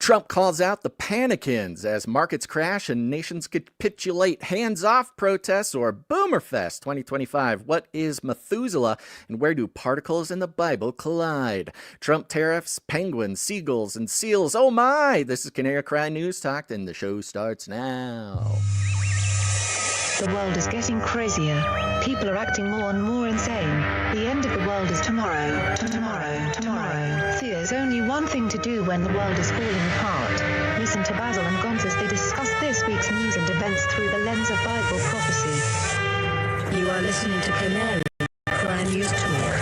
Trump calls out the PANICANs as markets crash and nations capitulate. Hands-off protests or Boomerfest 2025. What is Methuselah and where do particles in the Bible collide? Trump tariffs, penguins, seagulls, and seals. Oh my! This is Canary Cry News Talk and the show starts now. The world is getting crazier. People are acting more and more insane. The end of the world is tomorrow. Tomorrow. There's only one thing to do when the world is falling apart. Listen to Basil and Gonz as they discuss this week's news and events through the lens of Bible prophecy. You are listening to Canary Cry News Talk.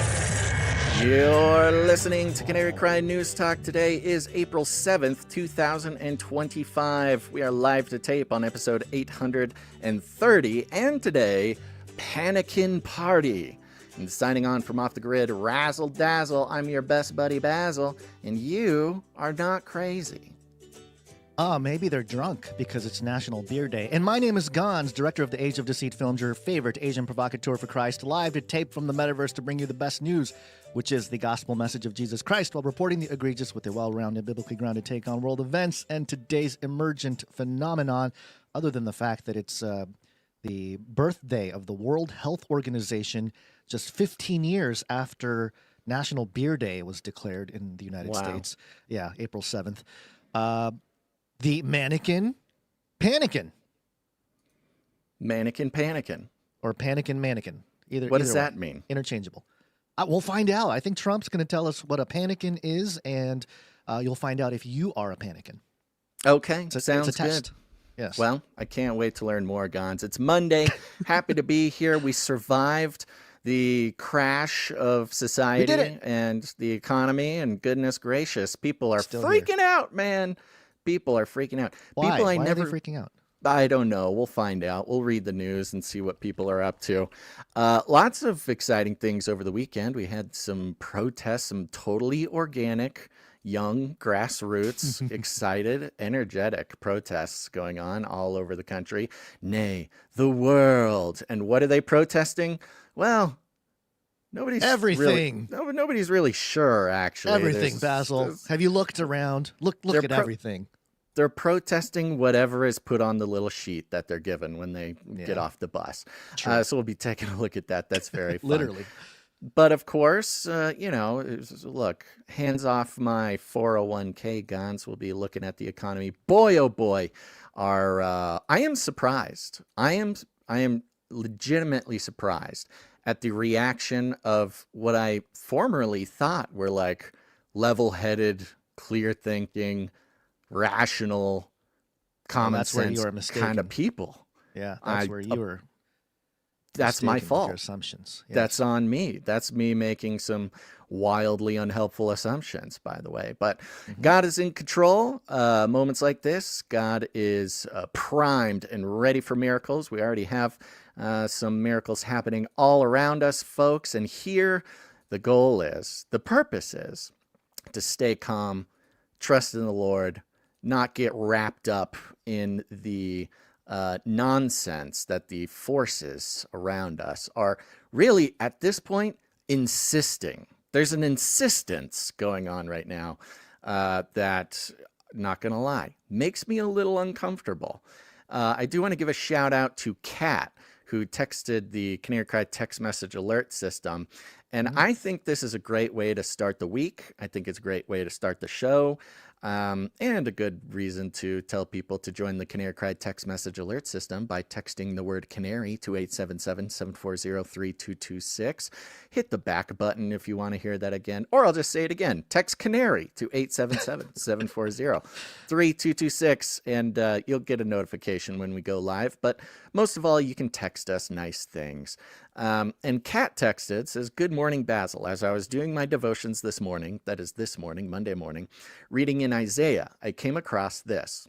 You're listening to Canary Cry News Talk. Today is April 7th, 2025. We are live to tape on episode 830, and today, PANICAN Party. And signing on from Off the Grid, Razzle Dazzle, I'm your best buddy Basil, and you are not crazy. Maybe they're drunk because it's National Beer Day. And my name is Gonz, director of the Age of Deceit films, your favorite Asian provocateur for Christ, live to tape from the metaverse to bring you the best news, which is the gospel message of Jesus Christ, while reporting the egregious with a well-rounded, biblically grounded take on world events and today's emergent phenomenon, other than the fact that it's the birthday of the World Health Organization, just 15 years after National Beer Day was declared in the United States. Yeah, April 7th. The mannequin PANICAN. Mannequin PANICAN. Or PANICAN mannequin. What does that mean? Interchangeable. We'll find out. I think Trump's going to tell us what a PANICAN is, and you'll find out if you are a PANICAN. Okay, sounds it's a test. good. Yes. Well, I can't wait to learn more, Gonz. It's Monday. Happy to be here. We survived the crash of society and the economy, and goodness gracious, people are Still freaking out, man. People are freaking out. Why? People Why are they freaking out? I don't know. We'll find out. We'll read the news and see what people are up to. Lots of exciting things over the weekend. We had some protests, some totally organic, young, grassroots, excited, energetic protests going on all over the country. Nay, the world. And what are they protesting? Well, nobody's really sure, actually. Everything, Basil. Have you looked around? Look at everything. They're protesting whatever is put on the little sheet that they're given when they get off the bus. So we'll be taking a look at that. That's very fun. Literally. But of course, look, hands off my 401k, Gonz. We'll be looking at the economy. Boy, oh boy, I am surprised. I am legitimately surprised at the reaction of what I formerly thought were like level-headed, clear-thinking, rational, common sense kind of people. Yeah, that's where you were. That's my fault. Your assumptions. Yes. That's on me. That's me making some wildly unhelpful assumptions, by the way. But God is in control. Moments like this, God is primed and ready for miracles. We already have some miracles happening all around us, folks. And here, the purpose is to stay calm, trust in the Lord, not get wrapped up in the nonsense that the forces around us are really, at this point, insisting. There's an insistence going on right now that, not going to lie, makes me a little uncomfortable. I do want to give a shout out to Kat, who texted the Canary Cry text message alert system. And I think this is a great way to start the week. I think it's a great way to start the show. And a good reason to tell people to join the Canary Cry text message alert system by texting the word Canary to 877-740-3226. Hit the back button if you want to hear that again, or I'll just say it again. Text Canary to 877-740-3226, and you'll get a notification when we go live. But most of all, you can text us nice things. And Kat texted, says, "Good morning, Basil. As I was doing my devotions this morning," that is this morning, Monday morning, reading in Isaiah, I came across this.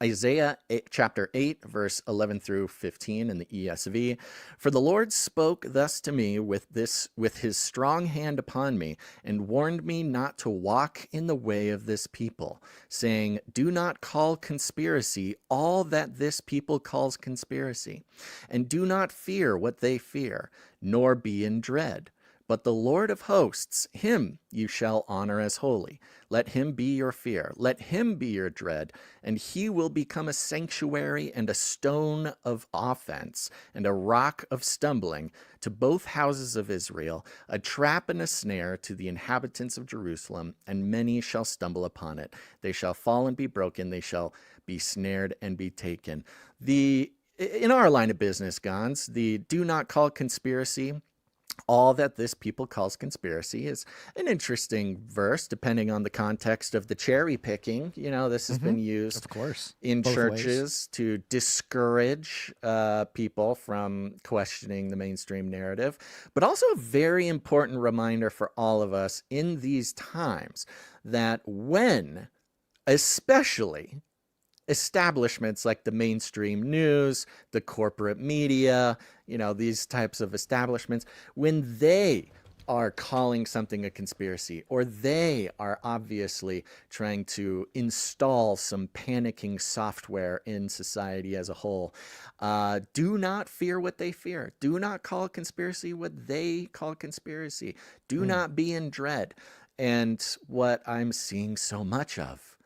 Isaiah chapter 8, verse 11 through 15 in the ESV. "For the Lord spoke thus to me with his strong hand upon me, and warned me not to walk in the way of this people, saying, do not call conspiracy all that this people calls conspiracy, and do not fear what they fear, nor be in dread. But the Lord of hosts, him you shall honor as holy. Let him be your fear. Let him be your dread. And he will become a sanctuary and a stone of offense and a rock of stumbling to both houses of Israel, a trap and a snare to the inhabitants of Jerusalem, and many shall stumble upon it. They shall fall and be broken. They shall be snared and be taken. In our line of business, Gons, the do not call conspiracy all that this people calls conspiracy is an interesting verse, depending on the context of the cherry picking. This has been used, of course, in both churches ways. to discourage people from questioning the mainstream narrative, but also a very important reminder for all of us in these times that when, especially, establishments like the mainstream news, the corporate media, these types of establishments, when they are calling something a conspiracy, or they are obviously trying to install some panicking software in society as a whole, do not fear what they fear. Do not call conspiracy what they call conspiracy. Do not be in dread. And what I'm seeing so much of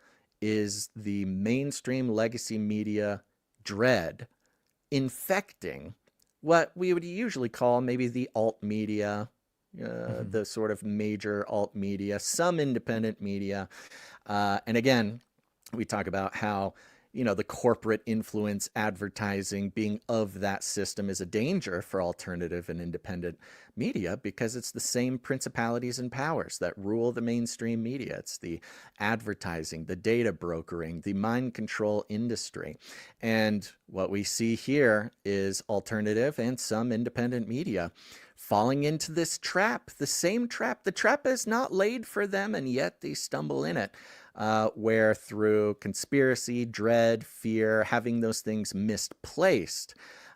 is the mainstream legacy media dread infecting what we would usually call maybe the alt media, the sort of major alt media, some independent media. And again, we talk about how, the corporate influence advertising being of that system is a danger for alternative and independent media because it's the same principalities and powers that rule the mainstream media. It's the advertising, the data brokering, the mind control industry. And what we see here is alternative and some independent media falling into this trap, the same trap. The trap is not laid for them, and yet they stumble in it. Where through conspiracy, dread, fear, having those things misplaced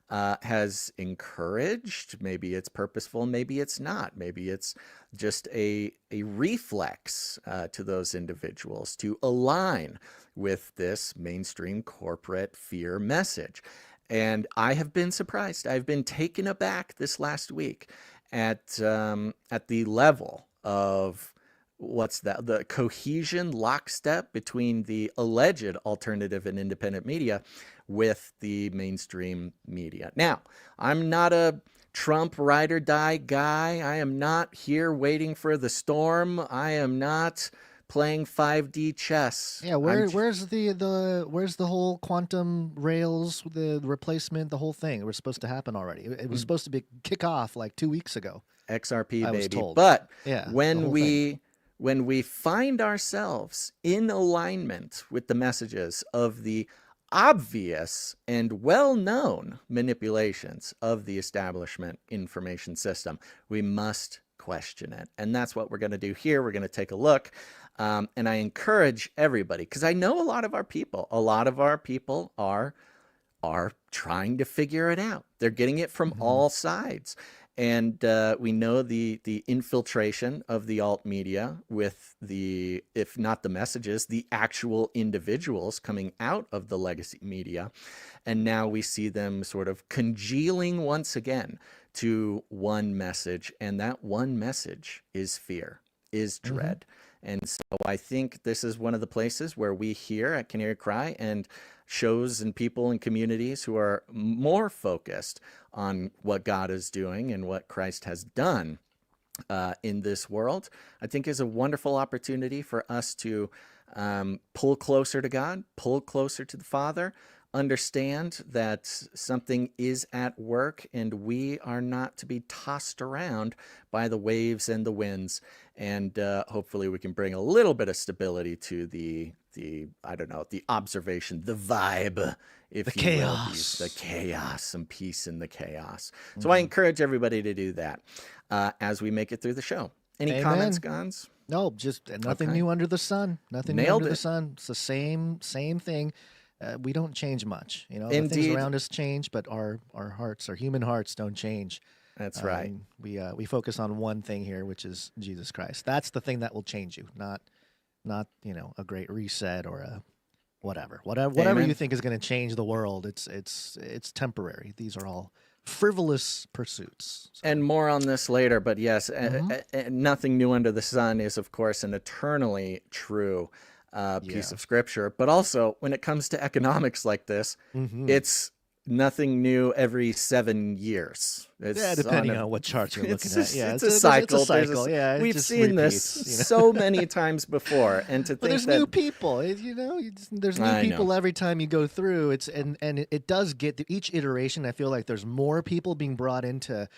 has encouraged. Maybe it's purposeful, maybe it's not. Maybe it's just a reflex to those individuals to align with this mainstream corporate fear message. And I have been surprised. I've been taken aback this last week at the level of the cohesion, lockstep between the alleged alternative and independent media with the mainstream media. Now, I'm not a Trump ride or die guy. I am not here waiting for the storm. I am not playing 5D chess. Yeah, where's the whole quantum rails, the replacement, the whole thing? It was supposed to happen already. It was supposed to kick off like 2 weeks ago. XRP, I was baby. told. But yeah, when we find ourselves in alignment with the messages of the obvious and well-known manipulations of the establishment information system, we must question it. And that's what we're going to do here. We're going to take a look. And I encourage everybody, because I know a lot of our people are trying to figure it out. They're getting it from all sides. And we know the infiltration of the alt media with if not the messages, the actual individuals coming out of the legacy media. And now we see them sort of congealing once again to one message. And that one message is fear, is dread. And so I think this is one of the places where we here at Canary Cry and shows and people and communities who are more focused on what God is doing and what Christ has done in this world, I think is a wonderful opportunity for us to pull closer to God, pull closer to the Father, understand that something is at work and we are not to be tossed around by the waves and the winds. And hopefully we can bring a little bit of stability to the observation, the vibe, if you chaos. will, the chaos, some peace in the chaos. So I encourage everybody to do that as we make it through the show. Any comments, Gons? No, just nothing new under the sun. Nothing new under the sun. It's the same thing. We don't change much. The things around us change, but our hearts, our human hearts, don't change. That's right. We focus on one thing here, which is Jesus Christ. That's the thing that will change you, not a great reset or a whatever you think is going to change the world. It's temporary. These are all frivolous pursuits. And more on this later, but yes, nothing new under the sun is, of course, an eternally true piece of scripture. But also, when it comes to economics like this, it's nothing new every 7 years. It's depending on what chart you're looking at. Yeah, it's a cycle. It's a cycle. Yeah, we've seen this so many times before, and to think there's that new people. There's new people every time you go through. And it does get each iteration. I feel like there's more people being brought into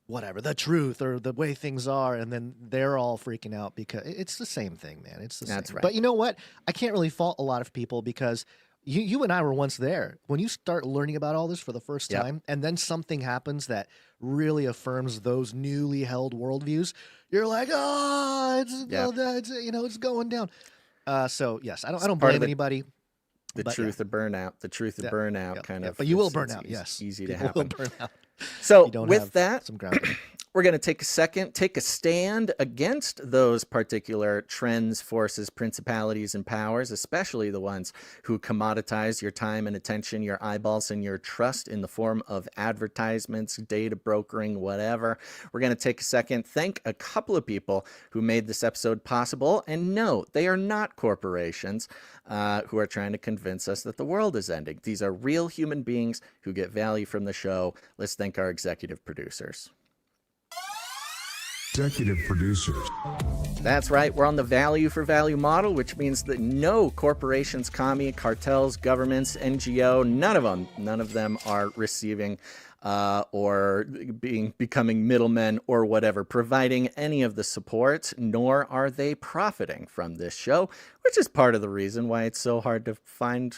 whatever the truth or the way things are, and then they're all freaking out because it's the same thing, man. It's the same. That's right. But you know what? I can't really fault a lot of people because you and I were once there. When you start learning about all this for the first time, and then something happens that really affirms those newly held worldviews, you're like, it's going down. So yes, I don't blame anybody. The truth of burnout, kind of. But you will burn out. Yes, easy to happen. Will burn out. So with that, some ground. we're going to take a stand against those particular trends, forces, principalities, and powers, especially the ones who commoditize your time and attention, your eyeballs, and your trust in the form of advertisements, data brokering, whatever. We're going to take a second, thank a couple of people who made this episode possible. And no, they are not corporations who are trying to convince us that the world is ending. These are real human beings who get value from the show. Let's thank our executive producers. Executive producers. That's right. We're on the value for value model, which means that no corporations, commie, cartels, governments, NGO, none of them are receiving or becoming middlemen or whatever, providing any of the support, nor are they profiting from this show, which is part of the reason why it's so hard to find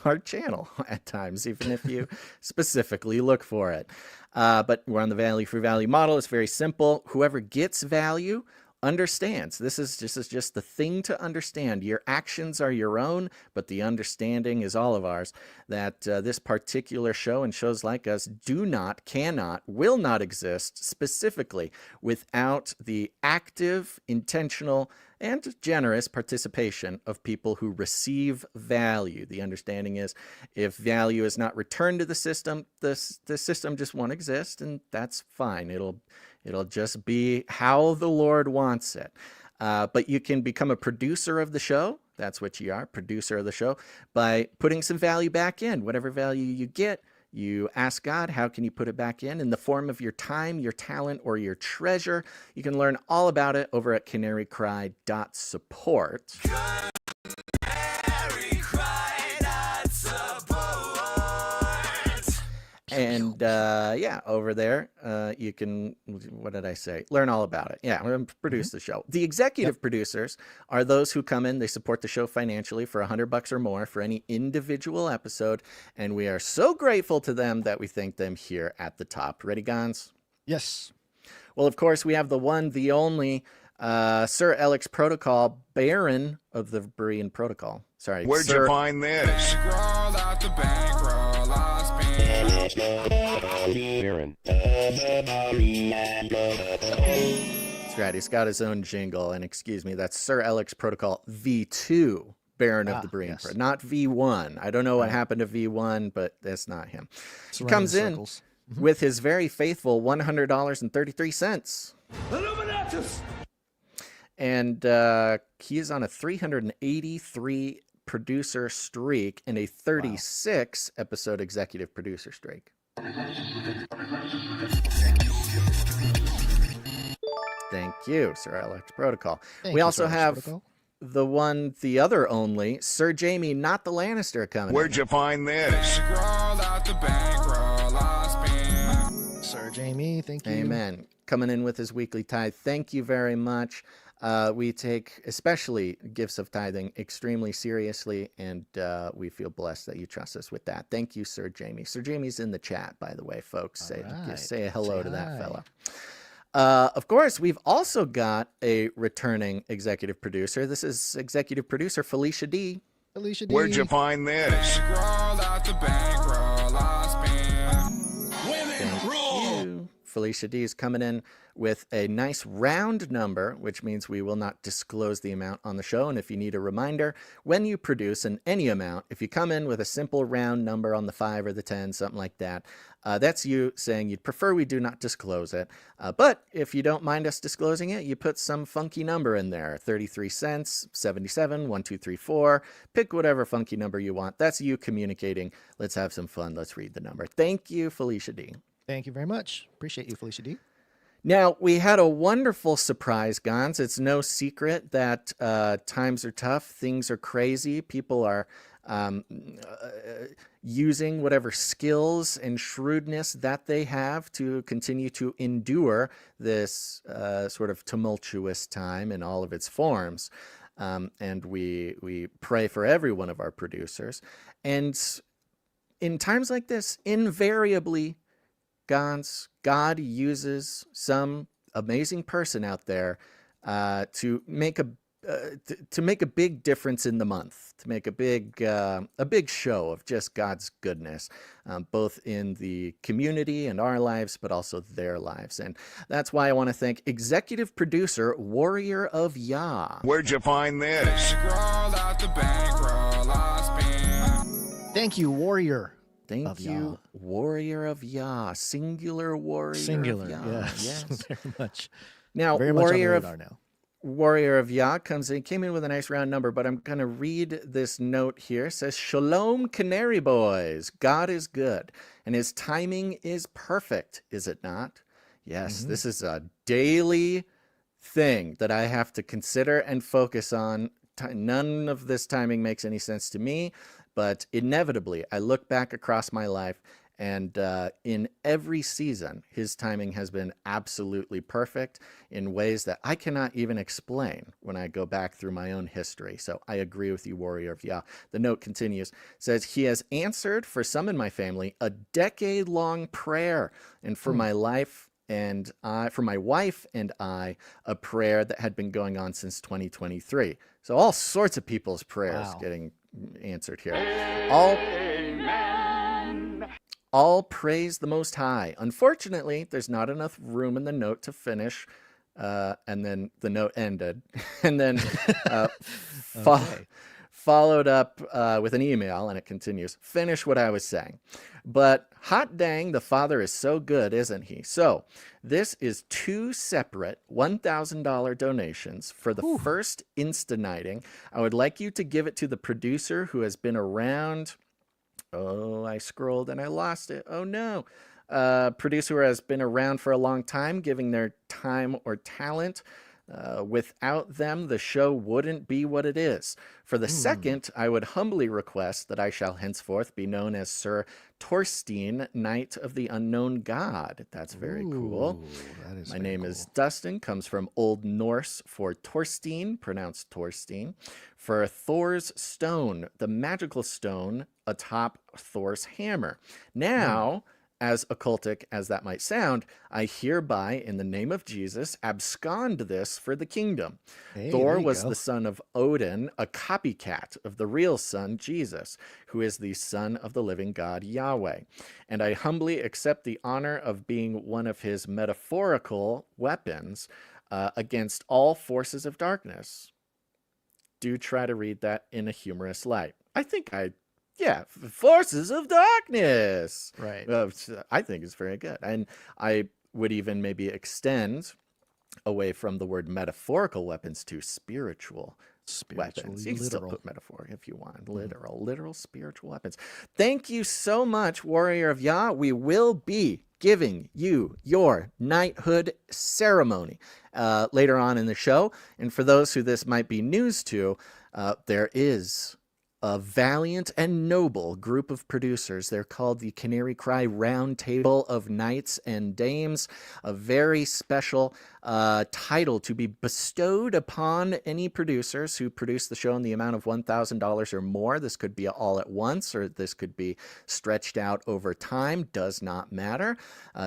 our channel at times, even if you specifically look for it. But we're on the value for value model. It's very simple. Whoever gets value understands. This is just the thing to understand. Your actions are your own, but the understanding is all of ours. That this particular show and shows like us do not, cannot, will not exist specifically without the active, intentional, and generous participation of people who receive value. The understanding is if value is not returned to the system, the system just won't exist, and that's fine. It'll just be how the Lord wants it. But you can become a producer of the show. That's what you are, producer of the show, by putting some value back in. Whatever value you get, you ask God, how can you put it back in the form of your time, your talent, or your treasure? You can learn all about it over at canarycry.support. And over there, you can, what did I say? Learn all about it. Yeah, I'm going to produce the show. The executive producers are those who come in, they support the show financially for $100 or more for any individual episode. And we are so grateful to them that we thank them here at the top. Ready, Gons? Yes. Well, of course, we have the one, the only Sir Alex Protocol, Baron of the Berean Protocol. Sorry. Where'd you find this? Baron. That's right. He's got his own jingle. And excuse me, that's Sir Alex Protocol V2, Baron of the Berean. Not V1. I don't know what happened to V1, but that's not him. He comes in with his very faithful $100.33. Illuminatus! And he is on a 383 producer streak and a 36 episode executive producer streak. Thank you, Sir Alex Protocol. We also have the one, the other only, Sir Jamie, not the Lannister, coming Where'd you find this? Sir Jamie, thank you. Amen. Coming in with his weekly tithe. Thank you very much. We take, especially gifts of tithing, extremely seriously, and we feel blessed that you trust us with that. Thank you, Sir Jamie. Sir Jamie's in the chat, by the way, folks. Say a hello to that fella. Of course, we've also got a returning executive producer. This is executive producer Felicia D. Felicia D. Where'd you find this? Thank you, Felicia D is coming in with a nice round number, which means we will not disclose the amount on the show. And if you need a reminder, when you produce any amount, if you come in with a simple round number on the 5 or the 10, something like that, that's you saying you'd prefer we do not disclose it. But if you don't mind us disclosing it, you put some funky number in there, 33 cents, 77, 1234, pick whatever funky number you want. That's you communicating. Let's have some fun. Let's read the number. Thank you, Felicia D. Thank you very much. Appreciate you, Felicia D. Now, we had a wonderful surprise, Gons. It's no secret that times are tough. Things are crazy. People are using whatever skills and shrewdness that they have to continue to endure this sort of tumultuous time in all of its forms. And we pray for every one of our producers. And in times like this, invariably, God uses some amazing person out there to make a big difference in the month, to make a big show of just God's goodness, both in the community and our lives, but also their lives. And that's why I want to thank executive producer Warrior of Yah. Where'd you find this? Thank you, Warrior. Thank you, Warrior of Yah, singular Warrior. Singular, of Yah. yes. Very much. Now, Very much on the radar now. Warrior of Yah came in with a nice round number, but I'm going to read this note here. It says, Shalom, Canary boys. God is good, and his timing is perfect, is it not? Yes, This is a daily thing that I have to consider and focus on. None of this timing makes any sense to me. But inevitably, I look back across my life, and in every season, his timing has been absolutely perfect in ways that I cannot even explain when I go back through my own history. So I agree with you, Warrior of Yah. The note continues, says, he has answered for some in my family a decade-long prayer, and for my life and for my wife and I, a prayer that had been going on since 2023. So all sorts of people's prayers getting answered here. All praise the Most High. Unfortunately, there's not enough room in the note to finish, and then the note ended, and then followed up with an email, and it continues, finish what I was saying. But hot dang, the Father is so good, isn't he? So this is 2 separate $1,000 donations for the first Insta-nighting. I would like you to give it to the producer who has been around. Oh, I scrolled and I lost it. Oh, no. Producer who has been around for a long time, giving their time or talent. Without them, the show wouldn't be what it is. For the second, I would humbly request that I shall henceforth be known as Sir Torstein, Knight of the Unknown God. That's very cool. My name is Dustin, comes from Old Norse for Torstein, pronounced Torstein, for Thor's stone, the magical stone atop Thor's hammer. Now, as occultic as that might sound, I hereby, in the name of Jesus, abscond this for the kingdom. Thor was the son of Odin, a copycat of the real son, Jesus, who is the son of the living God, Yahweh. And I humbly accept the honor of being one of his metaphorical weapons against all forces of darkness. Do try to read that in a humorous light. Forces of darkness. Right. I think it's very good. And I would even maybe extend away from the word metaphorical weapons to spiritual weapons. You can still put metaphor if you want. Literal spiritual weapons. Thank you so much, Warrior of Yah. We will be giving you your knighthood ceremony later on in the show. And for those who this might be news to, there is a valiant and noble group of producers. They're called the Canary Cry Round Table of Knights and Dames, a very special title to be bestowed upon any producers who produce the show in the amount of $1,000 or more. This could be all at once, or this could be stretched out over time. Does not matter.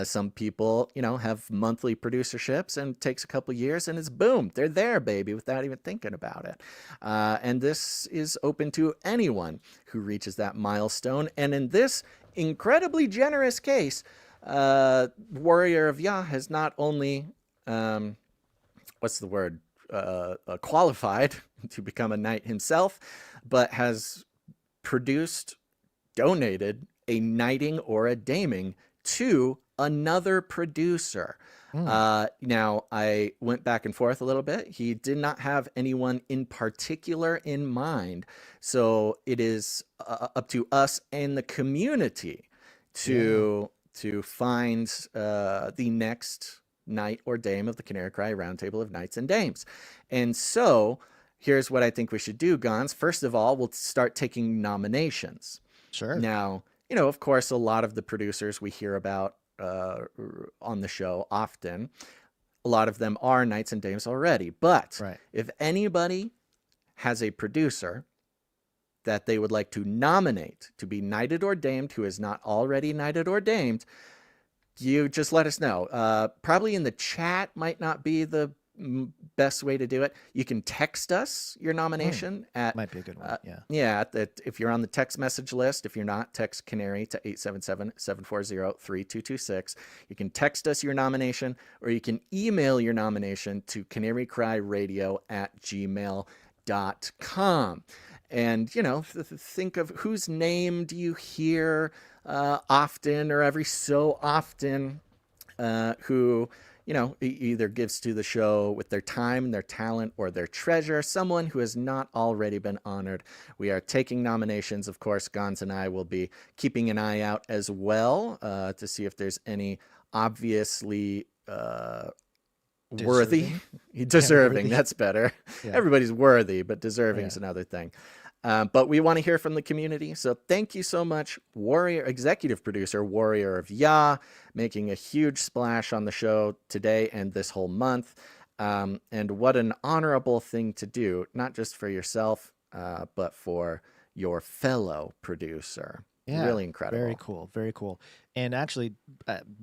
Some people, have monthly producerships, and it takes a couple years, and it's boom, they're there, baby, without even thinking about it. And this is open to anyone who reaches that milestone. And in this incredibly generous case, Warrior of Yah has not only, what's the word, qualified to become a knight himself, but has produced, donated a knighting or a daming to another producer. Now, I went back and forth a little bit. He did not have anyone in particular in mind. So it is up to us and the community to find the next knight or dame of the Canary Cry Roundtable of Knights and Dames. And so here's what I think we should do, Gons. First of all, we'll start taking nominations. Sure. Now, of course, a lot of the producers we hear about on the show often, a lot of them are knights and dames already. But if anybody has a producer that they would like to nominate to be knighted or damed who is not already knighted or damed, you just let us know. Probably in the chat might not be the best way to do it. You can text us your nomination at, might be a good one. if you're on the text message list. If you're not, text Canary to 877-740-3226. You can text us your nomination, or you can email your nomination to canarycryradio@gmail.com. And, think of whose name do you hear often or every so often who, either gives to the show with their time, their talent, or their treasure, someone who has not already been honored. We are taking nominations. Of course, Gons and I will be keeping an eye out as well to see if there's any obviously worthy. Deserving. That's better. Yeah. Everybody's worthy, but deserving is another thing. But we want to hear from the community. So thank you so much, executive producer, Warrior of Yah, making a huge splash on the show today and this whole month. And what an honorable thing to do, not just for yourself, but for your fellow producer. Yeah, really incredible. Very cool. Very cool. And actually,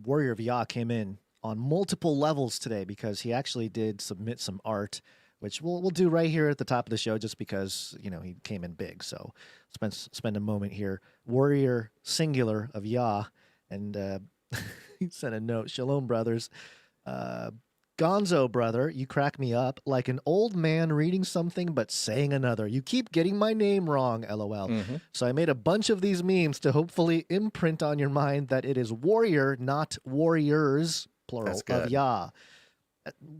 Warrior of Yah came in on multiple levels today because he actually did submit some art, which we'll do right here at the top of the show just because, he came in big. So spend a moment here. Warrior singular of Yah. And he sent a note. Shalom, brothers. Gonzo, brother, you crack me up like an old man reading something but saying another. You keep getting my name wrong, LOL. Mm-hmm. So I made a bunch of these memes to hopefully imprint on your mind that it is warrior, not warriors, plural, of Yah.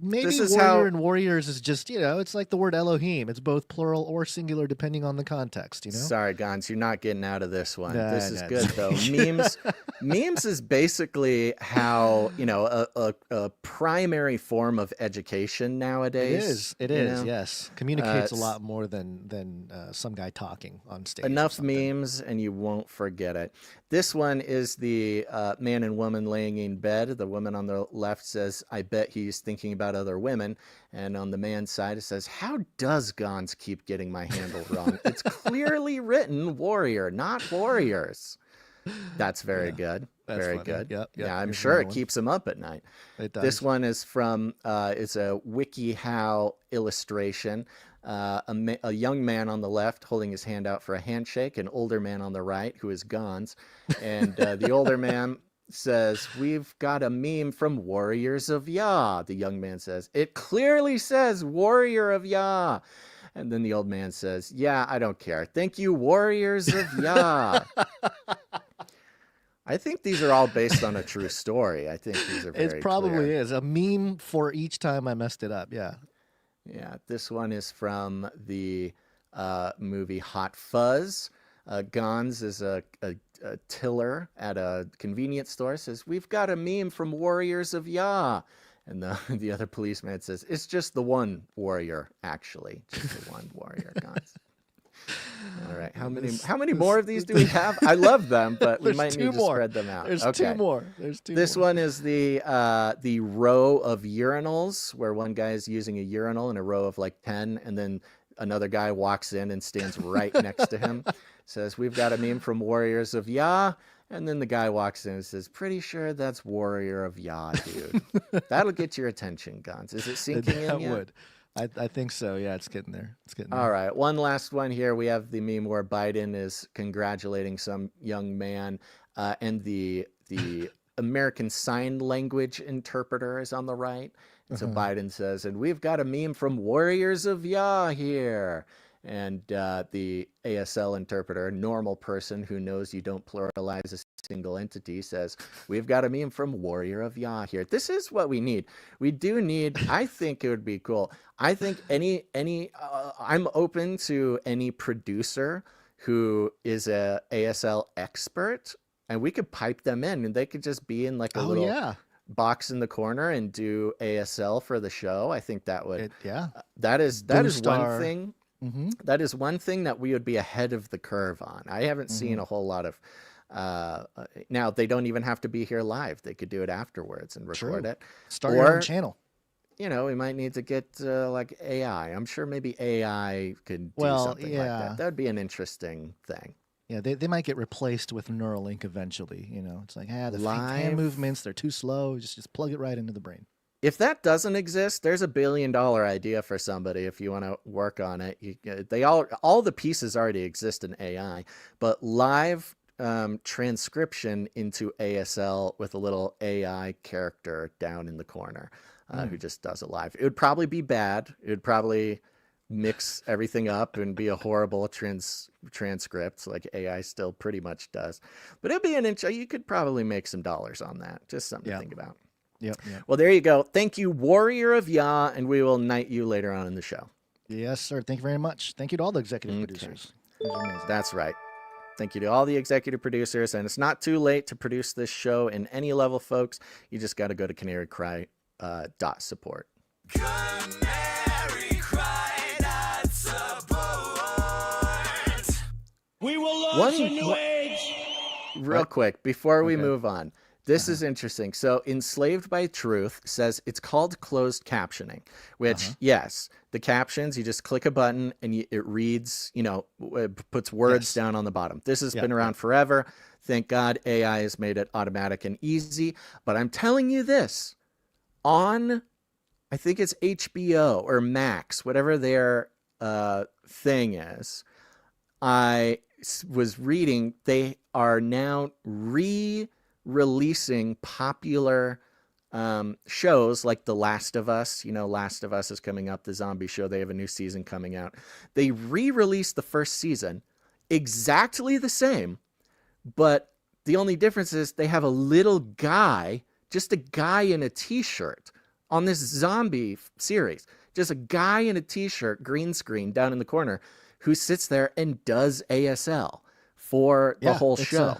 Maybe warrior and warriors is just, it's like the word Elohim. It's both plural or singular depending on the context, Sorry, Gons, you're not getting out of this one. This is good, though. Memes is basically how, a primary form of education nowadays. It is, yes. Communicates a lot more than some guy talking on stage. Enough memes and you won't forget it. This one is the man and woman laying in bed. The woman on the left says, I bet he's thinking about other women. And on the man's side, it says, how does Gons keep getting my handle wrong? It's clearly written warrior, not warriors. That's very good. That's very funny. Good. Yep. Yeah, I'm sure it keeps him up at night. It does. This one is from, it's a WikiHow illustration. A young man on the left holding his hand out for a handshake, an older man on the right who is Gons. And the older man says, we've got a meme from Warriors of Yah. The young man says, it clearly says Warrior of Yah. And then the old man says, yeah, I don't care. Thank you, Warriors of Yah. I think these are all based on a true story. I think these are very It probably clear. is. A meme for each time I messed it up, yeah. Yeah, this one is from the movie Hot Fuzz. Gons is a tiller at a convenience store. Says, we've got a meme from Warriors of Yah. And the other policeman says, it's just the one warrior, actually. Just the one warrior, Gons. All right. How many more of these do we have? I love them, but we might need to spread them out. There's two more. This one is the row of urinals where one guy is using a urinal in a row of like 10, and then another guy walks in and stands right next to him. Says, we've got a meme from Warriors of Yah. And then the guy walks in and says, pretty sure that's Warrior of Yah, dude. That'll get your attention, Gons. Is it sinking in yet? That would. I think so. Yeah, it's getting there. All right. One last one here. We have the meme where Biden is congratulating some young man, and the American Sign Language interpreter is on the right. And so Biden says, and we've got a meme from Warriors of Yah here. And the ASL interpreter, a normal person who knows you don't pluralize a single entity, says, we've got a meme from Warrior of Yah here. This is what we need. We do need, I think it would be cool. I think I'm open to any producer who is a ASL expert, and we could pipe them in, and they could just be in like a little box in the corner and do ASL for the show. I think that would, that is one thing. That is one thing that we would be ahead of the curve on. I haven't seen a whole lot of, now they don't even have to be here live. They could do it afterwards and record it. Start your own channel. You know, we might need to get like AI. I'm sure maybe AI could do something like that. That would be an interesting thing. Yeah, they might get replaced with Neuralink eventually. You know, it's like, the hand movements, they're too slow. Just plug it right into the brain. If that doesn't exist, there's $1 billion idea for somebody if you want to work on it. All the pieces already exist in AI, but live transcription into ASL with a little AI character down in the corner who just does it live. It would probably be bad. It would probably mix everything up and be a horrible transcript like AI still pretty much does. But it'd be you could probably make some dollars on that. Just something to think about. Yep. Well, there you go. Thank you, Warrior of Yah, and we will knight you later on in the show. Yes, sir. Thank you very much. Thank you to all the executive producers. That's right. Thank you to all the executive producers, and it's not too late to produce this show in any level, folks. You just got to go to canarycry.support. Canarycry.support. We will launch a new age. Real quick, before we move on. This is interesting. So Enslaved by Truth says it's called closed captioning, which, yes, the captions, you just click a button and it reads, it puts words down on the bottom. This has been around forever. Thank God AI has made it automatic and easy. But I'm telling you this, I think it's HBO or Max, whatever their thing is, I was reading, they are now releasing popular shows like The Last of Us. Last of Us is coming up, the zombie show. They have a new season coming out. They re-released the first season exactly the same, but the only difference is they have a little guy, just a guy in a t-shirt on this zombie series. Just a guy in a t-shirt, green screen down in the corner, who sits there and does ASL for the whole show.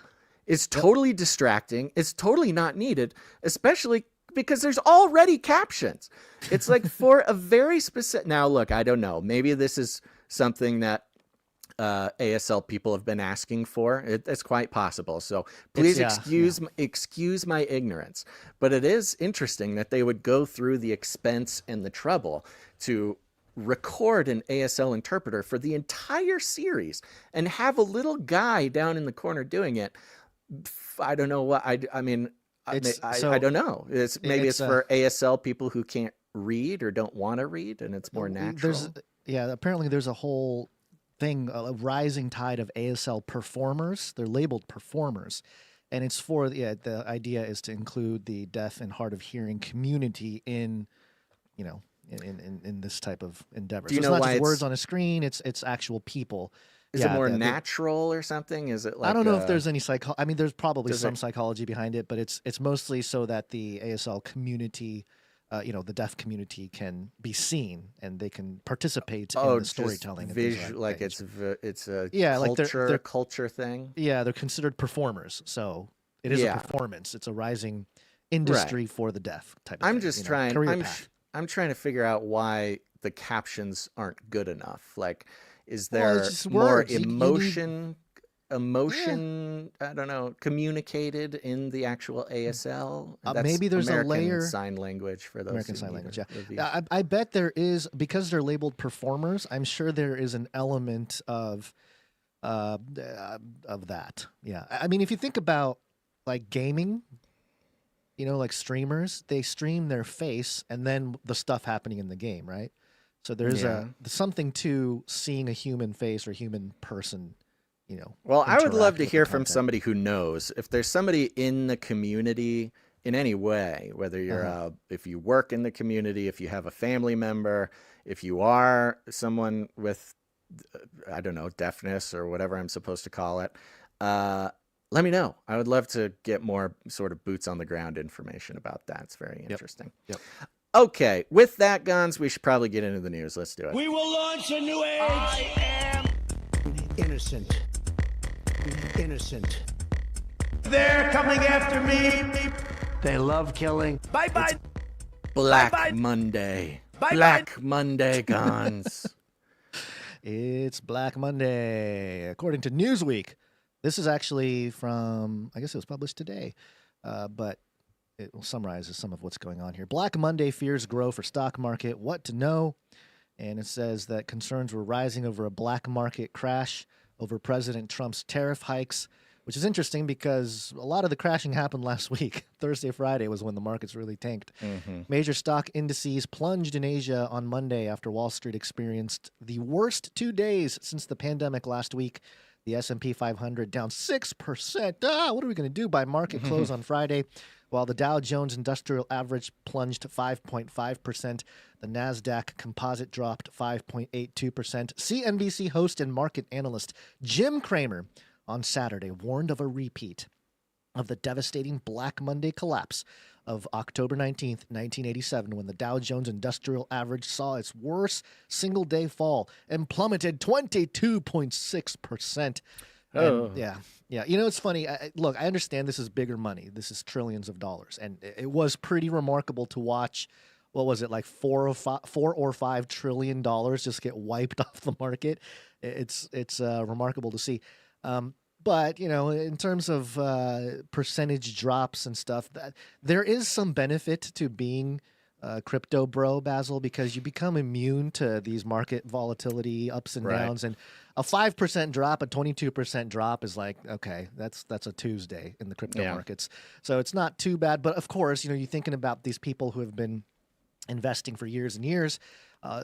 It's totally distracting. It's totally not needed, especially because there's already captions. It's like for a very specific... Now, look, I don't know. Maybe this is something that ASL people have been asking for. It's quite possible. So please excuse my ignorance. But it is interesting that they would go through the expense and the trouble to record an ASL interpreter for the entire series and have a little guy down in the corner doing it. I don't know what I mean. I don't know. It's for ASL people who can't read or don't want to read, and it's more natural. Apparently there's a whole thing, a rising tide of ASL performers. They're labeled performers, and it's for the idea is to include the deaf and hard of hearing community in this type of endeavor. Do you know it's not why just words on a screen? It's actual people. Is it more natural or something? Is it like I don't know if there's any I mean, there's probably some psychology behind it, but it's mostly so that the ASL community, the deaf community can be seen and they can participate in the storytelling. It's a culture thing. Yeah, they're considered performers, so it is a performance. It's a rising industry for the deaf type of thing. I'm trying to figure out why the captions aren't good enough. Like, is there more emotion, I don't know, communicated in the actual ASL? Maybe there's American a layer. Sign Language for those. American Sign Language, yeah. I bet there is, because they're labeled performers, I'm sure there is an element of that. Yeah. I mean, if you think about like gaming, like streamers, they stream their face and then the stuff happening in the game, right? So there's something to seeing a human face or human person, Well, I would love interact to with the hear from content. somebody who knows. If there's somebody in the community in any way, whether you're if you work in the community, if you have a family member, if you are someone with I don't know, deafness or whatever I'm supposed to call it, let me know. I would love to get more sort of boots on the ground information about that. It's very interesting. Yep. Okay, with that, Guns, we should probably get into the news. Let's do it. We will launch a new age. Innocent. Innocent. They're coming after me. They love killing. Bye-bye. Black Bye-bye. Monday. Bye-bye. Black Monday, Guns. It's Black Monday. According to Newsweek, this is actually from, I guess it was published today, but it summarizes some of what's going on here. Black Monday fears grow for stock market. What to know? And it says that concerns were rising over a black market crash over President Trump's tariff hikes, which is interesting because a lot of the crashing happened last week. Thursday, Friday was when the markets really tanked. Major stock indices plunged in Asia on Monday after Wall Street experienced the worst 2 days since the pandemic last week. The S&P 500 down 6%. What are we going to do by market close on Friday? While the Dow Jones Industrial Average plunged 5.5%, the NASDAQ Composite dropped 5.82%. CNBC host and market analyst Jim Cramer on Saturday warned of a repeat of the devastating Black Monday collapse of October 19th, 1987, when the Dow Jones Industrial Average saw its worst single-day fall and plummeted 22.6%. And yeah. It's funny. Look, I understand this is bigger money. This is trillions of dollars, and it was pretty remarkable to watch. What was it, like $4 or $5 trillion just get wiped off the market? It's remarkable to see. But, in terms of percentage drops and stuff, there is some benefit to being crypto bro, Basil, because you become immune to these market volatility ups and downs. And a 5% drop, a 22% drop is like, okay, that's a Tuesday in the crypto markets. So it's not too bad. But of course, you're thinking about these people who have been investing for years and years,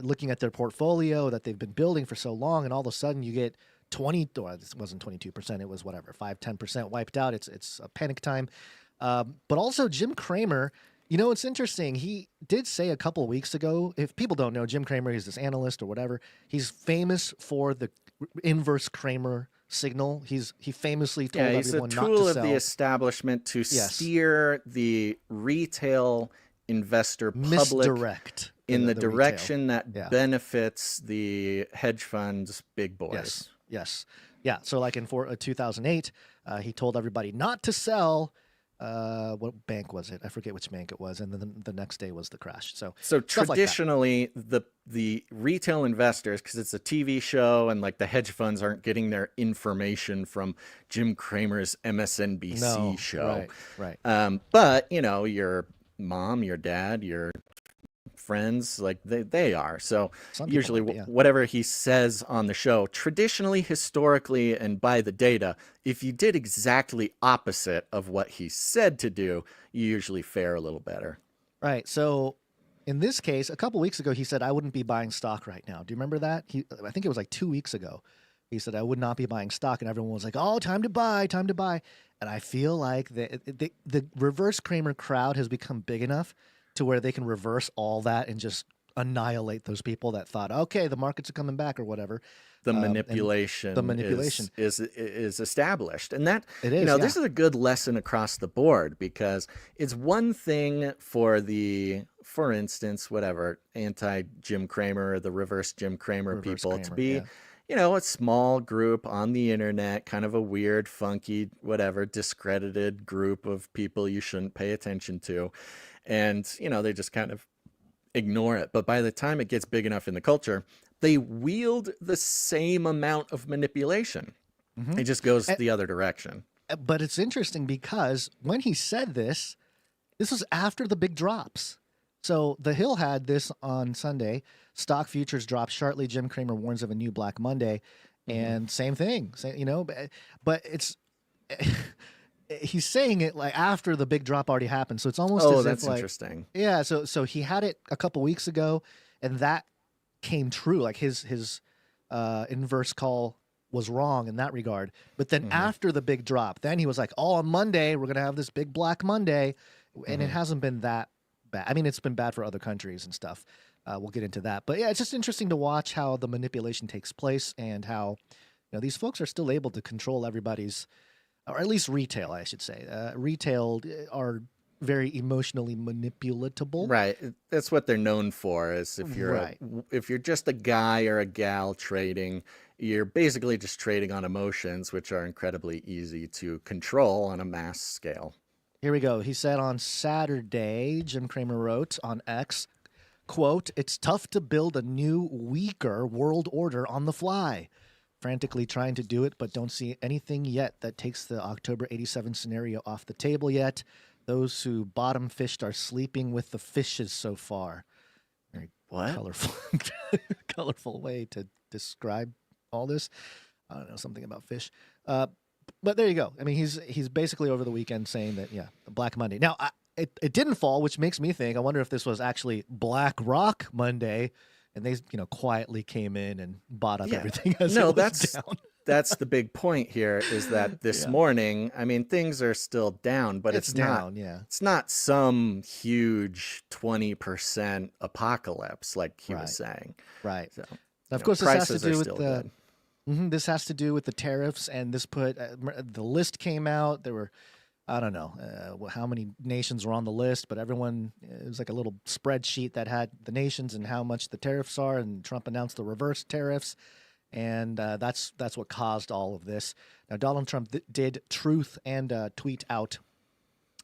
looking at their portfolio that they've been building for so long, and all of a sudden you get 20, or this wasn't 22%, it was whatever, 5-10% wiped out. It's a panic time. But also Jim Cramer, it's interesting. He did say a couple of weeks ago, if people don't know, Jim Cramer, he's this analyst or whatever. He's famous for the inverse Cramer signal. He famously told everyone not to sell. He's a tool of the establishment to steer the retail investor public misdirect in the retail. direction that benefits the hedge funds big boys. Yes. Yeah. So like in 2008, he told everybody not to sell. What bank was it? I forget which bank it was. And then the next day was the crash. So traditionally, the retail investors, because it's a TV show and like the hedge funds aren't getting their information from Jim Cramer's MSNBC show. Right. But, your mom, your dad, your friends, like they are. So usually whatever he says on the show, traditionally, historically, and by the data, if you did exactly opposite of what he said to do, you usually fare a little better. Right. So in this case, a couple weeks ago, he said, I wouldn't be buying stock right now. Do you remember that? I think it was like 2 weeks ago. He said, I would not be buying stock. And everyone was like, oh, time to buy. And I feel like the reverse Cramer crowd has become big enough to where they can reverse all that and just annihilate those people that thought, okay, the markets are coming back or whatever. The manipulation is established. And that, this is a good lesson across the board, because it's one thing for instance, whatever, anti-Jim Cramer or the reverse Jim Cramer people to be, a small group on the internet, kind of a weird, funky, whatever, discredited group of people you shouldn't pay attention to. And, they just kind of ignore it. But by the time it gets big enough in the culture, they wield the same amount of manipulation. It just goes the other direction. But it's interesting because when he said this was after the big drops. So the Hill had this on Sunday. Stock futures dropped sharply. Jim Cramer warns of a new Black Monday. And same thing, but it's... He's saying it like after the big drop already happened, so it's almost as that's if, like, interesting. Yeah, so he had it a couple weeks ago, and that came true. Like his inverse call was wrong in that regard. But then after the big drop, then he was like, "Oh, on Monday we're gonna have this big Black Monday," and it hasn't been that bad. I mean, it's been bad for other countries and stuff. We'll get into that, but yeah, it's just interesting to watch how the manipulation takes place and how these folks are still able to control everybody's, or at least retail, I should say. Retail are very emotionally manipulatable. Right. That's what they're known for. Is if you're if you're just a guy or a gal trading, you're basically just trading on emotions, which are incredibly easy to control on a mass scale. Here we go. He said on Saturday, Jim Cramer wrote on X, quote, "It's tough to build a new, weaker world order on the fly. Frantically trying to do it, but don't see anything yet that takes the October 87 scenario off the table yet. Those who bottom fished are sleeping with the fishes so far." Very colorful, colorful way to describe all this. I don't know, something about fish. But there you go. I mean, he's basically over the weekend saying that, Black Monday. Now, it didn't fall, which makes me think, I wonder if this was actually Black Rock Monday, and they quietly came in and bought up everything as it was down. That's the big point here, is that this morning, I mean, things are still down, but it's down, not, it's not some huge 20% apocalypse like he was saying. Right. So, of course, this has to prices do are with still the good. this has to do with the tariffs, and this put the list came out. There were, I don't know how many nations were on the list, but everyone, it was like a little spreadsheet that had the nations and how much the tariffs are, and Trump announced the reverse tariffs. And that's what caused all of this. Now, Donald Trump did truth and tweet out.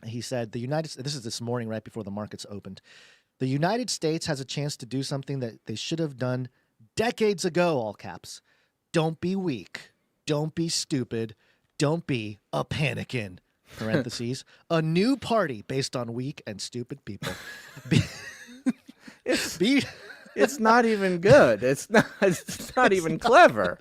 He said, this is this morning right before the markets opened, "The United States has a chance to do something that they should have done decades ago," all caps. "Don't be weak. Don't be stupid. Don't be a PANICAN," parentheses, "a new party based on weak and stupid people." It's not even good. It's not even clever.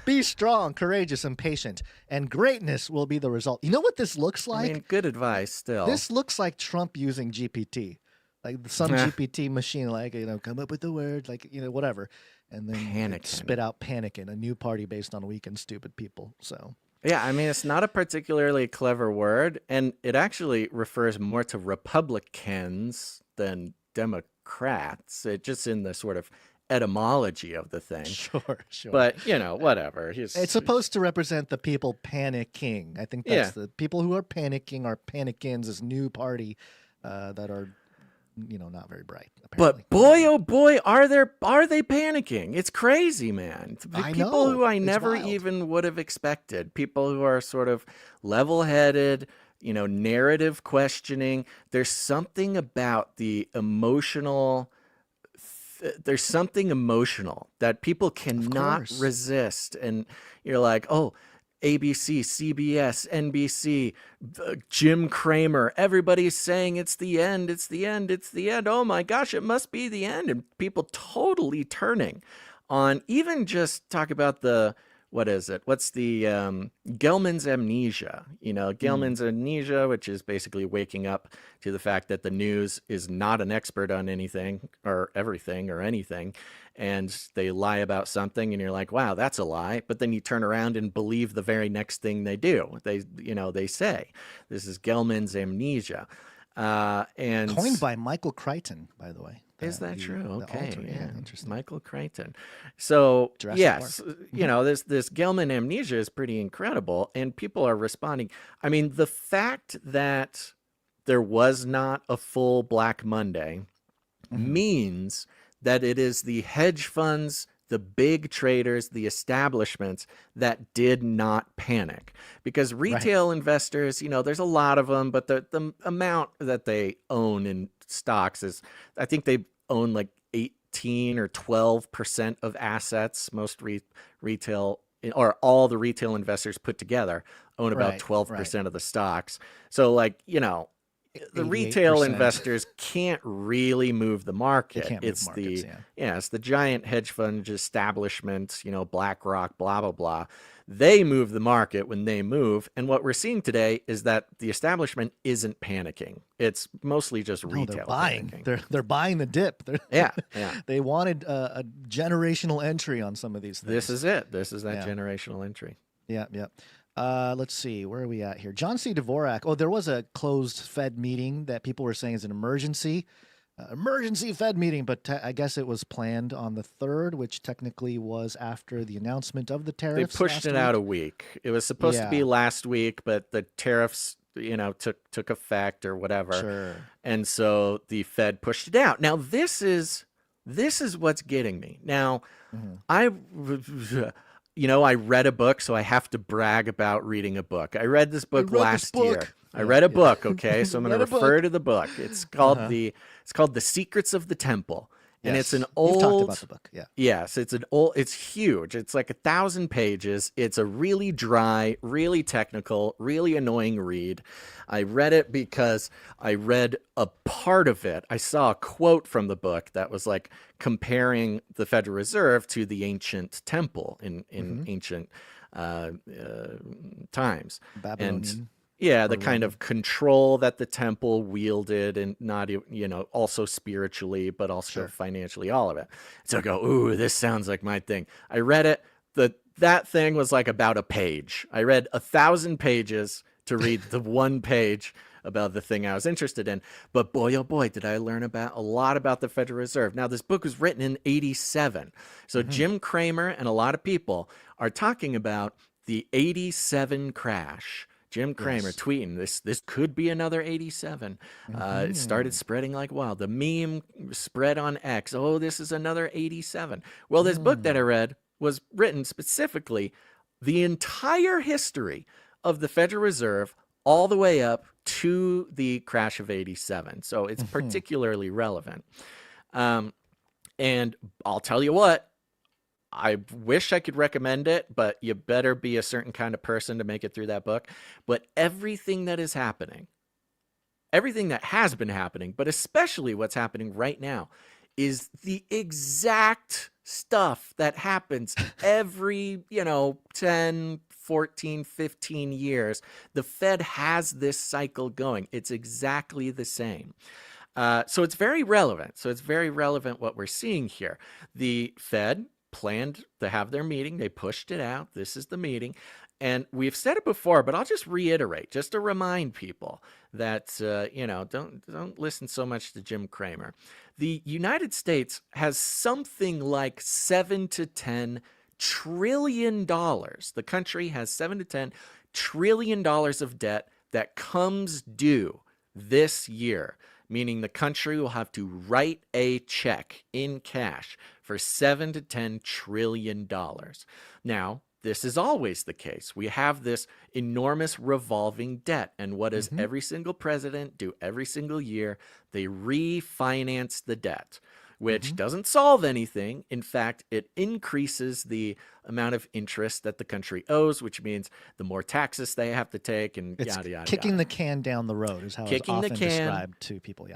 "Be strong, courageous, and patient, and greatness will be the result." You know what this looks like? I mean, good advice still. This looks like Trump using GPT, like some GPT machine, like, come up with the word, like, whatever. And then spit out PANICAN, a new party based on weak and stupid people. So. Yeah, I mean, it's not a particularly clever word, and it actually refers more to Republicans than Democrats. It just in the sort of etymology of the thing. Sure. But, whatever. It's supposed to represent the people panicking. I think that's the people who are panicking are PANICANs, this new party that are, not very bright. Apparently. But boy, oh boy, are they panicking? It's crazy, man. People who I never even would have expected. People who are sort of level-headed, narrative questioning. There's something about the emotional. There's something emotional that people cannot resist, and you're like, oh, ABC, CBS, NBC, Jim Cramer, everybody's saying it's the end, it's the end, it's the end. Oh my gosh, it must be the end. And people totally turning on, even just talk about the, what is it? What's the Gelman's amnesia? Gelman's amnesia, which is basically waking up to the fact that the news is not an expert on anything or everything or anything. And they lie about something and you're like, wow, that's a lie. But then you turn around and believe the very next thing they do. They say. This is Gelman's amnesia. And coined by Michael Crichton, by the way. Is that true? Okay. Yeah, interesting. Michael Crichton. So, Jurassic yes, Park. This Gelman amnesia is pretty incredible, and people are responding. I mean, the fact that there was not a full Black Monday means that it is the hedge funds, the big traders, the establishments that did not panic. Because retail investors, there's a lot of them, but the amount that they own in stocks is, I think they own like 18 or 12% of assets. Most retail, or all the retail investors put together, own about 12% of the stocks. So the retail 88%. investors can't really move the market. can't move It's markets, it's the giant hedge fund establishment, BlackRock, blah blah blah. They move the market when they move, and what we're seeing today is that the establishment isn't panicking. It's mostly just No, retail they're buying. panicking. They're buying the dip. Yeah. They wanted a generational entry on some of these things. This is it. This is that generational entry. Yeah. Let's see. Where are we at here? John C. Dvorak. Oh, there was a closed Fed meeting that people were saying is an emergency Fed meeting, but I guess it was planned on the 3rd, which technically was after the announcement of the tariffs. They pushed it out a week. It was supposed to be last week, but the tariffs, took effect or whatever. Sure. And so the Fed pushed it out. Now, this is what's getting me. Now, I read a book, so I have to brag about reading a book. I read this book last year. I read a book, okay? So I'm going to refer to the book. It's called it's called The Secrets of the Temple. And it's an old. You've talked about the book, yeah. Yes, it's huge. It's like 1,000 pages. It's a really dry, really technical, really annoying read. I read it because I read a part of it. I saw a quote from the book that was like comparing the Federal Reserve to the ancient temple in ancient times. Babylonian. And the kind of control that the temple wielded, and not, also spiritually, but also financially, all of it. So I go, ooh, this sounds like my thing. I read it. That thing was like about a page. I read 1,000 pages to read the one page about the thing I was interested in. But boy, oh boy, did I learn a lot about the Federal Reserve. Now, this book was written in 1987. So Jim Cramer and a lot of people are talking about the 1987 crash. Jim Cramer tweeting, this could be another 87. It started spreading like wild. The meme spread on X. Oh, this is another 87. Well, this book that I read was written specifically the entire history of the Federal Reserve all the way up to the crash of 87. So it's particularly relevant. And I'll tell you what, I wish I could recommend it, but you better be a certain kind of person to make it through that book. But everything that is happening, everything that has been happening, but especially what's happening right now, is the exact stuff that happens every, 10, 14, 15 years. The Fed has this cycle going. It's exactly the same. So it's very relevant. So it's very relevant what we're seeing here. The Fed planned to have their meeting. They pushed it out. This is the meeting. And we've said it before, but I'll just reiterate, just to remind people that, don't listen so much to Jim Cramer. The United States has something like $7 to $10 trillion. The country has $7 to $10 trillion of debt that comes due this year, meaning the country will have to write a check in cash for $7 to $10 trillion. Now, this is always the case. We have this enormous revolving debt. And what does every single president do every single year? They refinance the debt, which doesn't solve anything. In fact, it increases the amount of interest that the country owes, which means the more taxes they have to take, and it's yada, yada, kicking yada. the can down the road is how it's often described to people,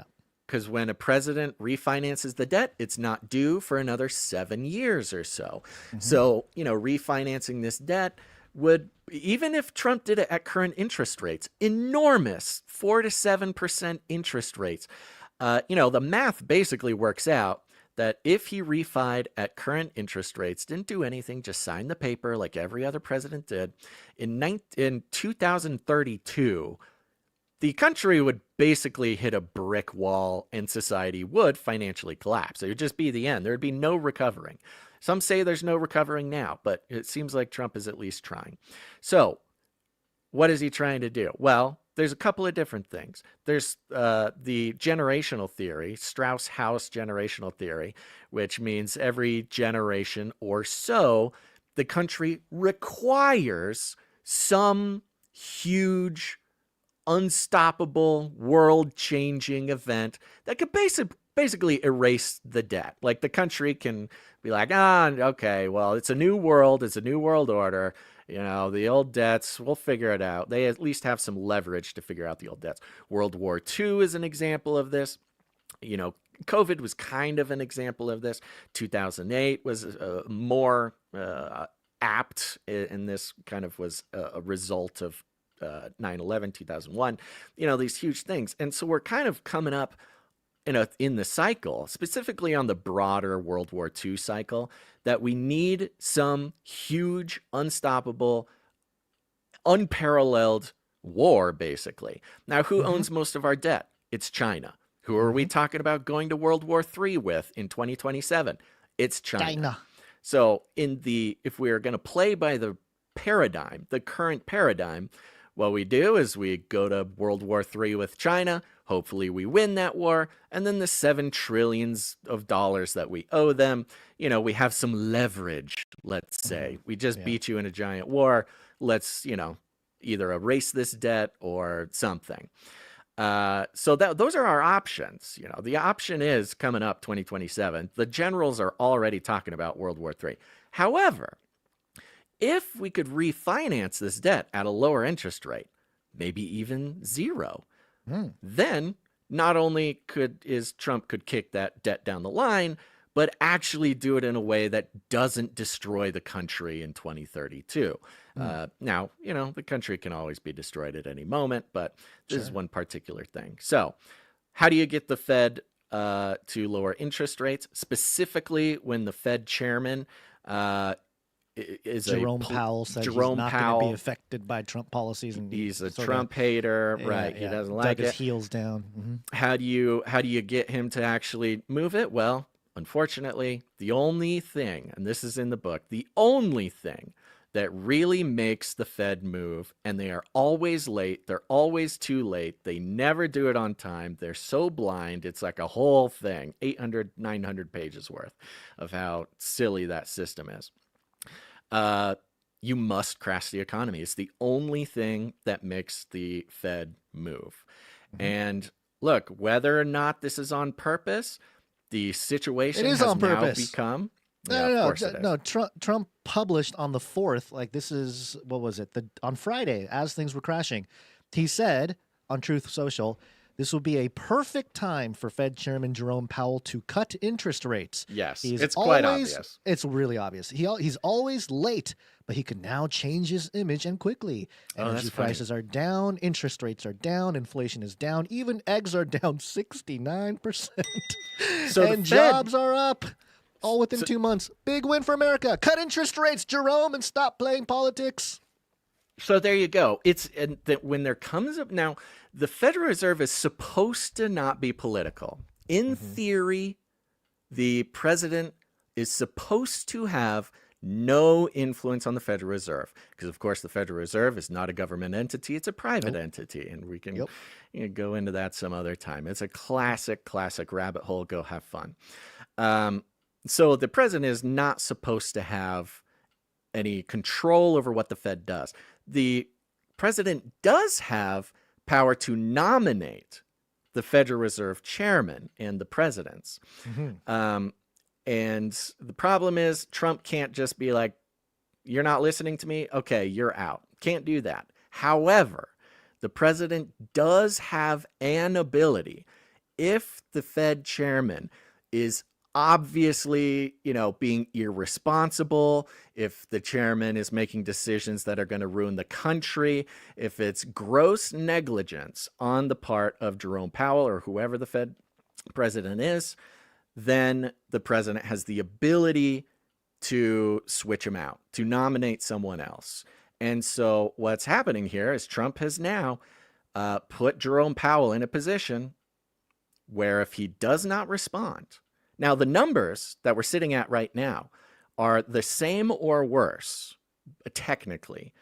Because when a president refinances the debt, it's not due for another 7 years or so. So, refinancing this debt would, even if Trump did it at current interest rates, enormous 4 to 7% interest rates. The math basically works out that if he refied at current interest rates, didn't do anything, just signed the paper like every other president did, in 2032, the country would basically hit a brick wall and society would financially collapse. It would just be the end. There would be no recovering. Some say there's no recovering now, but it seems like Trump is at least trying. So what is he trying to do? Well, there's a couple of different things. There's the generational theory, Strauss-House generational theory, which means every generation or so, the country requires some huge, unstoppable, world-changing event that could basically erase the debt. Like the country can be like, okay, well, it's a new world order, The old debts, we'll figure it out. They at least have some leverage to figure out the old debts. World War II is an example of this. COVID was kind of an example of this. 2008 was more apt, and this kind of was a result of 9/11, 2001, these huge things. And so we're kind of coming up in the cycle, specifically on the broader World War II cycle, that we need some huge, unstoppable, unparalleled war, basically. Now, who owns most of our debt? It's China. Who are we talking about going to World War III with in 2027? It's China. So if we are going to play by the paradigm, the current paradigm, what we do is we go to World War III with China. Hopefully we win that war. And then the $7 trillion that we owe them, we have some leverage, let's say. We just beat you in a giant war. Let's, either erase this debt or something. So those are our options. The option is coming up 2027. The generals are already talking about World War III. However, if we could refinance this debt at a lower interest rate, maybe even zero, then not only Trump could kick that debt down the line, but actually do it in a way that doesn't destroy the country in 2032. Now, the country can always be destroyed at any moment, but this is one particular thing. So how do you get the Fed to lower interest rates, specifically when the Fed chairman is Jerome Powell said he's not going to be affected by Trump policies, and he's a Trump hater, right? He doesn't like dug his heels down. How do you get him to actually move it? Well, unfortunately, the only thing, and this is in the book, the only thing that really makes the Fed move, and they are always late, they're always too late, they never do it on time, they're so blind, it's like a whole thing, 800, 900 pages worth of how silly that system is. You must crash the economy. It's the only thing that makes the Fed move. And look, whether or not this is on purpose, the situation has now become. No. Trump published on the 4th, like this is, what was it? On Friday, as things were crashing, he said on Truth Social, this will be a perfect time for Fed Chairman Jerome Powell to cut interest rates. Yes, it's quite obvious. It's really obvious. He's always late, but he can now change his image and quickly. Energy prices are down, interest rates are down, inflation is down, even eggs are down 69%. And jobs are up. All within 2 months. Big win for America. Cut interest rates, Jerome, and stop playing politics. So there you go. When there comes up now, the Federal Reserve is supposed to not be political. In theory, the president is supposed to have no influence on the Federal Reserve because, of course, the Federal Reserve is not a government entity. It's a private entity, and we can go into that some other time. It's a classic rabbit hole. Go have fun. So the president is not supposed to have any control over what the Fed does. The president does have power to nominate the Federal Reserve chairman and the presidents. And the problem is Trump can't just be like, you're not listening to me? Okay, you're out. Can't do that. However, the president does have an ability. If the Fed chairman is obviously, being irresponsible, if the chairman is making decisions that are going to ruin the country, if it's gross negligence on the part of Jerome Powell or whoever the Fed president is, then the president has the ability to switch him out, to nominate someone else. And so what's happening here is Trump has now put Jerome Powell in a position where if he does not respond, now, the numbers that we're sitting at right now are the same or worse, technically,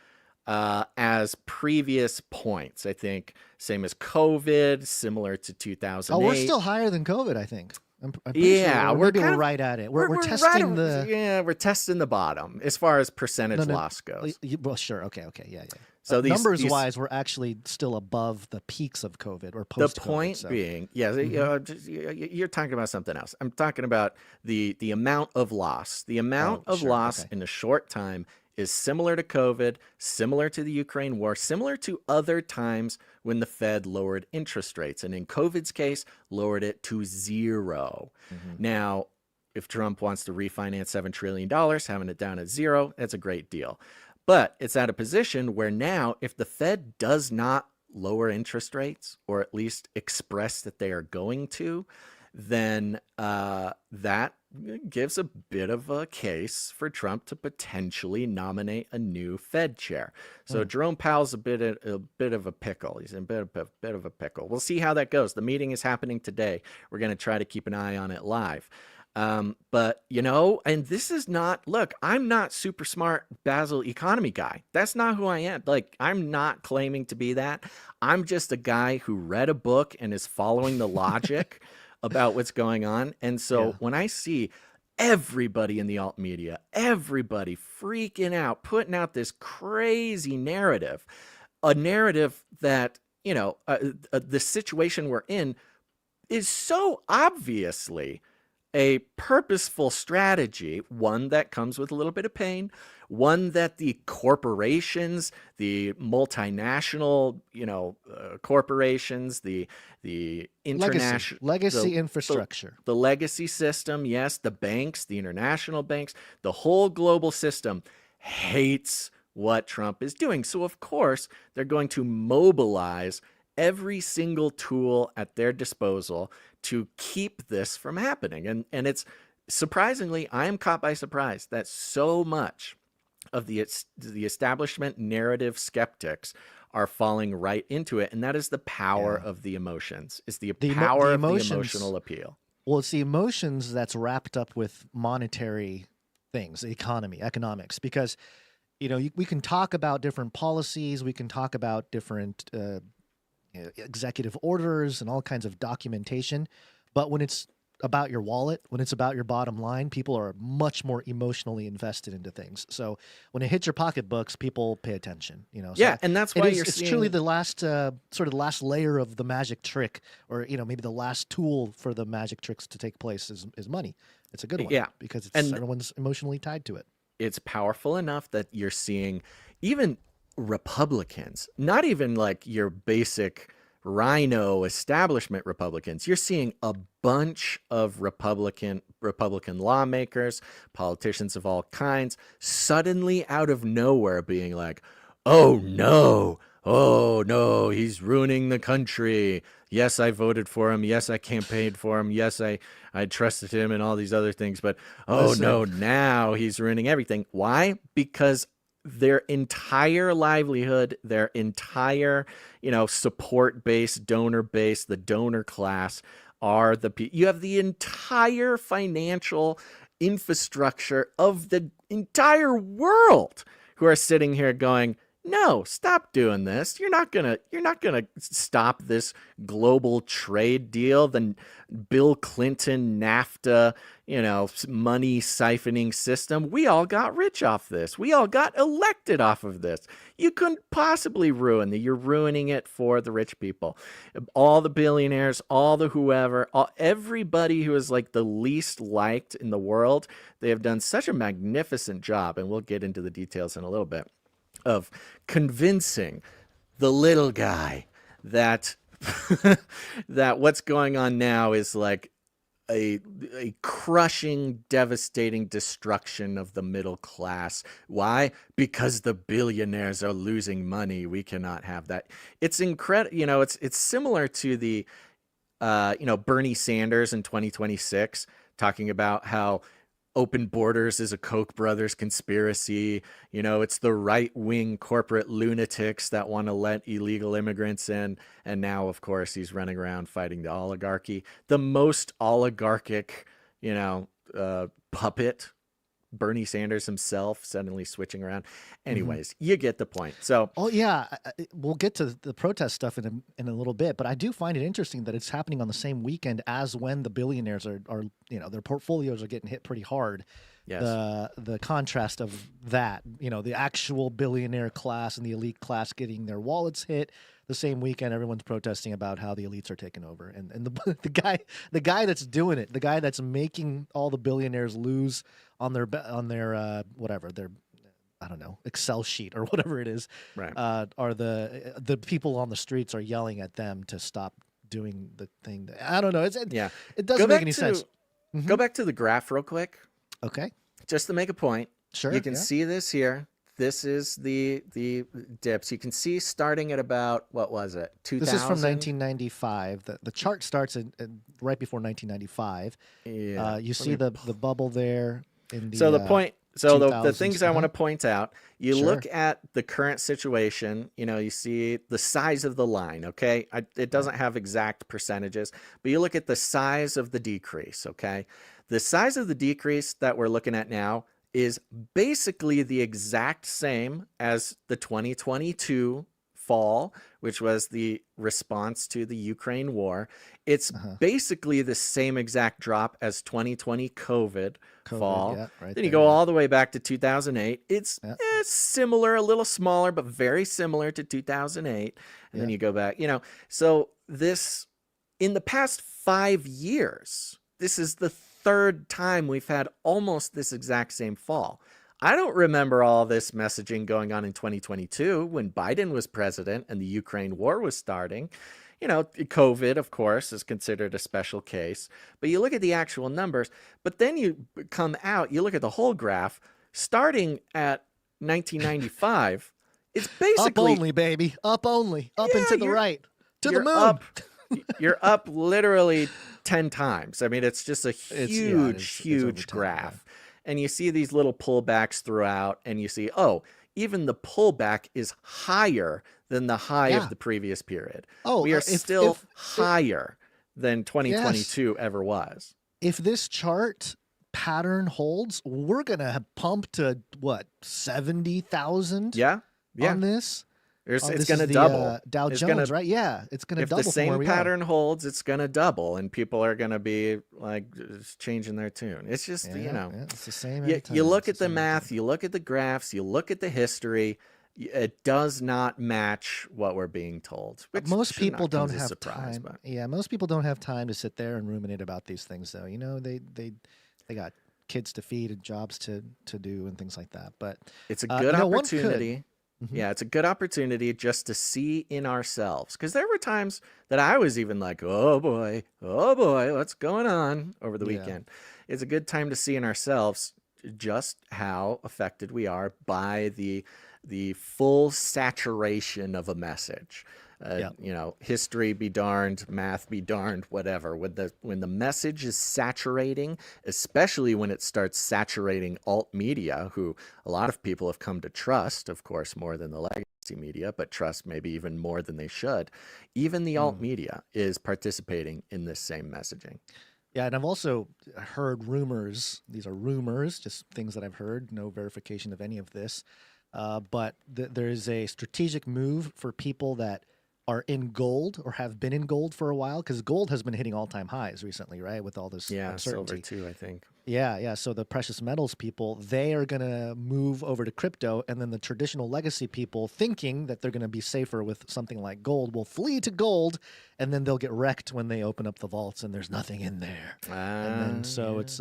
as previous points. I think same as COVID, similar to 2008. Oh, we're still higher than COVID, I think. I'm pretty sure we're right at it. We're testing we're testing the bottom as far as percentage loss goes. Well, sure. Okay. Yeah. So numbers-wise, we're actually still above the peaks of COVID or post-COVID. The point being, you're talking about something else. I'm talking about the amount of loss. The amount of loss in a short time is similar to COVID, similar to the Ukraine war, similar to other times when the Fed lowered interest rates. And in COVID's case, lowered it to 0. Now, if Trump wants to refinance $7 trillion, having it down at 0, that's a great deal. But it's at a position where now, if the Fed does not lower interest rates, or at least express that they are going to, then that gives a bit of a case for Trump to potentially nominate a new Fed chair. So Jerome Powell's a bit of a pickle. He's in a bit of a pickle. We'll see how that goes. The meeting is happening today. We're going to try to keep an eye on it live. But, you know, and this is not, look, I'm not super smart Basel economy guy. That's not who I am. Like, I'm not claiming to be that. I'm just a guy who read a book and is following the logic about what's going on. And so when I see everybody in the alt media, everybody freaking out, putting out this crazy narrative, a narrative that, you know, the situation we're in is so obviously a purposeful strategy, one that comes with a little bit of pain, one that the corporations, the multinational, you know, corporations, the international legacy infrastructure, the legacy system, yes, the banks, the international banks, the whole global system hates what Trump is doing. So of course, they're going to mobilize every single tool at their disposal to keep this from happening. And it's surprisingly, I am caught by surprise that so much of the establishment narrative skeptics are falling right into it. And that is the power of the emotions. It's the power of the emotional appeal. Well, it's the emotions that's wrapped up with monetary things, economy, economics, because, you know, we can talk about different policies. We can talk about different executive orders and all kinds of documentation. But when it's about your wallet, when it's about your bottom line, people are much more emotionally invested into things. So when it hits your pocketbooks, people pay attention, you know? So yeah. And that's why it's truly the last, sort of the last layer of the magic trick, or, you know, maybe the last tool for the magic tricks to take place is money. It's a good one. Yeah. Because everyone's emotionally tied to it. It's powerful enough that you're seeing even Republicans, not even like your basic rhino establishment Republicans. You're seeing a bunch of Republican lawmakers, politicians of all kinds, suddenly out of nowhere being like, oh no, he's ruining the country. Yes, I voted for him. Yes, I campaigned for him. Yes, I trusted him and all these other things. But no, now he's ruining everything. Why? Because their entire livelihood, their entire, you know, support base, donor base, the donor class are you have the entire financial infrastructure of the entire world who are sitting here going, no, stop doing this. You're not gonna stop this global trade deal, the Bill Clinton NAFTA, you know, money siphoning system. We all got rich off this. We all got elected off of this. You couldn't possibly ruin it. You're ruining it for the rich people. All the billionaires, all the whoever, everybody who is like the least liked in the world, they have done such a magnificent job, and we'll get into the details in a little bit, of convincing the little guy that that what's going on now is like a crushing, devastating destruction of the middle class. Why? Because the billionaires are losing money. We cannot have that. It's incredible. You know, it's similar to the Bernie Sanders in 2026 talking about how open borders is a Koch brothers conspiracy. You know, it's the right-wing corporate lunatics that want to let illegal immigrants in. And now, of course, he's running around fighting the oligarchy. The most oligarchic, you know, puppet, Bernie Sanders himself, suddenly switching around. Anyways, you get the point. So, we'll get to the protest stuff in a little bit, but I do find it interesting that it's happening on the same weekend as when the billionaires are you know, their portfolios are getting hit pretty hard. yes. The contrast of that, you know, the actual billionaire class and the elite class getting their wallets hit the same weekend. Everyone's protesting about how the elites are taking over, and the guy that's doing it, the guy that's making all the billionaires lose on their whatever, their I don't know, Excel sheet or whatever it is, Right. are the people on the streets are yelling at them to stop doing the thing. I don't know. Yeah. It doesn't Go make back any sense. Go back to the graph real quick, Okay. just to make a point. Sure. You can yeah. see this here. This is the dips. You can see starting at about, what was it, 2000? This is from 1995. The chart starts right before 1995. Yeah. You see the bubble there in the So the point, so the 2000s. things I want to point out, you Sure. look at the current situation, you see the size of the line, okay? It doesn't have exact percentages, but you look at the size of the decrease, okay? The size of the decrease that we're looking at now is basically the exact same as the 2022 fall, which was the response to the Ukraine war. It's basically the same exact drop as 2020 COVID fall. yeah, right then you there, go yeah. all the way back to 2008. It's Yeah. similar, a little smaller, but very similar to 2008. And then Yeah. you go back, so this, in the past 5 years, this is the third time we've had almost this exact same fall. I don't remember all this messaging going on in 2022 when Biden was president and the Ukraine war was starting. COVID, of course, is considered a special case, but you look at the actual numbers, but then you come out, you look at the whole graph, starting at 1995, it's basically up only, baby. Up only. Up Yeah, and to the you're- right. To the you're moon. up. You're up literally 10 times. I mean, it's just a It's huge over 10, graph. And you see these little pullbacks throughout, and you see, even the pullback is higher than the high Yeah. of the previous period. Oh, we are if- still if- higher than 2022 ever was. If this chart pattern holds, we're going to pump to what, 70,000 Yeah. on this? It's This going to is the, double. Dow It's Jones, gonna- right? Yeah, it's going to If double the from where same we pattern holds, it's going to double, and people are going to be like just changing their tune. It's just, are. Yeah, it's the same. You, every time. you look It's at the same every math, time. you look at the graphs, you look at the history. It does not match what we're being told. Which Most should not people come don't as a have surprise, time. but Yeah, most people don't have time to sit there and ruminate about these things, though. They got kids to feed and jobs to do and things like that. But it's a good one could. opportunity. Mhm. Yeah, it's a good opportunity just to see in ourselves. Because there were times that I was even like, oh boy, what's going on over the Yeah. weekend? It's a good time to see in ourselves just how affected we are by the full saturation of a message. History be darned, math be darned, whatever. When the message is saturating, especially when it starts saturating alt media, who a lot of people have come to trust, of course, more than the legacy media, but trust maybe even more than they should. Even the alt media is participating in this same messaging. Yeah, and I've also heard rumors. These are rumors, just things that I've heard. No verification of any of this. But there is a strategic move for people that are in gold or have been in gold for a while, because gold has been hitting all-time highs recently, right? With all this Yeah, uncertainty. silver too, I think. Yeah. So the precious metals people, they are going to move over to crypto, and then the traditional legacy people, thinking that they're going to be safer with something like gold, will flee to gold, and then they'll get wrecked when they open up the vaults and there's nothing in there. And then so it's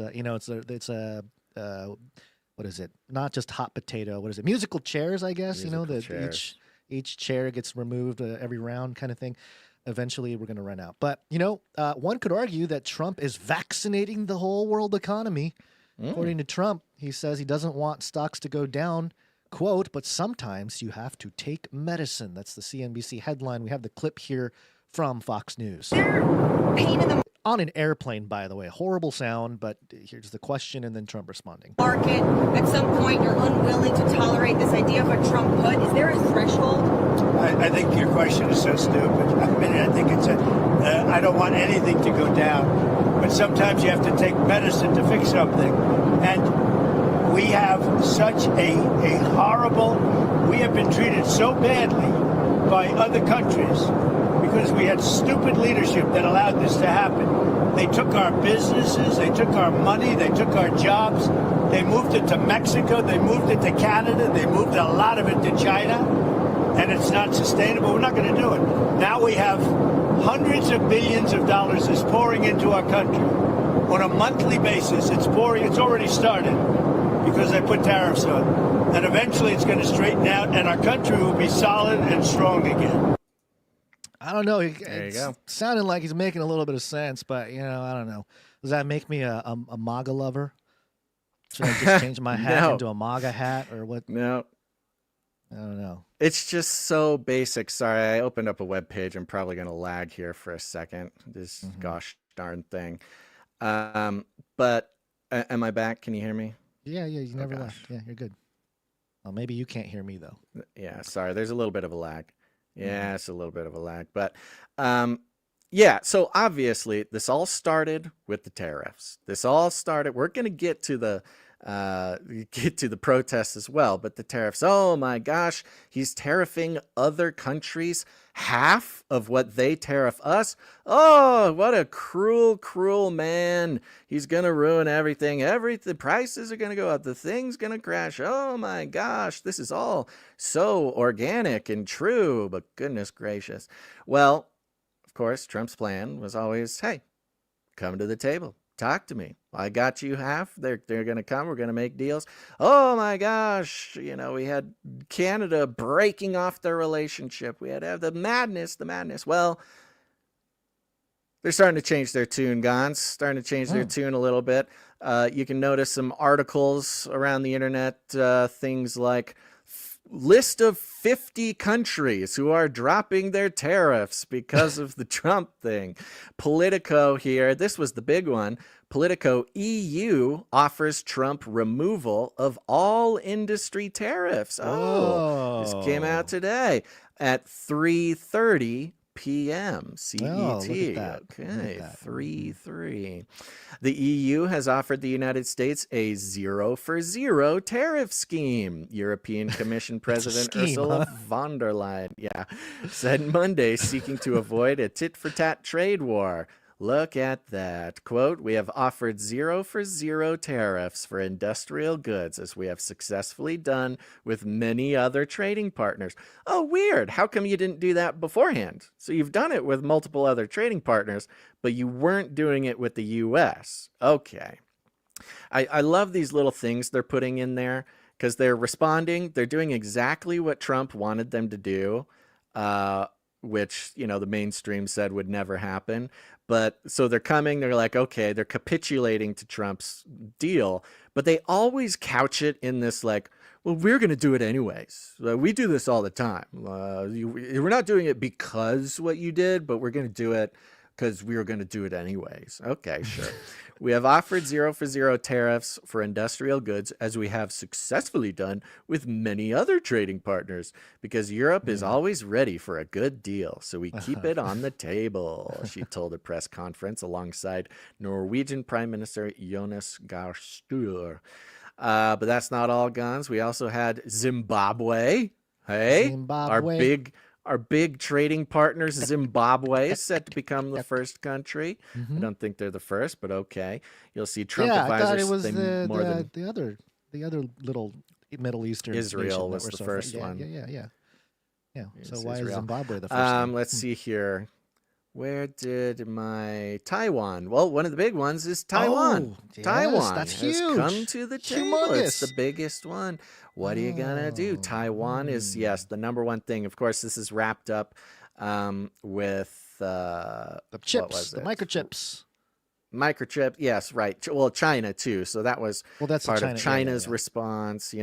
what is it? Not just hot potato. What is it? Musical chairs, I guess. Musical chairs. Each chair gets removed every round, kind of thing. Eventually, we're going to run out. But one could argue that Trump is vaccinating the whole world economy. According to Trump, he says he doesn't want stocks to go down. Quote, but sometimes you have to take medicine. That's the CNBC headline. We have the clip here from Fox News. Pain in the On an airplane, by the way. Horrible sound, but here's the question and then Trump responding. market. At some point, you're unwilling to tolerate this idea of a Trump hood. Is there a threshold? I think your question is so stupid. I think it's I don't want anything to go down, but sometimes you have to take medicine to fix something. And we have such a horrible, we have been treated so badly by other countries because we had stupid leadership that allowed this to happen. They took our businesses, they took our money, they took our jobs, they moved it to Mexico, they moved it to Canada, they moved a lot of it to China, and it's not sustainable. We're not going to do it. Now we have hundreds of billions of dollars is pouring into our country on a monthly basis. It's pouring, it's already started because they put tariffs on. and eventually it's going to straighten out, and our country will be solid and strong again. I don't know. There you go. Sounding like he's making a little bit of sense, but I don't know. Does that make me a MAGA lover? Should I just change my hat No. into a MAGA hat or what? No. I don't know. It's just so basic. Sorry, I opened up a web page. I'm probably going to lag here for a second. This gosh darn thing. But am I back? Can you hear me? Yeah, you never gosh. left. Yeah, you're good. Well, maybe you can't hear me though. Yeah, sorry. There's a little bit of a lag. Yeah, it's a little bit of a lag. But yeah, so obviously this all started with the tariffs. This all started. We're going to get to the protests as well, but the tariffs. Oh my gosh, he's tariffing other countries half of what they tariff us. Oh, what a cruel, cruel man. He's going to ruin everything. The prices are going to go up. The thing's going to crash. Oh my gosh, this is all so organic and true, but goodness gracious. Well, of course, Trump's plan was always, hey, come to the table. Talk to me. I got you half. They're going to come. We're going to make deals. Oh my gosh. We had Canada breaking off their relationship. We had to have the madness. Well, they're starting to change their tune, Gons. Starting to change their tune a little bit. You can notice some articles around the internet, things like list of 50 countries who are dropping their tariffs because of the Trump thing. Politico here, this was the big one. Politico, EU offers Trump removal of all industry tariffs. This came out today at 3:30 p.m. CET. Oh, look at that. Okay, 3-3. The EU has offered the United States a 0-for-0 tariff scheme. European Commission President Ursula von der Leyen, said Monday, seeking to avoid a tit-for-tat trade war. Look at that. Quote, we have offered 0-for-0 tariffs for industrial goods, as we have successfully done with many other trading partners. Oh, weird. How come you didn't do that beforehand? So you've done it with multiple other trading partners, but you weren't doing it with the U.S. Okay. I love these little things they're putting in there because they're responding. They're doing exactly what Trump wanted them to do, which, the mainstream said would never happen. But so they're coming, they're like, okay, they're capitulating to Trump's deal, but they always couch it in this like, well, we're going to do it anyways. We do this all the time. We're not doing it because what you did, but we're going to do it because we were going to do it anyways. Okay, sure. We have offered 0-for-0 tariffs for industrial goods, as we have successfully done with many other trading partners, because Europe is always ready for a good deal, so we keep it on the table, she told a press conference alongside Norwegian Prime Minister Jonas Gahr Støre. But that's not all, Guns. We also had Zimbabwe. Hey, Zimbabwe. Our big trading partners, Zimbabwe, is set to become the first country. I don't think they're the first, but okay. You'll see Trump advisors. I thought it was the other little Middle Eastern Israel nation was the first one. Yeah. So It's why Israel. is Zimbabwe the first one? Let's see here. Where did my Taiwan? Well, one of the big ones is Taiwan. Oh, yes, Taiwan that's has huge. come to the table. It's the Humongous. biggest one. What are you gonna do? Taiwan is the number one thing. Of course, this is wrapped up with The what chips, was the it? microchips. Microchip, yes, right. Well, China too. So that was That's part China, of China's response.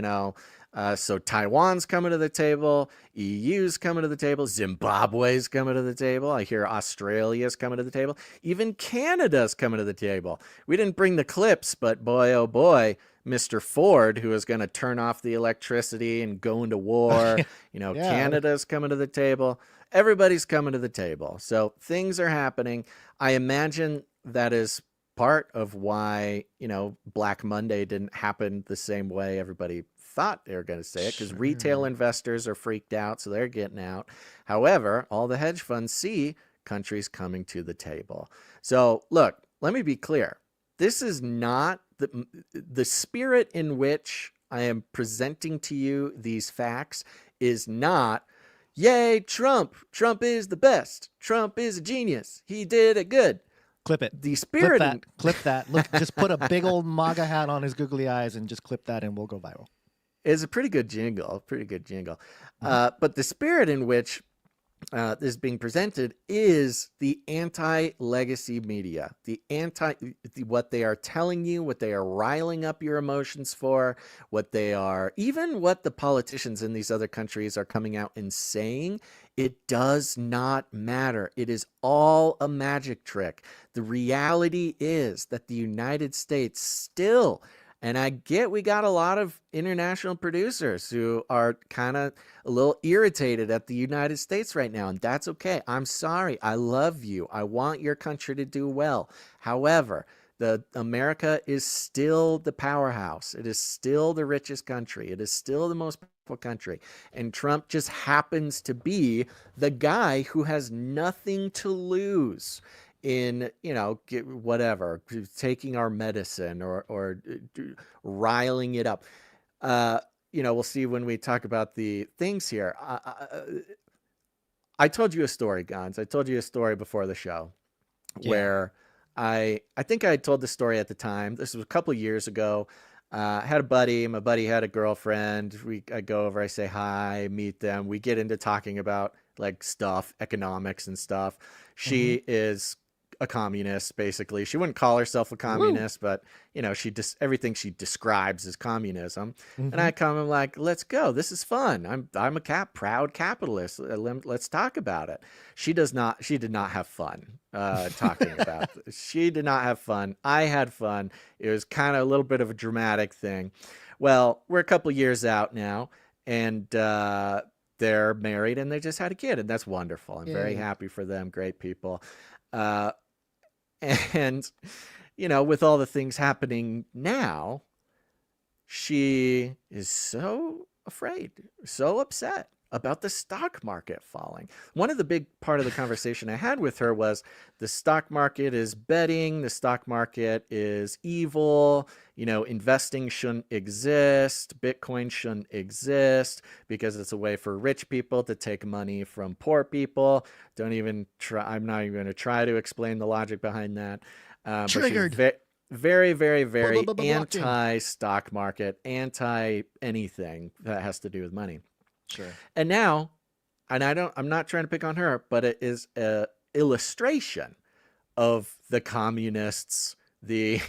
So Taiwan's coming to the table, EU's coming to the table, Zimbabwe's coming to the table. I hear Australia's coming to the table, even Canada's coming to the table. We didn't bring the clips, but boy, oh boy, Mr. Ford, who is going to turn off the electricity and go into war, Canada's coming to the table. Everybody's coming to the table. So things are happening. I imagine that is part of why, Black Monday didn't happen the same way everybody thought they were going to say it, because retail investors are freaked out, so they're getting out. However, all the hedge funds see countries coming to the table. So look, let me be clear. This is not the spirit in which I am presenting to you these facts is not, yay, Trump. Trump is the best. Trump is a genius. He did it good. Clip it. The spirit. Clip that. Look, just put a big old MAGA hat on his googly eyes and just clip that and we'll go viral. It's a pretty good jingle, but the spirit in which this is being presented is the anti-legacy media, what they are telling you, what they are riling up your emotions for, even what the politicians in these other countries are coming out and saying. It does not matter. It is all a magic trick. The reality is that the United States still, and I get we got a lot of international producers who are kind of a little irritated at the United States right now, and that's okay. I'm sorry. I love you. I want your country to do well. However, America is still the powerhouse. It is still the richest country. It is still the most powerful country. And Trump just happens to be the guy who has nothing to lose in, whatever, taking our medicine or riling it up. We'll see when we talk about the things here. I told you a story, Gons. I told you a story before the show where I think I had told the story at the time. This was a couple of years ago. I had a buddy. My buddy had a girlfriend. I go over, I say hi, meet them. We get into talking about like stuff, economics and stuff. She is a communist, basically. She wouldn't call herself a communist, but everything she describes as communism. And I come and like, let's go. This is fun. I'm a proud capitalist. Let's talk about it. She did not have fun talking about it. She did not have fun. I had fun. It was kind of a little bit of a dramatic thing. Well, we're a couple years out now, and they're married and they just had a kid, and that's wonderful. I'm very happy for them. Great people. And, with all the things happening now, she is so afraid, so upset about the stock market falling. One of the big part of the conversation I had with her was the stock market is betting, the stock market is evil, investing shouldn't exist, Bitcoin shouldn't exist because it's a way for rich people to take money from poor people. I'm not even going to try to explain the logic behind that. Triggered. Very, very, very anti-stock market, anti-anything that has to do with money. Sure. And now, I'm not trying to pick on her, but it is a illustration of the communists, the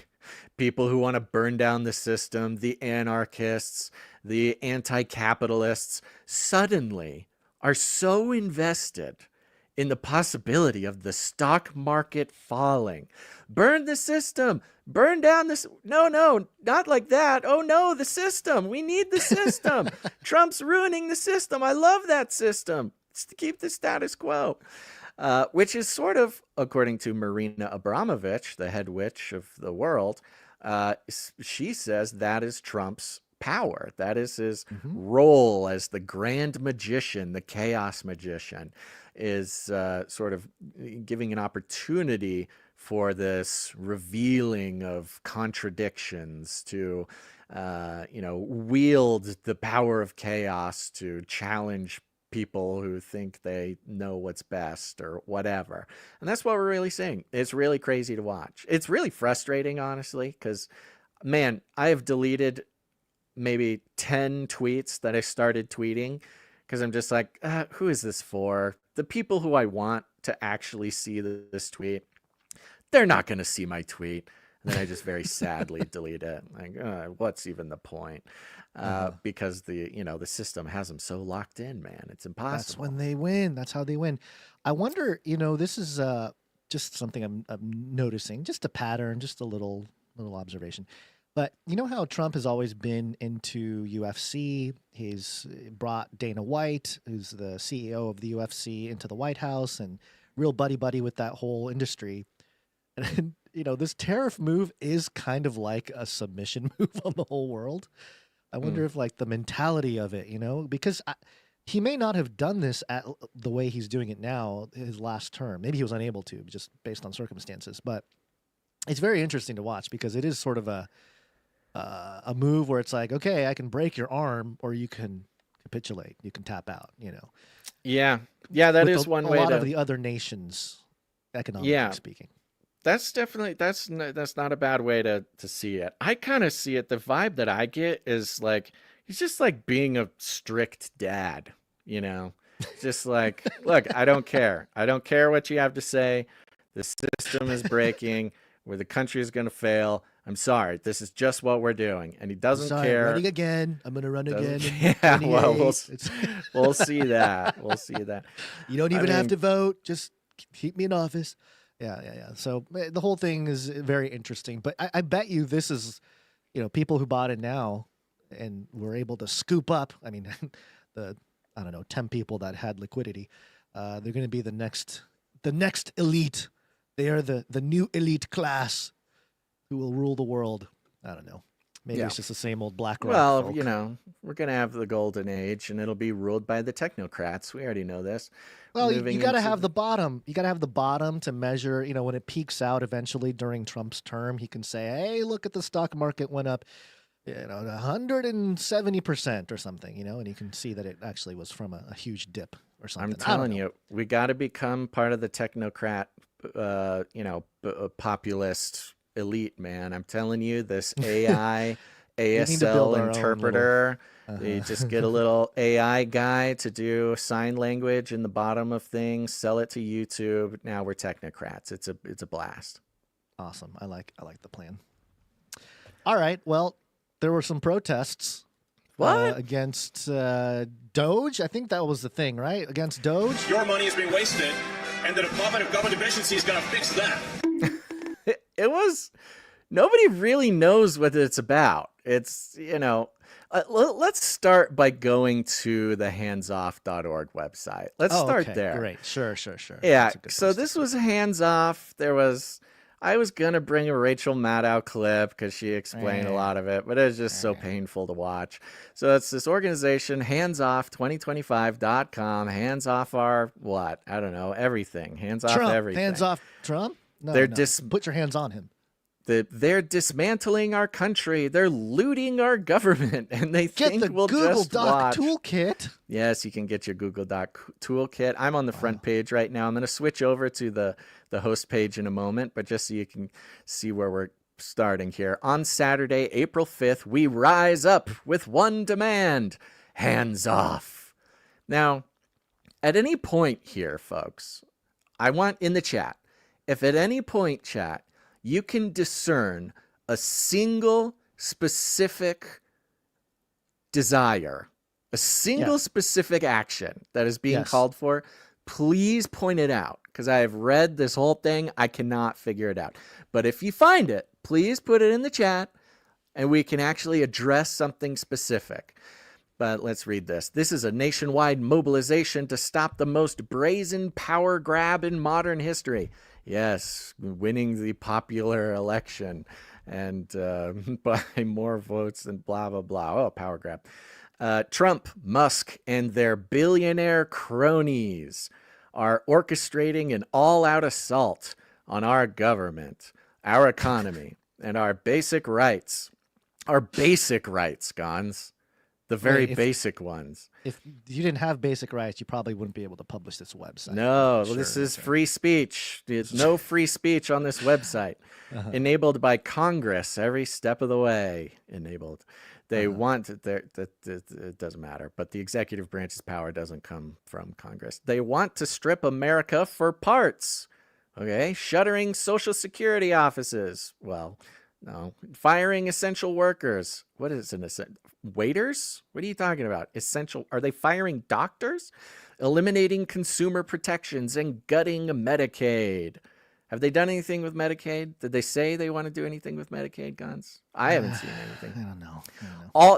people who want to burn down the system, the anarchists, the anti-capitalists, suddenly are so invested in the possibility of the stock market falling. Burn the system. Burn down this. No, not like that. Oh no, the system. We need the system. Trump's ruining the system. I love that system. It's to keep the status quo. Which is sort of, according to Marina Abramovich, the head witch of the world, she says that is Trump's power. That is his role as the grand magician, the chaos magician, is sort of giving an opportunity for this revealing of contradictions to, wield the power of chaos to challenge people who think they know what's best or whatever. And that's what we're really seeing. It's really crazy to watch. It's really frustrating, honestly, because, man, I have deleted maybe 10 tweets that I started tweeting because I'm just like, who is this for? The people who I want to actually see this tweet, they're not going to see my tweet. And then I just very sadly delete it. Like, what's even the point? Because the system has them so locked in, man. It's impossible. That's when they win. That's how they win. I wonder, this is just something I'm noticing, just a pattern, just a little observation. But you know how Trump has always been into UFC? He's brought Dana White, who's the CEO of the UFC, into the White House and real buddy-buddy with that whole industry. And, this tariff move is kind of like a submission move on the whole world. I wonder if like the mentality of it, because he may not have done this at the way he's doing it now his last term. Maybe he was unable to just based on circumstances, but it's very interesting to watch because it is sort of a move where it's like, okay, I can break your arm or you can capitulate. You can tap out, Yeah. Yeah. That is one way a lot of the other nations, economically speaking. That's definitely, that's not a bad way to see it. I kind of see it. The vibe that I get is like he's just like being a strict dad, you know, just like, look, I don't care. I don't care what you have to say. The system is breaking, where the country is going to fail. I'm sorry. This is just what we're doing. And he doesn't care. Running again. I'm going to run again. Yeah, well, we'll see that. We'll see that. You don't even have to vote. Just keep me in office. Yeah. So the whole thing is very interesting. But I bet you this is, you know, people who bought it now and were able to scoop up. I mean, the, I don't know, 10 people that had liquidity. They're going to be the next elite. They are the new elite class who will rule the world. I don't know. Maybe it's just the same old BlackRock. Well, folk. you know, we're going to have the golden age, and it'll be ruled by the technocrats. We already know this. Well, you got to have the bottom. You got to have the bottom to measure, you know, when it peaks out eventually during Trump's term, he can say, hey, look at the stock market went up, you know, 170% or something, you know, and you can see that it actually was from a huge dip or something. I'm telling you, we got to become part of the technocrat, you know, populist elite, man. I'm telling you, this AI, ASL interpreter, you just get a little AI guy to do sign language in the bottom of things, sell it to YouTube. Now we're technocrats. It's a blast. Awesome. I like the plan. All right. Well, there were some protests. What? Against Doge? I think that was the thing, right? Against Doge? Your money is being wasted, and the Department of Government Efficiency is going to fix that. It was, nobody really knows what it's about. It's, you know, let's start by going to the handsoff.org website. Let's start there. Great. Sure. Yeah. So this was hands off. I was going to bring a Rachel Maddow clip because she explained a lot of it, but it was just so painful to watch. So it's this organization, handsoff2025.com, hands off our what? I don't know, everything. Hands off everything. Hands off Trump? No, put your hands on him. They're dismantling our country. They're looting our government, and they think we'll just watch. Get the Google Doc toolkit. Yes, you can get your Google Doc toolkit. I'm on the front page right now. I'm going to switch over to the host page in a moment, but just so you can see where we're starting here. On Saturday, April 5th, we rise up with one demand: hands off. Now, at any point here, folks, I want in the chat, if at any point, chat, you can discern a single specific desire, a single specific action that is being called for, please point it out, because I have read this whole thing. I cannot figure it out. But if you find it, please put it in the chat, and we can actually address something specific. But let's read this. This is a nationwide mobilization to stop the most brazen power grab in modern history. Yes, winning the popular election and by more votes than blah, blah, blah. Oh, power grab. Trump, Musk, and their billionaire cronies are orchestrating an all-out assault on our government, our economy, and our basic rights. Our basic rights, Gons. The very basic ones. If you didn't have basic rights, you probably wouldn't be able to publish this website. No, this is free speech. There's no free speech on this website. Enabled by Congress every step of the way. Enabled. They want it doesn't matter, but the executive branch's power doesn't come from Congress. They want to strip America for parts. Okay, shuttering Social Security offices. Well, no, firing essential workers. What is an waiters? What are you talking about? Essential? Are they firing doctors? Eliminating consumer protections and gutting Medicaid. Have they done anything with Medicaid? Did they say they want to do anything with Medicaid, Guns? I haven't seen anything. I don't know.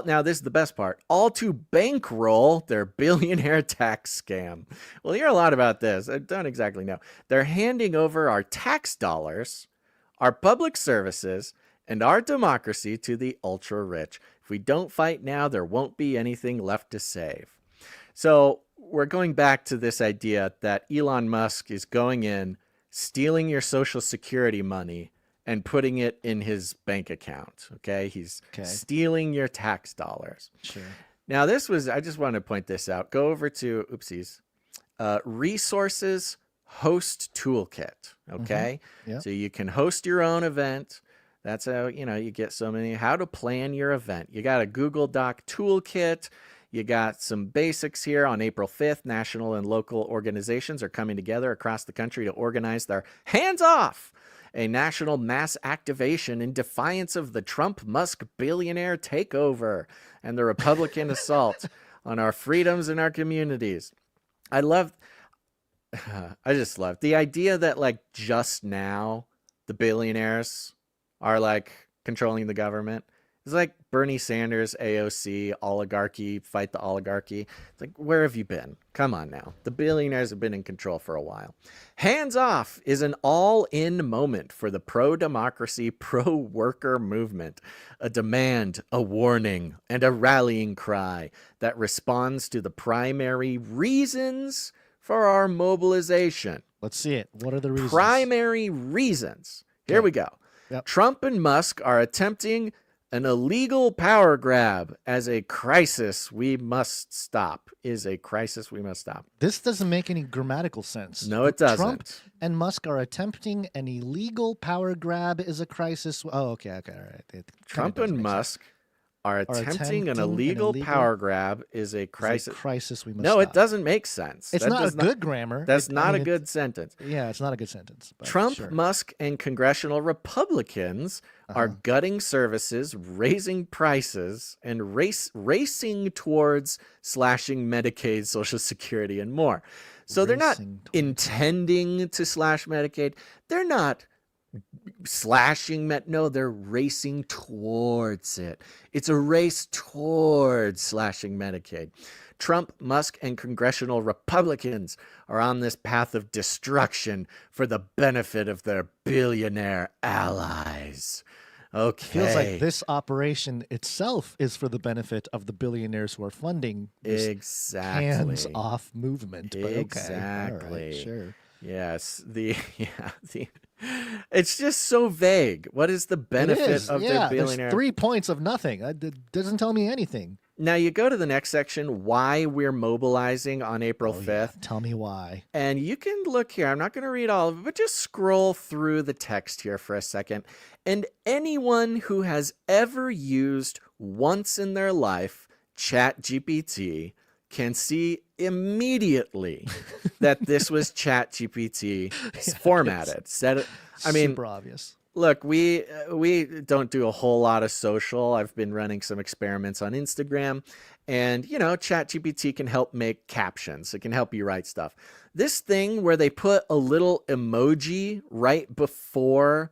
Now this is the best part. All to bankroll their billionaire tax scam. We'll hear a lot about this. I don't exactly know. They're handing over our tax dollars, our public services, and our democracy to the ultra-rich. If we don't fight now, there won't be anything left to save. So we're going back to this idea that Elon Musk is going in, stealing your Social Security money, and putting it in his bank account. Okay? He's stealing your tax dollars. Sure. Now, this was, I just want to point this out. Go over to, Resources Host Toolkit. Okay? Yeah. So you can host your own event. That's how, you get so many. How to plan your event. You got a Google Doc toolkit. You got some basics here. On April 5th, national and local organizations are coming together across the country to organize their Hands Off, a national mass activation in defiance of the Trump-Musk billionaire takeover and the Republican assault on our freedoms and our communities. I just love the idea that like just now the billionaires are like controlling the government. It's like Bernie Sanders, AOC, oligarchy, fight the oligarchy. It's like, where have you been? Come on now. The billionaires have been in control for a while. Hands Off is an all-in moment for the pro-democracy, pro-worker movement. A demand, a warning, and a rallying cry that responds to the primary reasons for our mobilization. Let's see it. What are the reasons? Primary reasons. Here we go. Yep. Trump and Musk are attempting an illegal power grab as a crisis we must stop. Is a crisis we must stop. This doesn't make any grammatical sense. No, it doesn't. Trump and Musk are attempting an illegal power grab is a crisis. Oh, okay, all right. Trump and Musk are attempting an illegal power grab is a crisis. Crisis we must No, stop. it doesn't make sense. It's not a good grammar. That's not a good sentence. Yeah, it's not a good sentence. But Trump, sure. Musk, and congressional Republicans are gutting services, raising prices, and racing towards slashing Medicaid, Social Security, and more. So they're not intending to slash Medicaid. They're not slashing no, they're racing towards it. It's a race towards slashing Medicaid. Trump, Musk, and congressional Republicans are on this path of destruction for the benefit of their billionaire allies. Okay. Feels like this operation itself is for the benefit of the billionaires who are funding this hands-off movement. But exactly. Okay. All right, sure. Yes. It's just so vague. What is the benefit of their billionaire? There's 3 points of nothing. It doesn't tell me anything. Now you go to the next section, why we're mobilizing on April 5th. Yeah. Tell me why. And you can look here. I'm not going to read all of it, but just scroll through the text here for a second. And anyone who has ever used once in their life ChatGPT can see immediately that this was ChatGPT formatted. Super obvious. Look, we don't do a whole lot of social. I've been running some experiments on Instagram, and ChatGPT can help make captions. It can help you write stuff. This thing where they put a little emoji right before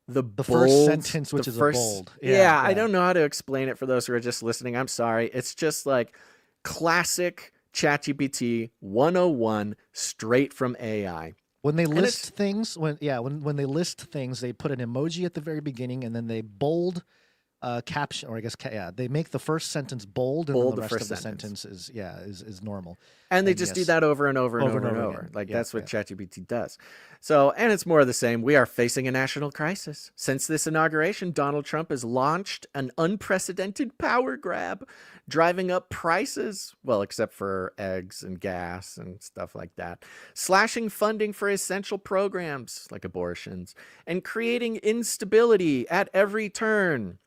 the first sentence, which is a bold. Yeah, I don't know how to explain it for those who are just listening. I'm sorry. It's just like classic ChatGPT 101 straight from AI. When they list things, when they list things, they put an emoji at the very beginning, and then they bold caption, or I guess they make the first sentence bold, and then the rest of the sentence is normal. And they just do that over and over and over. Like that's what ChatGPT does. So, and it's more of the same. We are facing a national crisis. Since this inauguration, Donald Trump has launched an unprecedented power grab, driving up prices, well, except for eggs and gas and stuff like that, slashing funding for essential programs like abortions, and creating instability at every turn.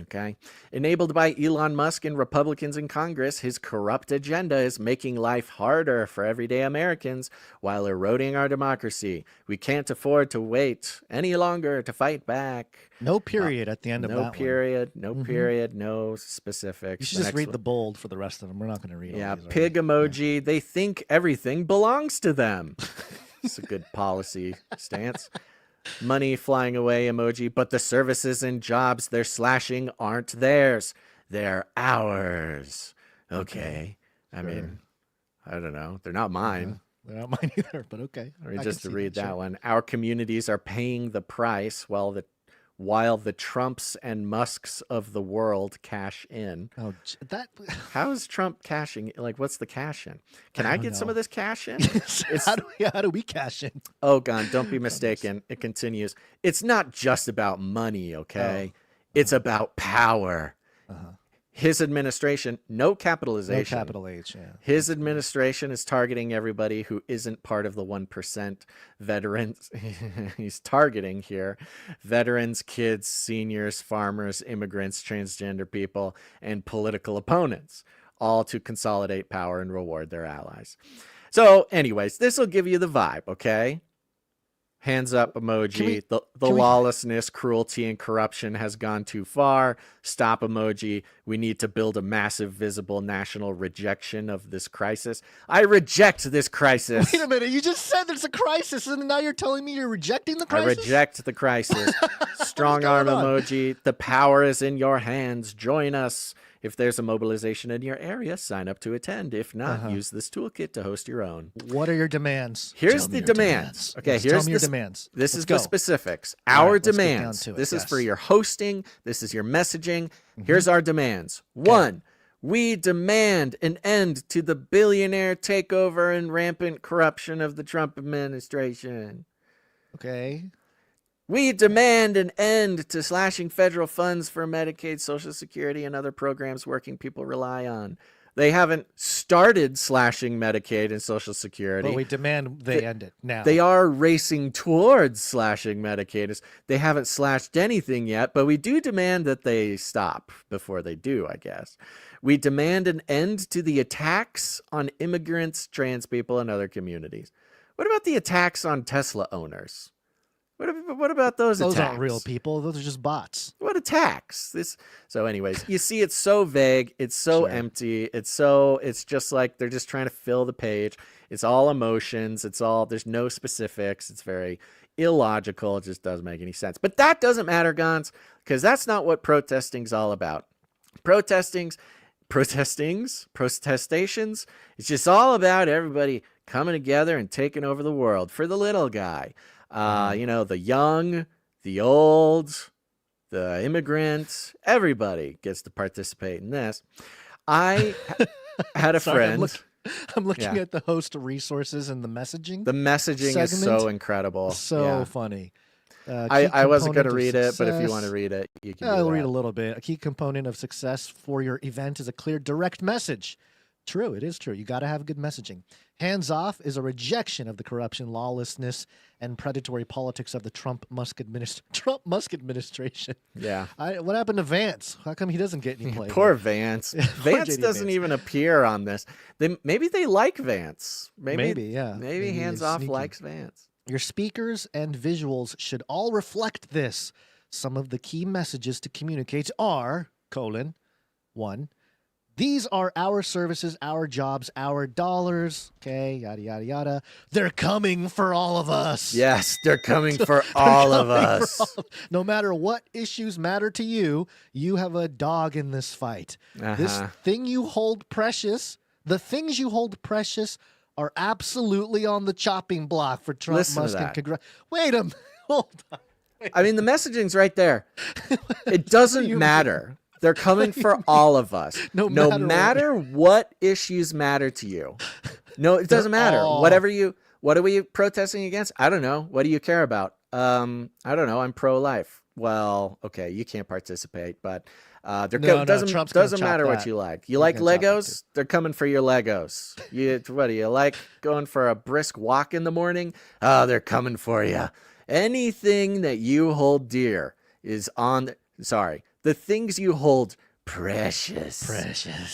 Okay. Enabled by Elon Musk and Republicans in Congress, his corrupt agenda is making life harder for everyday Americans while eroding our democracy. We can't afford to wait any longer to fight back. No period at the end of that No period, no specifics. You should just read the bold for the rest of them. We're not going to read all these. Pig emoji. Yeah. They think everything belongs to them. It's a good policy stance. Money flying away emoji, but the services and jobs they're slashing aren't theirs. They're ours. Okay. I mean, I don't know. They're not mine. They're not mine either, but okay. I mean, just to read that one. Our communities are paying the price while the Trumps and Musks of the world cash in. Oh, how is Trump cashing? Like, what's the cash in? Can I get some of this cash in? How do we cash in? Oh, God, don't be mistaken. It continues. It's not just about money, okay? It's about power. His administration, no No capitalization. capital H, yeah. His administration is targeting everybody who isn't part of the 1%. Veterans, he's targeting here veterans, kids, seniors, farmers, immigrants, transgender people, and political opponents, all to consolidate power and reward their allies. So anyways, this will give you the vibe, okay? Hands up emoji. The lawlessness, cruelty, and corruption has gone too far. Stop emoji. We need to build a massive, visible national rejection of this crisis. I reject this crisis. Wait a minute. You just said there's a crisis, and now you're telling me you're rejecting the I crisis? reject the crisis. Strong arm emoji. The power is in your hands. Join us. If there's a mobilization in your area, sign up to attend. If not, use this toolkit to host your own. What are your demands? Here's Tell me the your demands. Okay, Yes, here's tell me your the demands. This Let's is go. the specifics. All Our right, let's get down demands. to it, This is for yes. your hosting. This is your messaging. Here's our demands. 1, we demand an end to the billionaire takeover and rampant corruption of the Trump administration. Okay. We demand an end to slashing federal funds for Medicaid, Social Security, and other programs working people rely on. They haven't started slashing Medicaid and Social Security. But we demand they end it now. They are racing towards slashing Medicaid. They haven't slashed anything yet, but we do demand that they stop before they do, I guess. We demand an end to the attacks on immigrants, trans people, and other communities. What about the attacks on Tesla owners? What about those attacks? Those aren't real people. Those are just bots. What attacks? So anyways, you see it's so vague, it's so empty, it's just like they're just trying to fill the page. It's all emotions, there's no specifics, it's very illogical, it just doesn't make any sense. But that doesn't matter, Gons, because that's not what protesting's all about. Protestations, it's just all about everybody coming together and taking over the world for the little guy. The young, the old, the immigrant, everybody gets to participate in this. I had a friend. I'm looking at the host resources and the messaging. The messaging is so incredible. So funny. I wasn't going to read it, but if you want to read it, you can. I'll read a little bit. A key component of success for your event is a clear, direct message. True, it is true. You got to have good messaging. Hands off is a rejection of the corruption, lawlessness, and predatory politics of the Trump-Musk administration. Yeah. What happened to Vance? How come he doesn't get any play? Poor Vance. Vance doesn't even appear on this. Maybe they like Vance. Maybe Hands Off likes Vance. Your speakers and visuals should all reflect this. Some of the key messages to communicate are, 1, these are our services, our jobs, our dollars. Okay, yada, yada, yada. They're coming for all of us. Yes, they're coming for all of us. No matter what issues matter to you, you have a dog in this fight. This thing you hold precious, the things you hold precious are absolutely on the chopping block for Trump, Musk, and Congress. Wait a minute. Hold on. I mean, the messaging's right there. It doesn't matter. They're coming for all of us. No matter what issues matter to you. No, it doesn't matter. What are we protesting against? I don't know. What do you care about? I don't know. I'm pro-life. Well, okay, you can't participate, but doesn't matter what you like. You like Legos? They're coming for your Legos. What do you like going for a brisk walk in the morning? Oh, they're coming for you. Anything that you hold dear is on. The things you hold precious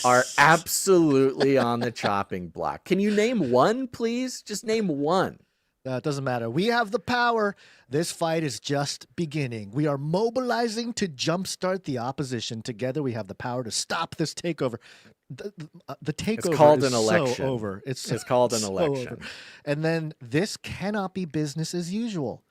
are absolutely on the chopping block. Can you name one, please? Just name one. It doesn't matter. We have the power. This fight is just beginning. We are mobilizing to jumpstart the opposition. Together, we have the power to stop this takeover. The takeover it's called is an election. So over. It's called an so election. Over. And then this cannot be business as usual.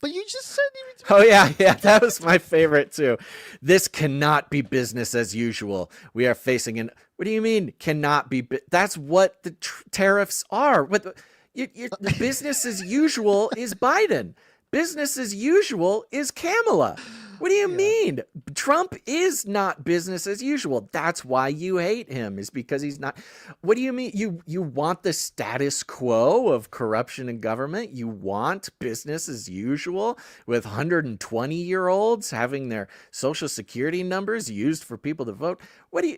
But you just said... Oh, yeah, that was my favorite, too. This cannot be business as usual. We are facing an... What do you mean, cannot be... That's what the tariffs are. The business as usual is Biden. Business as usual is Kamala. What do you mean? Trump is not business as usual. That's why you hate him, is because he's not. What do you mean? You want the status quo of corruption in government? You want business as usual with 120-year-olds having their social security numbers used for people to vote? What do you...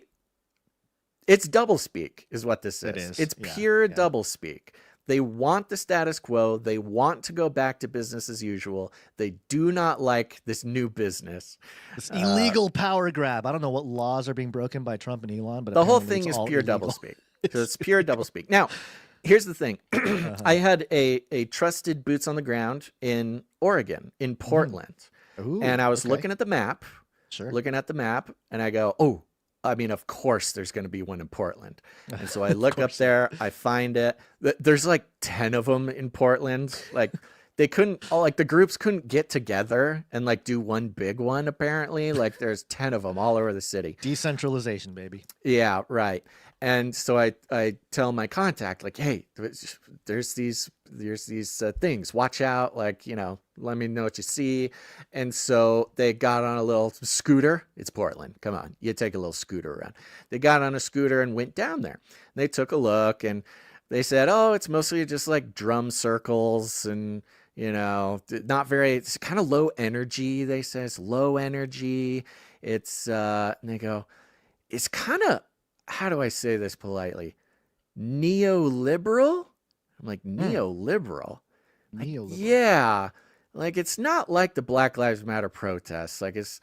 It's doublespeak is what this is. It is. It's pure doublespeak. They want the status quo. They want to go back to business as usual. They do not like this new business. This illegal power grab. I don't know what laws are being broken by Trump and Elon, but the whole apparently thing it's is all pure illegal. doublespeak. So it's pure doublespeak. Now, here's the thing. I had a trusted boots on the ground in Oregon, in Portland. Ooh, and I was okay. looking at the map, and I go, oh, I mean, of course there's going to be one in Portland. And so I look up there, I find it. There's like 10 of them in Portland. Like they couldn't, the groups couldn't get together and like do one big one, apparently. Like there's 10 of them all over the city. Decentralization, baby. Yeah, right. And so I tell my contact, like, hey, there's these things. Watch out. Like, you know, let me know what you see. And so they got on a little scooter. It's Portland. Come on. You take a little scooter around. They got on a scooter and went down there. They took a look and they said, oh, it's mostly just like drum circles and, you know, it's kind of low energy. They say it's low energy. It's, and they go, it's kind of, how do I say this politely? Neoliberal? I'm like, neoliberal? Neoliberal. Yeah. Like, it's not like the Black Lives Matter protests. Like, it's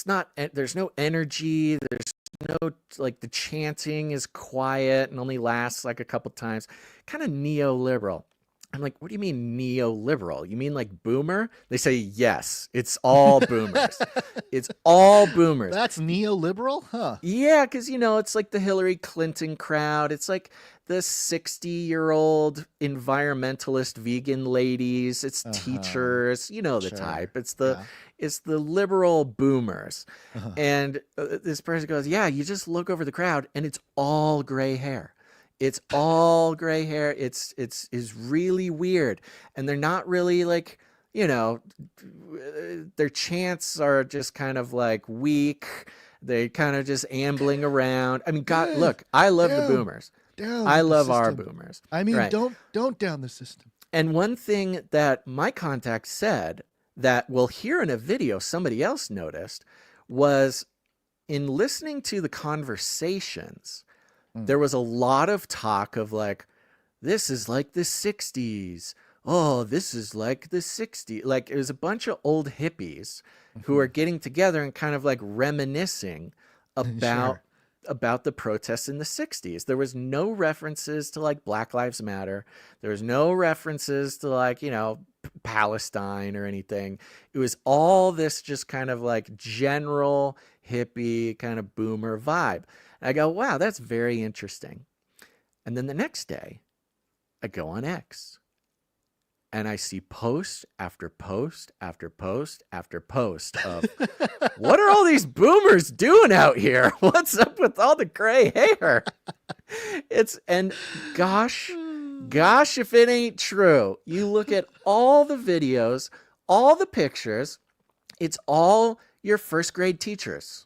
not, there's no energy. There's no, like, the chanting is quiet and only lasts like a couple times. Kind of neoliberal. I'm like, what do you mean neoliberal? You mean like boomer? They say, yes, it's all boomers. It's all boomers. That's neoliberal? Huh. Yeah, because, you know, it's like the Hillary Clinton crowd. It's like the 60-year-old environmentalist vegan ladies. It's teachers. You know the type. It's the liberal boomers. And this person goes, yeah, you just look over the crowd and it's all gray hair. It's all gray hair. It's really weird. And they're not really like, you know, their chants are just kind of like weak. They kind of just ambling around. I mean, God, look, I love the boomers. I love our boomers. I mean, right. don't down the system. And one thing that my contact said that we'll hear in a video somebody else noticed was in listening to the conversations, there was a lot of talk of like, this is like the 60s. Oh, this is like the 60s. Like it was a bunch of old hippies who are getting together and kind of like reminiscing about the protests in the 60s. There was no references to like Black Lives Matter. There was no references to like, you know, Palestine or anything. It was all this just kind of like general hippie kind of boomer vibe. And I go, wow, that's very interesting. And then the next day, I go on X and I see post after post after post after post of what are all these boomers doing out here? What's up with all the gray hair? And gosh, if it ain't true. You look at all the videos, all the pictures, it's all your first grade teachers.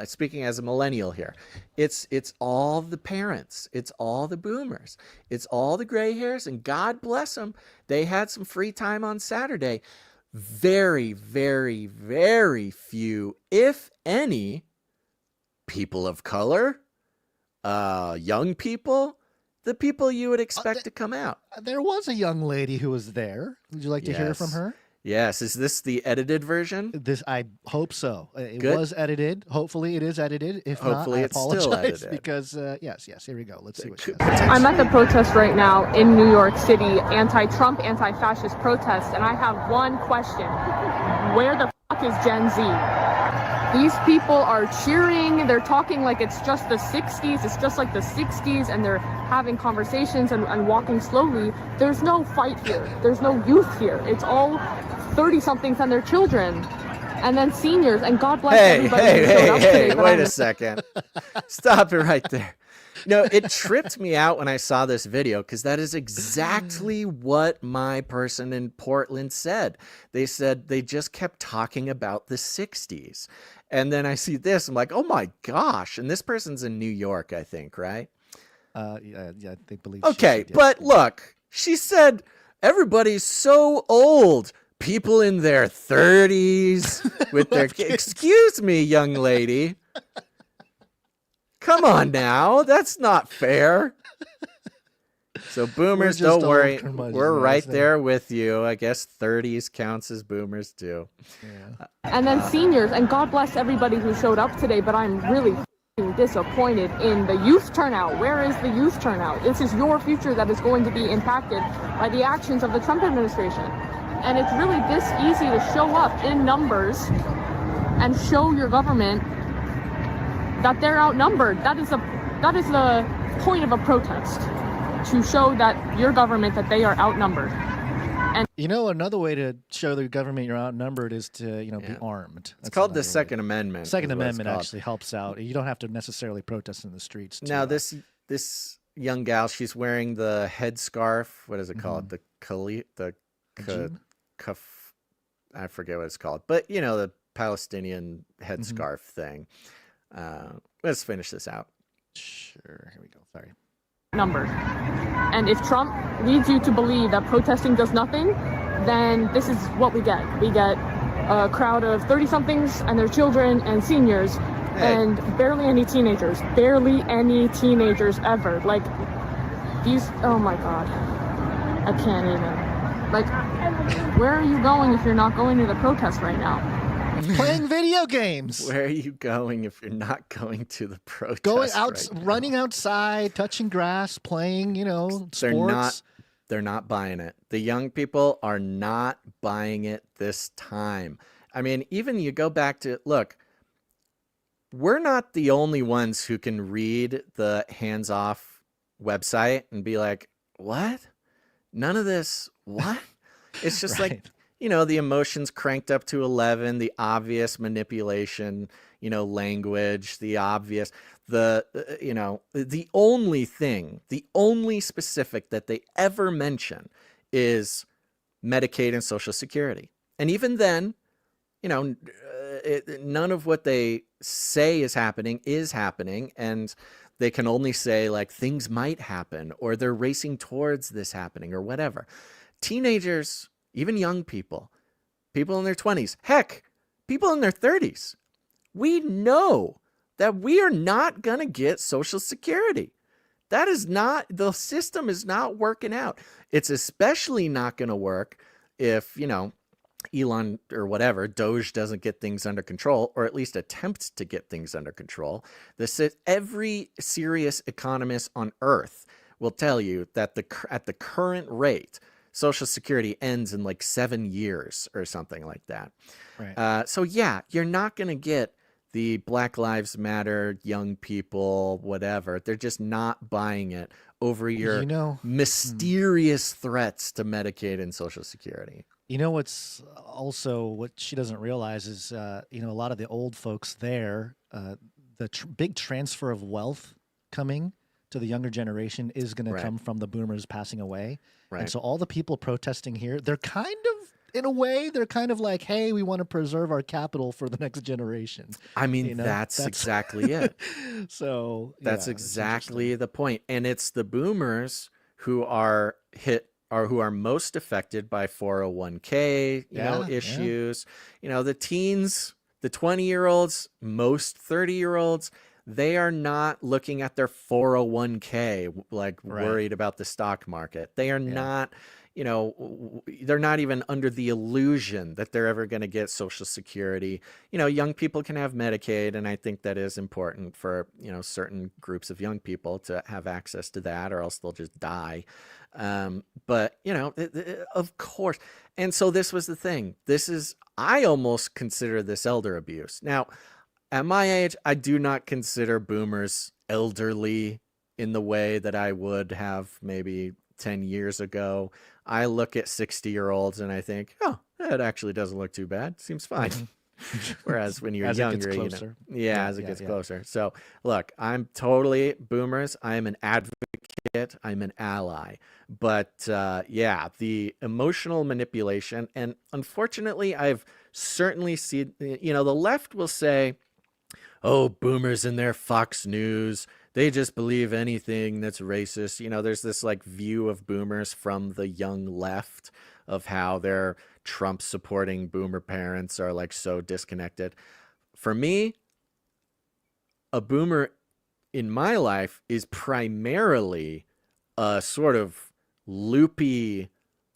Speaking as a millennial here, it's all the parents, it's all the boomers, it's all the gray hairs, and God bless them, they had some free time on Saturday. Very, very, very few, if any, people of color, young people, the people you would expect to come out. There was a young lady who was there. Would you like to hear from her? Yes. Is this the edited version? I hope so. It Good. was edited. Hopefully it is edited. If Hopefully not, I it's still apologize edited. because yes, here we go. Let's see what she has. I'm at the protest right now in New York City, anti-Trump, anti-fascist protest, and I have one question. Where the fuck is Gen Z? These people are cheering, they're talking like it's just the 60s, it's just like the 60s, and they're having conversations and walking slowly. There's no fight here, there's no youth here. It's all 30-somethings and their children, and then seniors, and God bless everybody who showed up today. Hey, wait a second. Stop it right there. No, it tripped me out when I saw this video because that is exactly what my person in Portland said. They said they just kept talking about the 60s. And then I see this, I'm like, oh my gosh. And this person's in New York, I think, right? Yeah, they believe. Okay, but look, she said everybody's so old. People in their 30s with their excuse me, young lady. Come on now, that's not fair. So boomers, don't worry, we're right there with you. I guess 30s counts as boomers too. Yeah. And then seniors, and God bless everybody who showed up today, but I'm really disappointed in the youth turnout. Where is the youth turnout? This is your future that is going to be impacted by the actions of the Trump administration. And it's really this easy to show up in numbers and show your government that they're outnumbered. That is the point of a protest, to show that your government, that they are outnumbered. And another way to show the government you're outnumbered is to, be armed. It's called the Second Amendment. Second Amendment actually helps out. You don't have to necessarily protest in the streets. Now, this young gal, she's wearing the headscarf. What is it called? I forget what it's called. But, the Palestinian headscarf thing. Let's finish this out. Sure. Here we go. Sorry. Numbers. And if Trump leads you to believe that protesting does nothing, then this is what we get. We get a crowd of 30-somethings and their children and seniors, and barely any teenagers. Barely any teenagers ever. Like, these, oh my God. I can't even. Like, where are you going if you're not going to the protest right now? Playing video games. Where are you going if you're not going to the protest? Going out, right running outside, touching grass, playing, sports. They're not buying it. The young people are not buying it this time. I mean, even you go back to, look, we're not the only ones who can read the Hands Off website and be like, what? None of this, what? It's just Right. like, the emotions cranked up to 11, the obvious manipulation, language, the obvious, the only specific that they ever mention is Medicaid and Social Security. And even then, none of what they say is happening. And they can only say like things might happen or they're racing towards this happening or whatever. Teenagers, even young people in their 20s, heck, people in their 30s, we know that we are not going to get Social Security. That is not, the system is not working out. It's especially not going to work if, Elon or whatever, Doge doesn't get things under control, or at least attempts to get things under control. Every serious economist on earth will tell you that at the current rate, Social Security ends in like 7 years or something like that. Right. So yeah, you're not going to get the Black Lives Matter, young people, whatever. They're just not buying it over your mysterious threats to Medicaid and Social Security. What's also what she doesn't realize is, a lot of the old folks there, the big transfer of wealth coming to the younger generation is going to come from the boomers passing away. Right. And so all the people protesting here, they're kind of, in a way, they're kind of like, hey, we want to preserve our capital for the next generation. I mean, that's exactly it. So that's exactly the point. And it's the boomers who are who are most affected by 401k, issues. The teens, the 20-year-olds, most 30-year-olds, they are not looking at their 401k worried about the stock market. They are not, they're not even under the illusion that they're ever going to get Social Security. Young people can have Medicaid, and I think that is important for, certain groups of young people to have access to that, or else they'll just die. But, of course. And so this was the thing. I almost consider this elder abuse. Now, at my age, I do not consider boomers elderly in the way that I would have maybe 10 years ago. I look at 60-year-olds and I think, oh, that actually doesn't look too bad. Seems fine. Whereas when you're As it gets younger, closer. as it gets closer. So look, I'm totally boomers. I am an advocate. I'm an ally. But the emotional manipulation, and unfortunately, I've certainly seen, the left will say, oh, boomers and their Fox News, they just believe anything that's racist. There's this like view of boomers from the young left of how their Trump supporting boomer parents are like so disconnected. For me, a boomer in my life is primarily a sort of loopy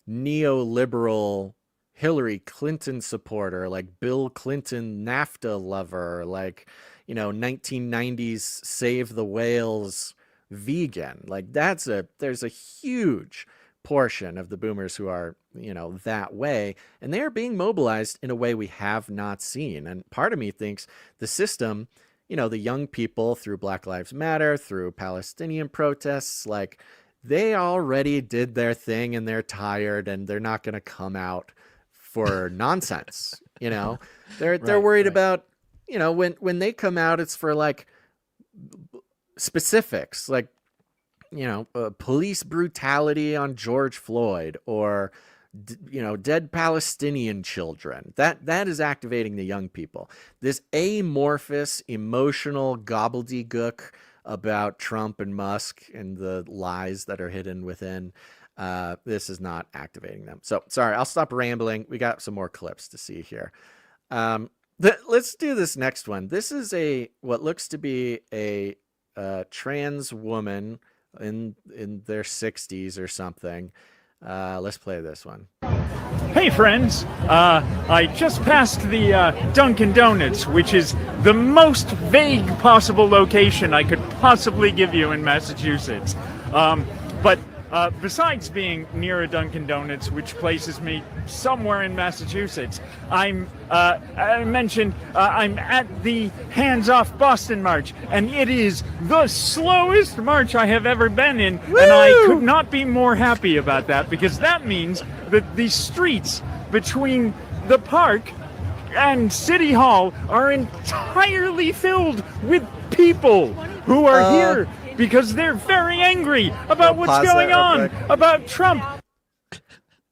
neoliberal Hillary Clinton supporter, like Bill Clinton NAFTA lover, like, 1990s Save the Whales vegan. Like there's a huge portion of the boomers who are, that way, and they are being mobilized in a way we have not seen. And part of me thinks the system, the young people through Black Lives Matter, through Palestinian protests, like they already did their thing and they're tired and they're not going to come out for nonsense. They're worried about, when they come out, it's for like specifics, like, police brutality on George Floyd, or, dead Palestinian children. That is activating the young people. This amorphous, emotional gobbledygook about Trump and Musk and the lies that are hidden within, this is not activating them. So sorry, I'll stop rambling. We got some more clips to see here. Let's do this next one. This is what looks to be a trans woman in their 60s or something. Let's play this one. Hey friends, I just passed the Dunkin' Donuts, which is the most vague possible location I could possibly give you in Massachusetts. But besides being near a Dunkin' Donuts, which places me somewhere in Massachusetts, I mentioned I'm at the Hands Off Boston March, and it is the slowest march I have ever been in. Woo! And I could not be more happy about that, because that means that the streets between the park and City Hall are entirely filled with people who are here because they're very angry about what's going on, about Trump.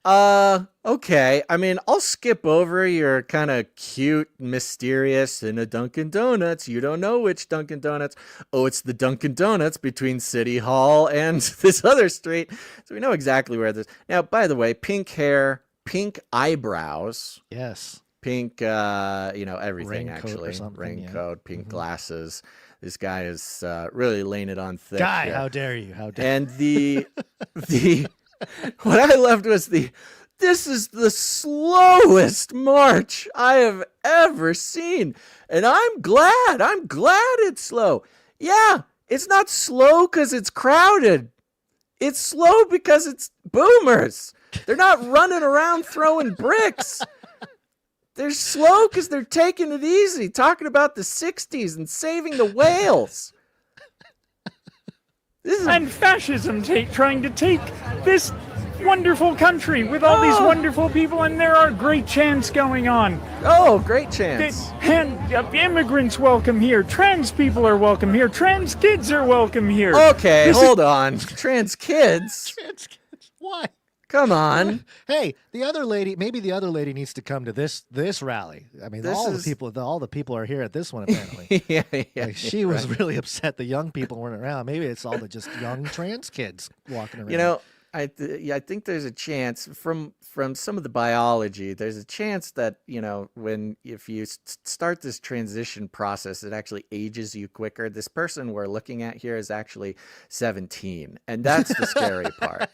Okay. I mean, I'll skip over your kind of cute, mysterious in a Dunkin' Donuts. You don't know which Dunkin' Donuts. Oh, it's the Dunkin' Donuts between City Hall and this other street. So we know exactly where this. Now, by the way, pink hair, pink eyebrows. Yes. Pink, everything. Raincoat actually. or something, Raincoat, pink glasses. This guy is really laying it on thick. Guy, here. how dare you? How dare And what I loved was this is the slowest march I have ever seen. And I'm glad it's slow. Yeah, it's not slow because it's crowded. It's slow because it's boomers. They're not running around throwing bricks. They're slow because they're taking it easy, talking about the 60s and saving the whales. And fascism trying to take this wonderful country with all these wonderful people, and there are great chants going on. Oh, great chants. Immigrants welcome here. Trans people are welcome here. Trans kids are welcome here. Okay, hold on. Trans kids? Trans kids? Why? Come on. Hey, maybe the other lady needs to come to this rally. I mean, all the people are here at this one, apparently. yeah. She was really upset the young people weren't around. Maybe it's all the just young trans kids walking around. I think there's a chance from some of the biology, there's a chance that, if you start this transition process, it actually ages you quicker. This person we're looking at here is actually 17, and that's the scary part.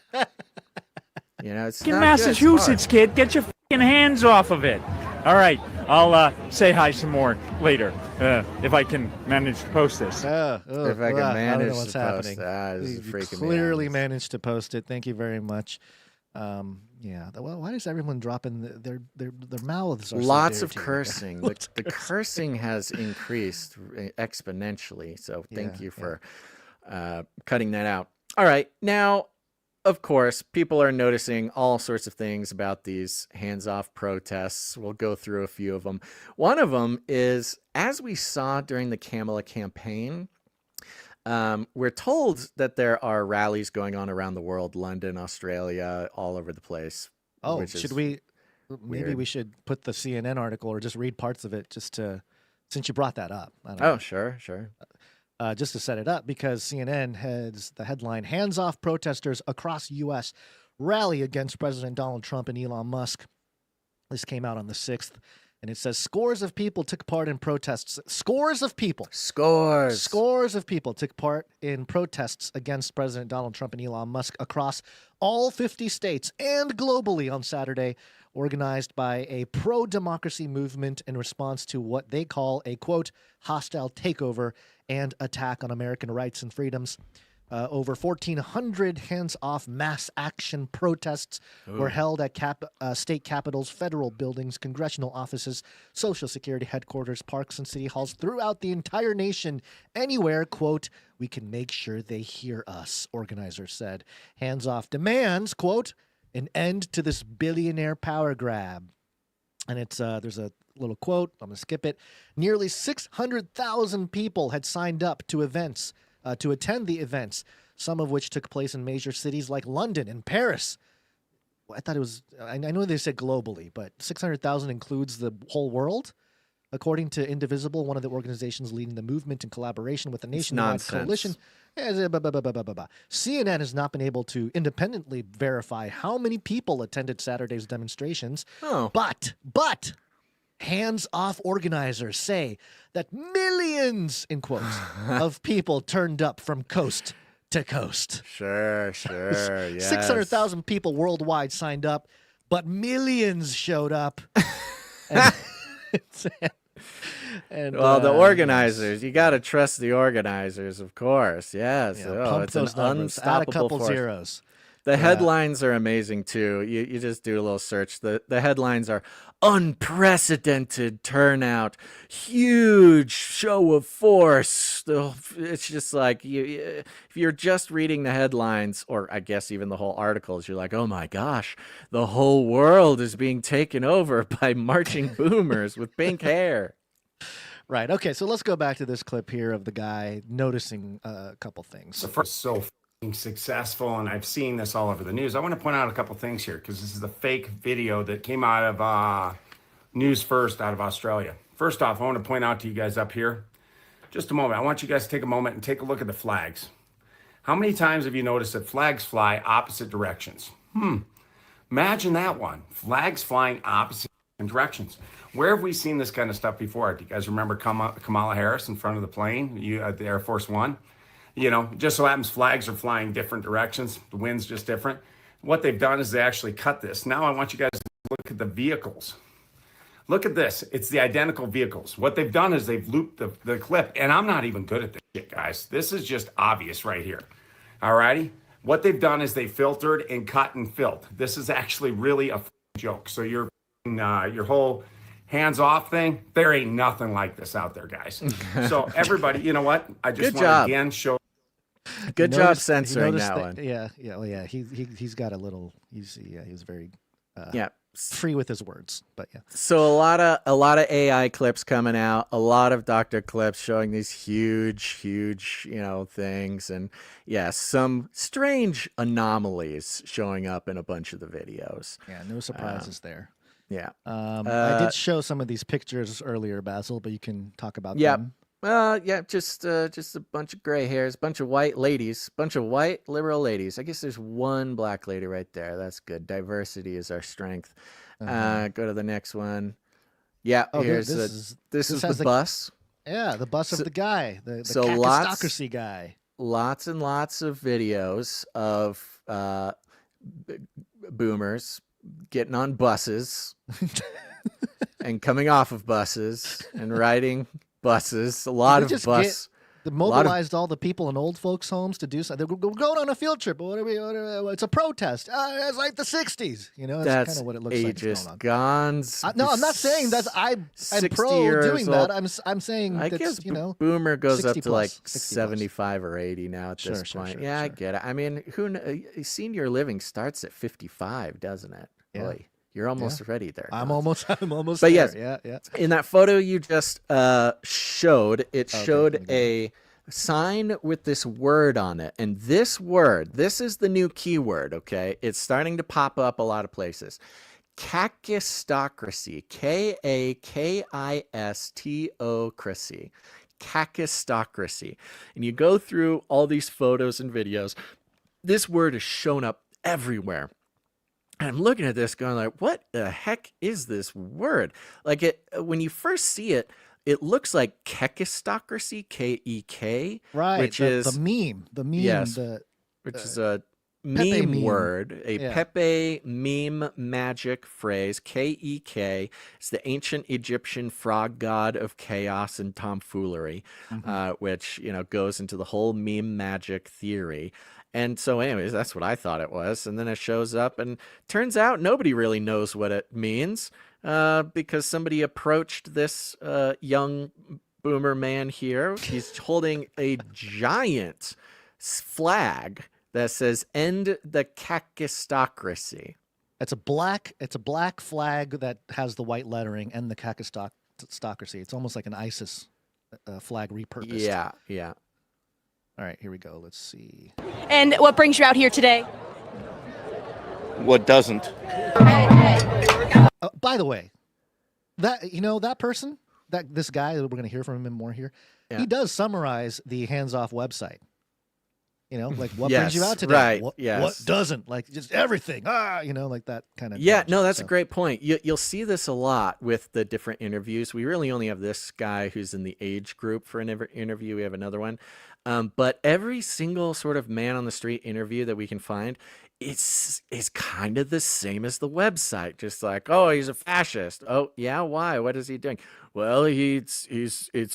It's in Massachusetts, kid, get your fucking hands off of it. All right, I'll say hi some more later if I can manage to post this. If I can manage to post happening. this is freaking me clearly out. managed to post it. Thank you very much. Well, why is everyone dropping their mouths? Are Lots so of cursing. The cursing has increased exponentially. So thank you for cutting that out. All right, now. of course, people are noticing all sorts of things about these hands-off protests. We'll go through a few of them. One of them is, as we saw during the Kamala campaign, we're told that there are rallies going on around the world, London, Australia, all over the place. Oh, which should is we? Maybe weird. we should put the CNN article or just read parts of it just to, since you brought that up. I don't know. Oh, sure. Just to set it up, because CNN has the headline, "Hands off protesters across U.S. rally against President Donald Trump and Elon Musk." This came out on the 6th, and it says scores of people took part in protests. Scores of people took part in protests against President Donald Trump and Elon Musk across all 50 states and globally on Saturday, organized by a pro-democracy movement in response to what they call a, quote, hostile takeover and attack on American rights and freedoms. Over 1,400 hands-off mass action protests were held at state capitals, federal buildings, congressional offices, Social Security headquarters, parks, and city halls throughout the entire nation. Anywhere, quote, we can make sure they hear us, organizers said. Hands-off demands, quote, an end to this billionaire power grab. And it's there's a little quote. I'm going to skip it. Nearly 600,000 people had signed up to events, to attend the events, some of which took place in major cities like London and Paris. I thought it was, I know they said globally, but 600,000 includes the whole world? According to Indivisible, one of the organizations leading the movement in collaboration with the nationwide coalition. CNN has not been able to independently verify how many people attended Saturday's demonstrations. Oh. But hands-off organizers say that millions, in quotes, of people turned up from coast to coast. Sure, yes. 600,000 people worldwide signed up, but millions showed up. And well, the organizers, you got to trust the organizers, of course. Yes. Pump it's those an numbers. Add a unstoppable couple force. zeros. The headlines are amazing too. You just do a little search. The headlines are unprecedented turnout, huge show of force. It's just like if you're just reading the headlines, or I guess even the whole articles, you're like, oh my gosh, the whole world is being taken over by marching boomers with pink hair. Right. Okay. So let's go back to this clip here of the guy noticing a couple things. So first, successful, and I've seen this all over the news. I want to point out a couple things here because this is a fake video that came out of News First out of Australia. First off, I want to point out to you guys up here, just a moment. I want you guys to take a moment and take a look at the flags. How many times have you noticed that flags fly opposite directions? Imagine that one. Flags flying opposite directions. Where have we seen this kind of stuff before? Do you guys remember Kamala Harris in front of the plane, at the Air Force One? You know, just so happens flags are flying different directions. The wind's just different. What they've done is they actually cut this. Now I want you guys to look at the vehicles. Look at this. It's the identical vehicles. What they've done is they've looped the clip. And I'm not even good at this shit, guys. This is just obvious right here. All righty? What they've done is they filtered and cut and filled. This is actually really a joke. So your whole hands-off thing, there ain't nothing like this out there, guys. So everybody, you know what? I just want to again show. Good job censoring that one. Yeah. He's got a little. He's very free with his words, but yeah. So a lot of AI clips coming out, a lot of doctor clips showing these huge, things, and some strange anomalies showing up in a bunch of the videos. Yeah, no surprises there. Yeah. I did show some of these pictures earlier, Basil, but you can talk about them. Just a bunch of gray hairs, bunch of white ladies, bunch of white liberal ladies. I guess there's one black lady right there. That's good. Diversity is our strength. Go to the next one. Yeah, this is the bus. Yeah, the bus of the guy, the cacistocracy guy. Lots and lots of videos of boomers getting on buses and coming off of buses and riding buses. A lot of bus. They mobilized all the people in old folks' homes to do something. We're going on a field trip. But it's a protest. It's like the 60s. You know, that's kind of what it looks like. Ageist Gons. No, I'm not saying that I'm pro doing that. I'm saying I that's, guess boomer goes up to plus, like 60 75 or 80 now at this point. Yeah, I get it. I mean, senior living starts at 55, doesn't it? Yeah. Boy, you're almost ready there. I'm almost But there. yes, Yeah. in that photo you just showed, it showed a sign with this word on it. And this word, this is the new keyword, okay? It's starting to pop up a lot of places. Kakistocracy. Kakistocracy. Kakistocracy. And you go through all these photos and videos. This word has shown up everywhere. And I'm looking at this going like, what the heck is this word? Like when you first see it, it looks like Kekistocracy, K-E-K. Right, which the is meme. The meme. Yes, which is a meme word, Pepe meme magic phrase, K-E-K. It's the ancient Egyptian frog god of chaos and tomfoolery, which, goes into the whole meme magic theory. And so anyways, that's what I thought it was. And then it shows up and turns out nobody really knows what it means because somebody approached this young boomer man here. He's holding a giant flag that says "End the Kakistocracy." It's a black flag that has the white lettering and the Kakistocracy. It's almost like an ISIS flag repurposed. Yeah. All right, here we go. Let's see. And what brings you out here today? What doesn't? By the way, that person, this guy that we're going to hear from him more here, he does summarize the Hands Off website. Like what brings you out today? Right. What yes. doesn't? Like just everything. Like that kind of. Yeah, no, that's a great point. You'll see this a lot with the different interviews. We really only have this guy who's in the age group for an interview. We have another one. But every single sort of man on the street interview that we can find, it's kind of the same as the website. Just like, oh, he's a fascist. Oh, yeah, why? What is he doing? Well, it's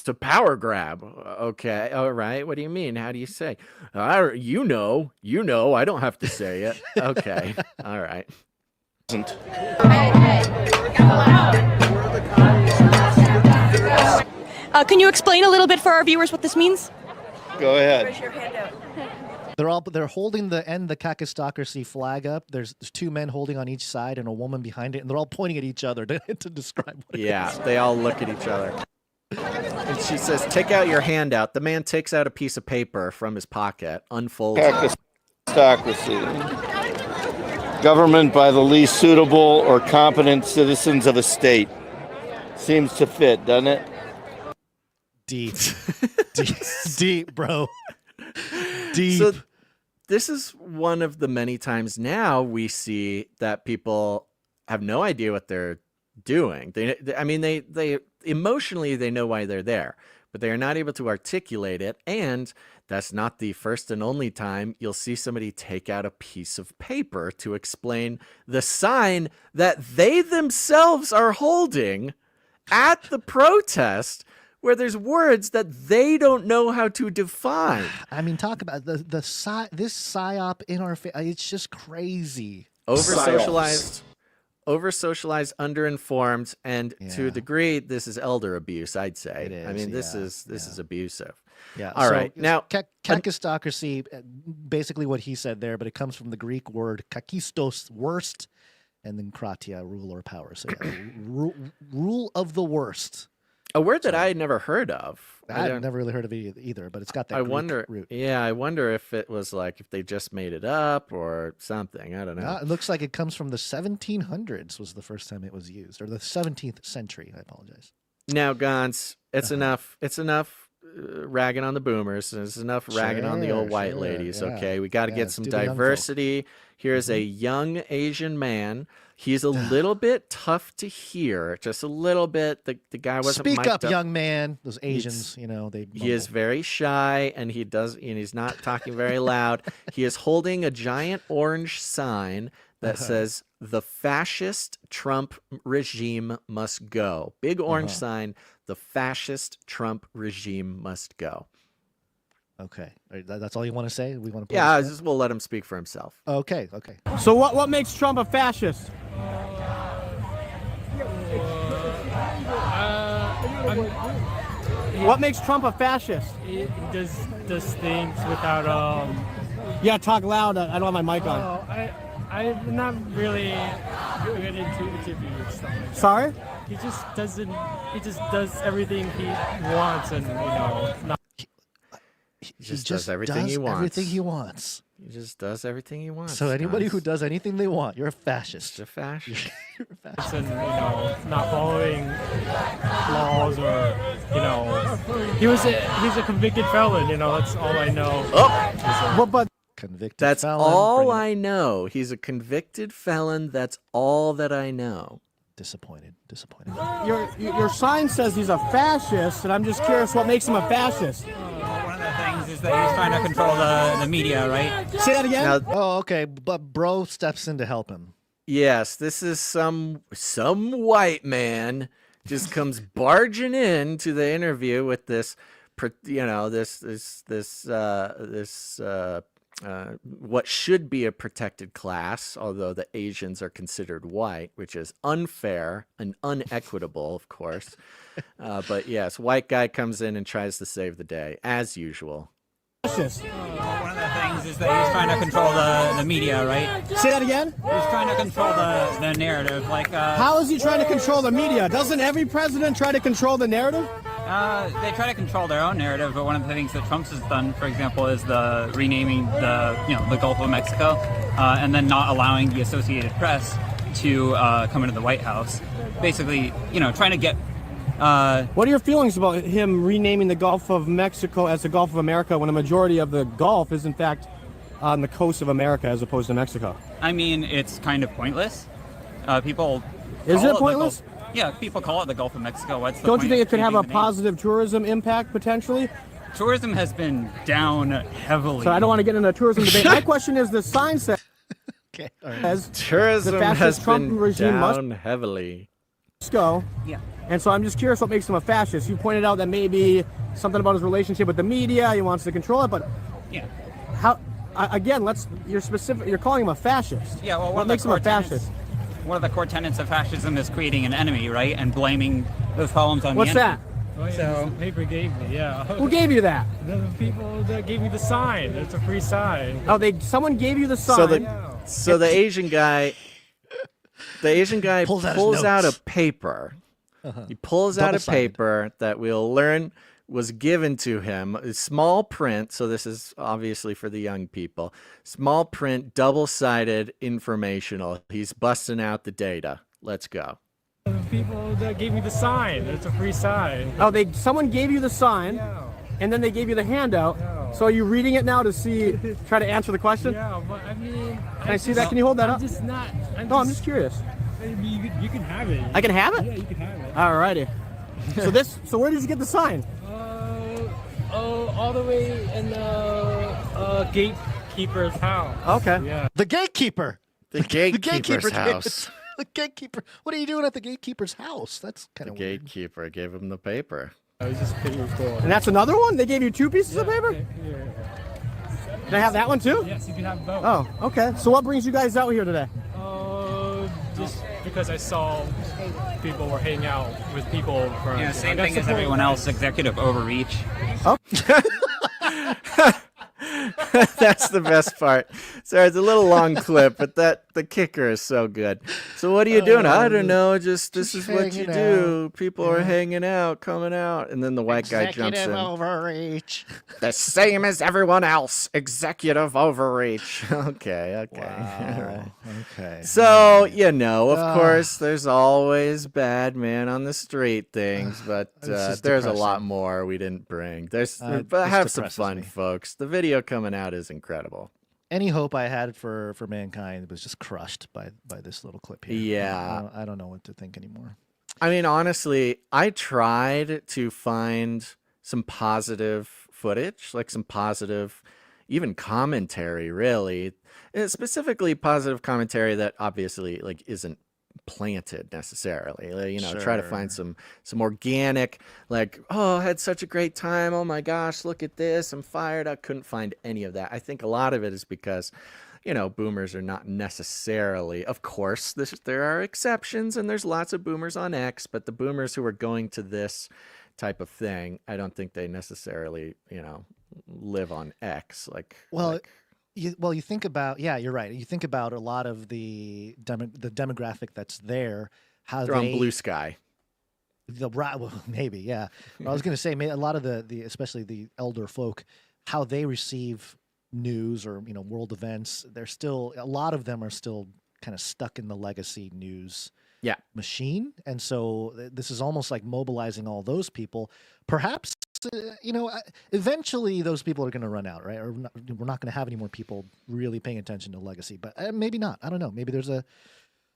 a power grab. Okay, all right. What do you mean? How do you say? You know. I don't have to say it. Okay, all right. Can you explain a little bit for our viewers what this means? Go ahead. Raise your hand up. They're holding the Kakistocracy flag up. There's two men holding on each side and a woman behind it, and they're all pointing at each other to describe what it is. They all look at each other. And she says, "Take out your hand out." The man takes out a piece of paper from his pocket, unfolds it. Kakistocracy. Government by the least suitable or competent citizens of a state. Seems to fit, doesn't it? Deep, bro. Deep. So this is one of the many times now we see that people have no idea what they're doing. They emotionally, they know why they're there, but they are not able to articulate it. And that's not the first and only time you'll see somebody take out a piece of paper to explain the sign that they themselves are holding at the protest, where there's words that they don't know how to define. I mean, talk about this psyop in our face. It's just crazy. Over-socialized, underinformed, and to a degree, this is elder abuse, I'd say. It is, I mean, this is abusive. Yeah. All right. Now, kakistocracy, basically what he said there, but it comes from the Greek word kakistos, worst, and then kratia, rule or power. So rule of the worst. A word that I had never heard of. I've never really heard of it either, but it's got that Greek root. Yeah, I wonder if it was like if they just made it up or something. I don't know. It looks like it comes from the 1700s was the first time it was used, or the 17th century. I apologize. Now, Gons, it's enough. It's enough ragging on the boomers. It's enough ragging on the old white ladies. Yeah. Okay, we got to get some diversity. Here's a young Asian man. He's a little bit tough to hear, just a little bit. The guy wasn't Speak mic'd up, young man. Those Asians, they mumble. He is very shy, and he's not talking very loud. He is holding a giant orange sign that says, "The fascist Trump regime must go." Big orange sign, "The fascist Trump regime must go." Okay. That's all you want to say? We want to. Yeah, we'll let him speak for himself. Okay. Okay. So what makes Trump a fascist? What makes Trump a fascist? He does things without Yeah, talk loud. I don't have my mic on. I'm not really good into interviews stuff. Like that. Sorry? He just doesn't. He just does everything he wants, and not. He just does everything he wants. Everything he wants. He just does everything he wants. So anybody who does anything they want, you're a fascist. Just a fascist. You're a fascist. And not following laws, or he's a convicted felon. That's all I know. Oh, but convicted. That's felon, all I know. He's a convicted felon. That's all that I know. Disappointed. Your sign says he's a fascist, and I'm just curious what makes him a fascist. One of the things is that he's trying to control the media, right? Say that again. Now, okay, but bro steps in to help him. Yes, this is some white man just comes barging in to the interview with this, what should be a protected class, although the Asians are considered white, which is unfair and unequitable, of course. But yes, white guy comes in and tries to save the day, as usual. One of the things is that he's trying to control the media, right? Say that again. He's trying to control the narrative. How is he trying to control the media? Doesn't every president try to control the narrative? They try to control their own narrative, but one of the things that Trump has done, for example, is the renaming the Gulf of Mexico, and then not allowing the Associated Press to come into the White House. Basically, trying to get. What are your feelings about him renaming the Gulf of Mexico as the Gulf of America when a majority of the Gulf is in fact on the coast of America as opposed to Mexico? I mean, it's kind of pointless. People. Is it pointless? Yeah, people call it the Gulf of Mexico. What's the Don't point you think of it could have a changing the name? positive tourism impact potentially? Tourism has been down heavily. So I don't want to get into a tourism debate. My question is, the sign says tourism the fascist has Trump been regime down heavily. must go. Yeah. And so I'm just curious what makes him a fascist. You pointed out that maybe something about his relationship with the media, he wants to control it, but yeah. How? Again, you're calling him a fascist. Yeah, well, what makes him a fascist? One of the core tenets of fascism is creating an enemy, right, and blaming those problems on What's the enemy. Oh, yeah, So the paper gave me, yeah. Who gave you that? The people that gave me the sign. It's a free sign. Oh, someone gave you the sign. So the Asian guy pulls out a paper. He pulls out a Double-sided. paper that we'll learn was given to him. It's small print, so this is obviously for the young people. Small print, double-sided, informational. He's busting out the data. Let's go. The people that gave me the sign. It's a free sign. Oh, someone gave you the sign, and then they gave you the handout. So are you reading it now to try to answer the question? Yeah, but I mean... Can I see that? Can you hold that up? I'm just not... I'm just curious. You can have it. I can have it? Yeah, you can have it. Alrighty. So where did you get the sign? All the way in the gatekeeper's house. Okay. Yeah. The gatekeeper. The gatekeeper's house. The gatekeeper. What are you doing at the gatekeeper's house? That's kind The of weird. gatekeeper gave him the paper. I was just pretty cool. And that's another one? They gave you 2 pieces of paper? Can I have that one too? Yes, you can have both. Oh, okay. So what brings you guys out here today? Just because I saw people were hanging out with people from... Yeah, same thing as everyone else, executive overreach. Oh. That's the best part. Sorry, it's a little long clip, but the kicker is so good. So what are you doing? I don't know. This is what you hanging do. People are hanging out, coming out, and then the white guy jumps in. Overreach. The same as everyone else. Executive overreach. Okay. Wow. Okay. So, of course, there's always bad man on the street things, but This is there's a lot depressing. more we didn't bring. But This have some depresses fun, me. folks. The video coming out is incredible. Any hope I had for mankind was just crushed by this little clip here. Yeah. I don't know what to think anymore. I mean, honestly, I tried to find some positive footage, like some positive, even commentary, really. Specifically positive commentary that obviously isn't planted necessarily. Try to find Sure. some organic, like, oh, I had such a great time. Oh my gosh, look at this. I'm fired. I couldn't find any of that. I think a lot of it is because, boomers are not necessarily, of course, there are exceptions and there's lots of boomers on X, but the boomers who are going to this type of thing, I don't think they necessarily, live on X. Well, you think about, yeah, you're right. You think about a lot of the demographic that's there, how they're on Blue Sky. Well, maybe, yeah. I was going to say, a lot of the especially the elder folk, how they receive news or world events. They're still, a lot of them are still kind of stuck in the legacy news machine, and so this is almost like mobilizing all those people. Perhaps eventually those people are going to run out, right? Or we're not going to have any more people really paying attention to legacy, but maybe not. I don't know. Maybe there's a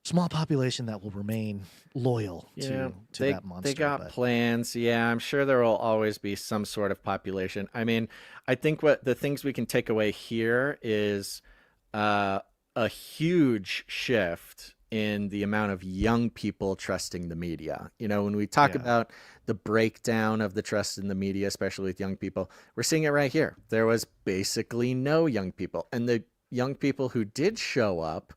small population that will remain loyal to that monster. They got plans. Yeah, I'm sure there will always be some sort of population. I mean, I think what the things we can take away here is a huge shift in the amount of young people trusting the media. When we talk about the breakdown of the trust in the media, especially with young people, we're seeing it right here. There was basically no young people. And the young people who did show up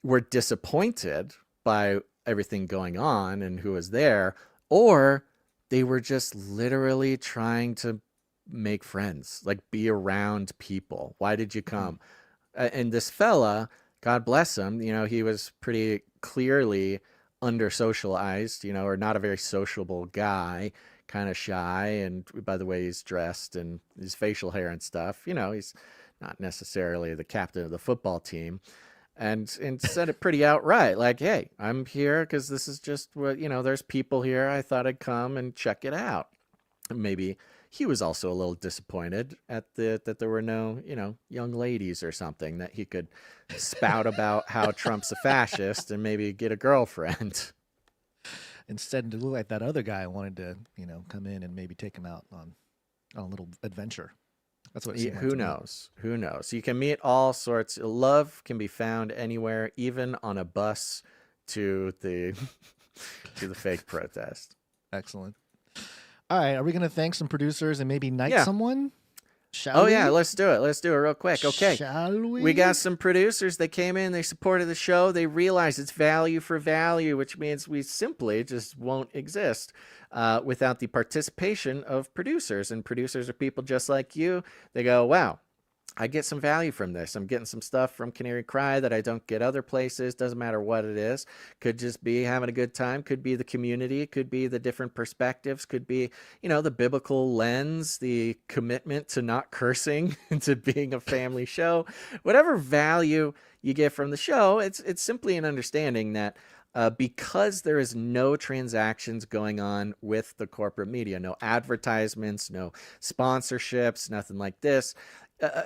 were disappointed by everything going on and who was there, or they were just literally trying to make friends, like be around people. Why did you come? And this fella, God bless him, he was pretty clearly under socialized, or not a very sociable guy, kind of shy. And by the way he's dressed and his facial hair and stuff, he's not necessarily the captain of the football team. And said it pretty outright, like, hey, I'm here because this is just what, there's people here. I thought I'd come and check it out. And maybe he was also a little disappointed at that there were no, young ladies or something that he could spout about how Trump's a fascist and maybe get a girlfriend. Instead, to look like that other guy wanted to, come in and maybe take him out on a little adventure. That's what it seemed like who to me. knows? Who knows? You can meet all sorts. Love can be found anywhere, even on a bus to the to the fake protest. Excellent. All right, are we going to thank some producers and maybe knight someone? Shall we? Yeah, let's do it. Let's do it real quick. Okay. Shall we? We got some producers. They came in, they supported the show. They realized it's value for value, which means we simply just won't exist without the participation of producers. And producers are people just like you. They go, wow, I get some value from this. I'm getting some stuff from Canary Cry that I don't get other places. Doesn't matter what it is. Could just be having a good time. Could be the community. Could be the different perspectives. Could be, the biblical lens, the commitment to not cursing, to being a family show. Whatever value you get from the show, it's simply an understanding that because there is no transactions going on with the corporate media, no advertisements, no sponsorships, nothing like this.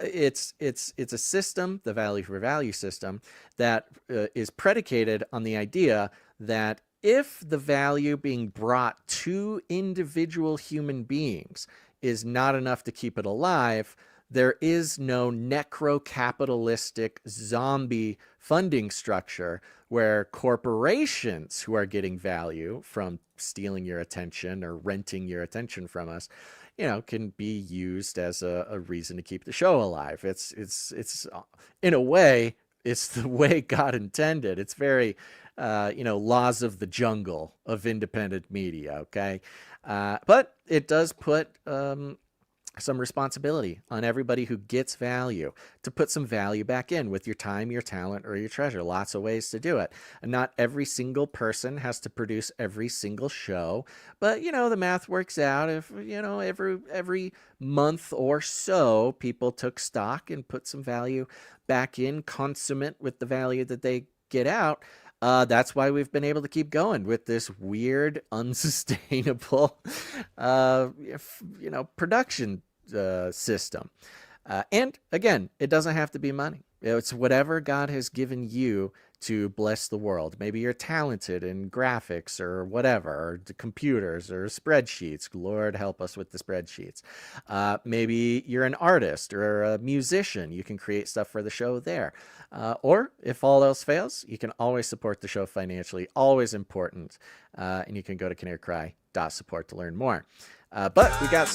It's a system, the value for value system, that is predicated on the idea that if the value being brought to individual human beings is not enough to keep it alive, there is no necro-capitalistic zombie funding structure where corporations who are getting value from stealing your attention or renting your attention from us, can be used as a reason to keep the show alive. It's in a way, it's the way God intended. It's very, laws of the jungle of independent media. Okay. But it does put, some responsibility on everybody who gets value to put some value back in with your time, your talent, or your treasure. Lots of ways to do it. And not every single person has to produce every single show, but the math works out. If every month or so people took stock and put some value back in, consummate with the value that they get out, that's why we've been able to keep going with this weird, unsustainable, production system. And again, it doesn't have to be money. It's whatever God has given you to bless the world. Maybe you're talented in graphics or whatever, or the computers or spreadsheets. Lord, help us with the spreadsheets. Maybe you're an artist or a musician. You can create stuff for the show there. Or if all else fails, you can always support the show financially. Always important. And you can go to canarycry.support to learn more. But we got...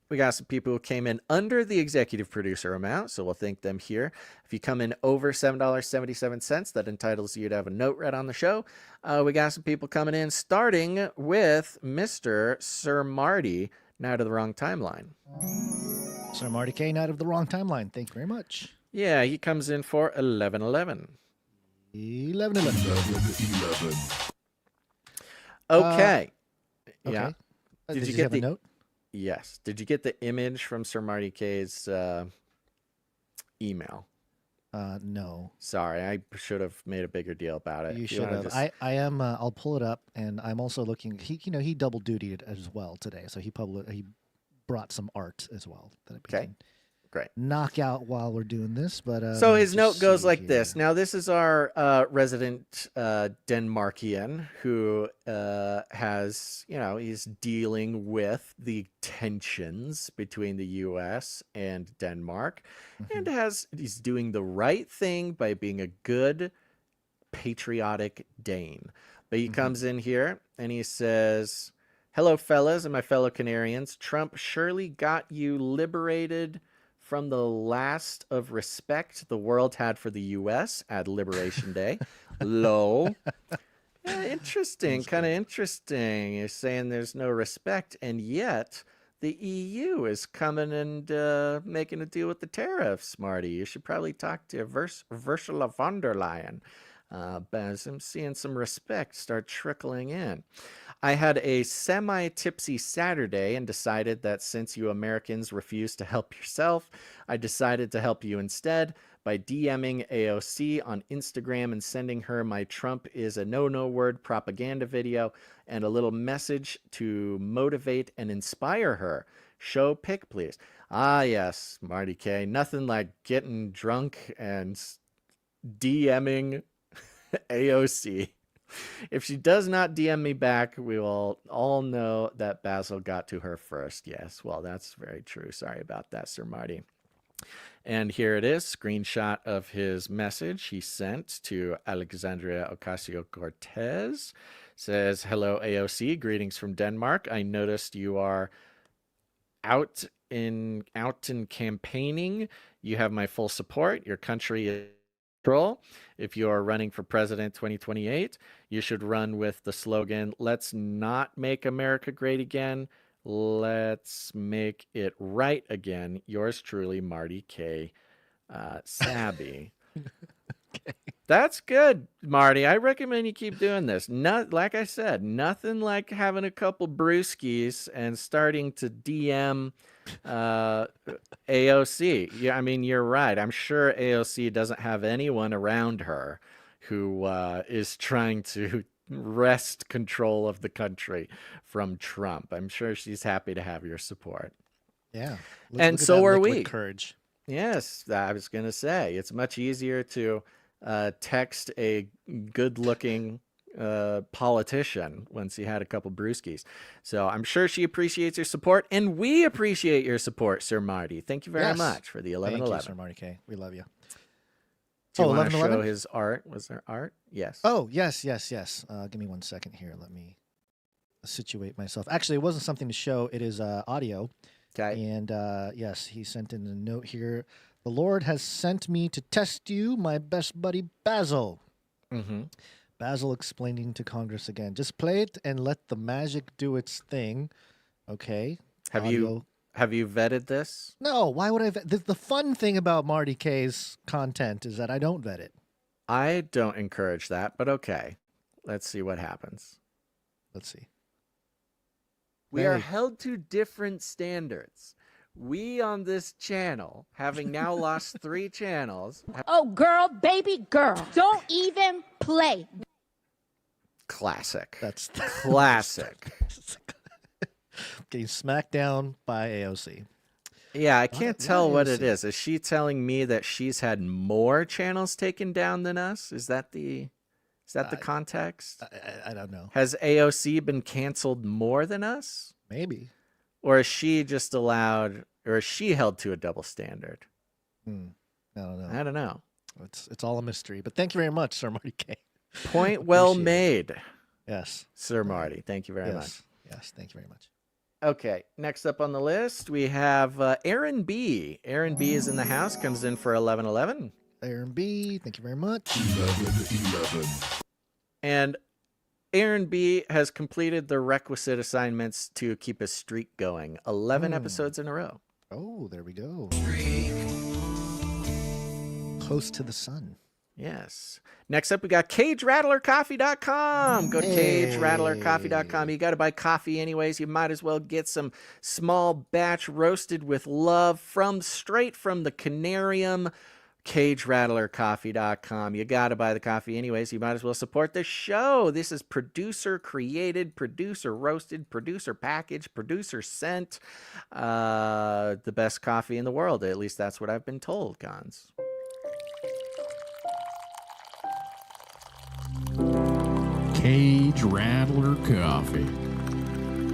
We got some people who came in under the executive producer amount, so we'll thank them here. If you come in over $7.77, that entitles you to have a note read on the show. We got some people coming in, starting with Mr. Sir Marty, Night of the Wrong Timeline. Sir Marty K, Night of the Wrong Timeline. Thank you very much. Yeah, he comes in for 1111. 1111. Okay. Okay. Yeah. Did you have a note? Yes. Did you get the image from Sir Marty K's email? No. Sorry, I should have made a bigger deal about it. You If should wanna have. just- I am. I'll pull it up, and I'm also looking. He double dutied as well today, so he brought some art as well that we Okay. can Great. knock out while we're doing this. But So let me his note just goes see like here. this. Now, this is our resident Denmarkian who has, he's dealing with the tensions between the U.S. and Denmark, and he's doing the right thing by being a good, patriotic Dane. But he comes in here and he says, "Hello, fellas and my fellow Canarians. Trump surely got you liberated from the last of respect the world had for the U.S. at Liberation Day." Low. Yeah, interesting. Kind of interesting. You're saying there's no respect, and yet the EU is coming and making a deal with the tariffs, Marty. You should probably talk to Ursula von der Leyen. As I'm seeing some respect start trickling in. I had a semi-tipsy Saturday and decided that since you Americans refuse to help yourself, I decided to help you instead by DMing AOC on Instagram and sending her my Trump is a no-no word propaganda video and a little message to motivate and inspire her. Show pic, please. Ah, yes, Marty K. Nothing like getting drunk and DMing AOC. If she does not DM me back, we will all know that Basil got to her first. Yes, well, that's very true. Sorry about that, Sir Marty. And here it is, screenshot of his message he sent to Alexandria Ocasio-Cortez. Says, "Hello, AOC. Greetings from Denmark. I noticed you are out in campaigning. You have my full support. Your country is control. If you are running for president 2028, you should run with the slogan, 'Let's not make America great again. Let's make it right again.' Yours truly, Marty K. Sabby." Okay. That's good, Marty. I recommend you keep doing this. Like I said, nothing like having a couple brewskis and starting to DM AOC. Yeah, I mean, you're right. I'm sure AOC doesn't have anyone around her who is trying to wrest control of the country from Trump. I'm sure she's happy to have your support. Yeah. And look at so that are liquid we. Courage. Yes, I was going to say, it's much easier to text a good-looking politician once he had a couple brewskis. So I'm sure she appreciates your support, and we appreciate your support, Sir Marty. Thank you very Yes. much for the 1111. Thank you, Sir Marty K. We love you. Do you want to 1111? show his art? Was there art? Yes. Oh, yes. Give me 1 second here. Let me situate myself. Actually, it wasn't something to show. It is audio. Okay. And yes, he sent in a note here. "The Lord has sent me to test you, my best buddy Basil." Mm-hmm. Basil explaining to Congress again. "Just play it and let the magic do its thing." Okay. Have you vetted this? No, why would I vet? The fun thing about Marty K's content is that I don't vet it. I don't encourage that, but okay. Let's see what happens. Let's see. We are Hey. held to different standards. We on this channel, having now lost 3 channels. Oh, girl, baby girl, don't even play. Classic. That's classic. Getting smacked down by AOC. Yeah, I can't tell what it AOC? is. Is she telling me that she's had more channels taken down than us? Is that the context? I don't know. Has AOC been canceled more than us? Maybe. Or is she just allowed, or is she held to a double standard? I don't know. I don't know. It's all a mystery. But thank you very much, Sir Marty K. Point well Appreciate made. Yes. Sir Marty. Thank you very Yes. much. Yes, thank you very much. Okay, next up on the list, we have Aaron B. Aaron B is in the house, comes in for 1111. Aaron B, thank you very much. 11. And Aaron B has completed the requisite assignments to keep a streak going. 11 episodes in a row. Oh, there we go. Close to the sun. Yes. Next up, we got CageRattlerCoffee.com. Go to CageRattlerCoffee.com. You got to buy coffee anyways. You might as well get some small batch roasted with love straight from the Canarium. CageRattlerCoffee.com. You got to buy the coffee anyways. You might as well support the show. This is producer created, producer roasted, producer packaged, producer sent. The best coffee in the world. At least that's what I've been told, Gons. Cage Rattler Coffee,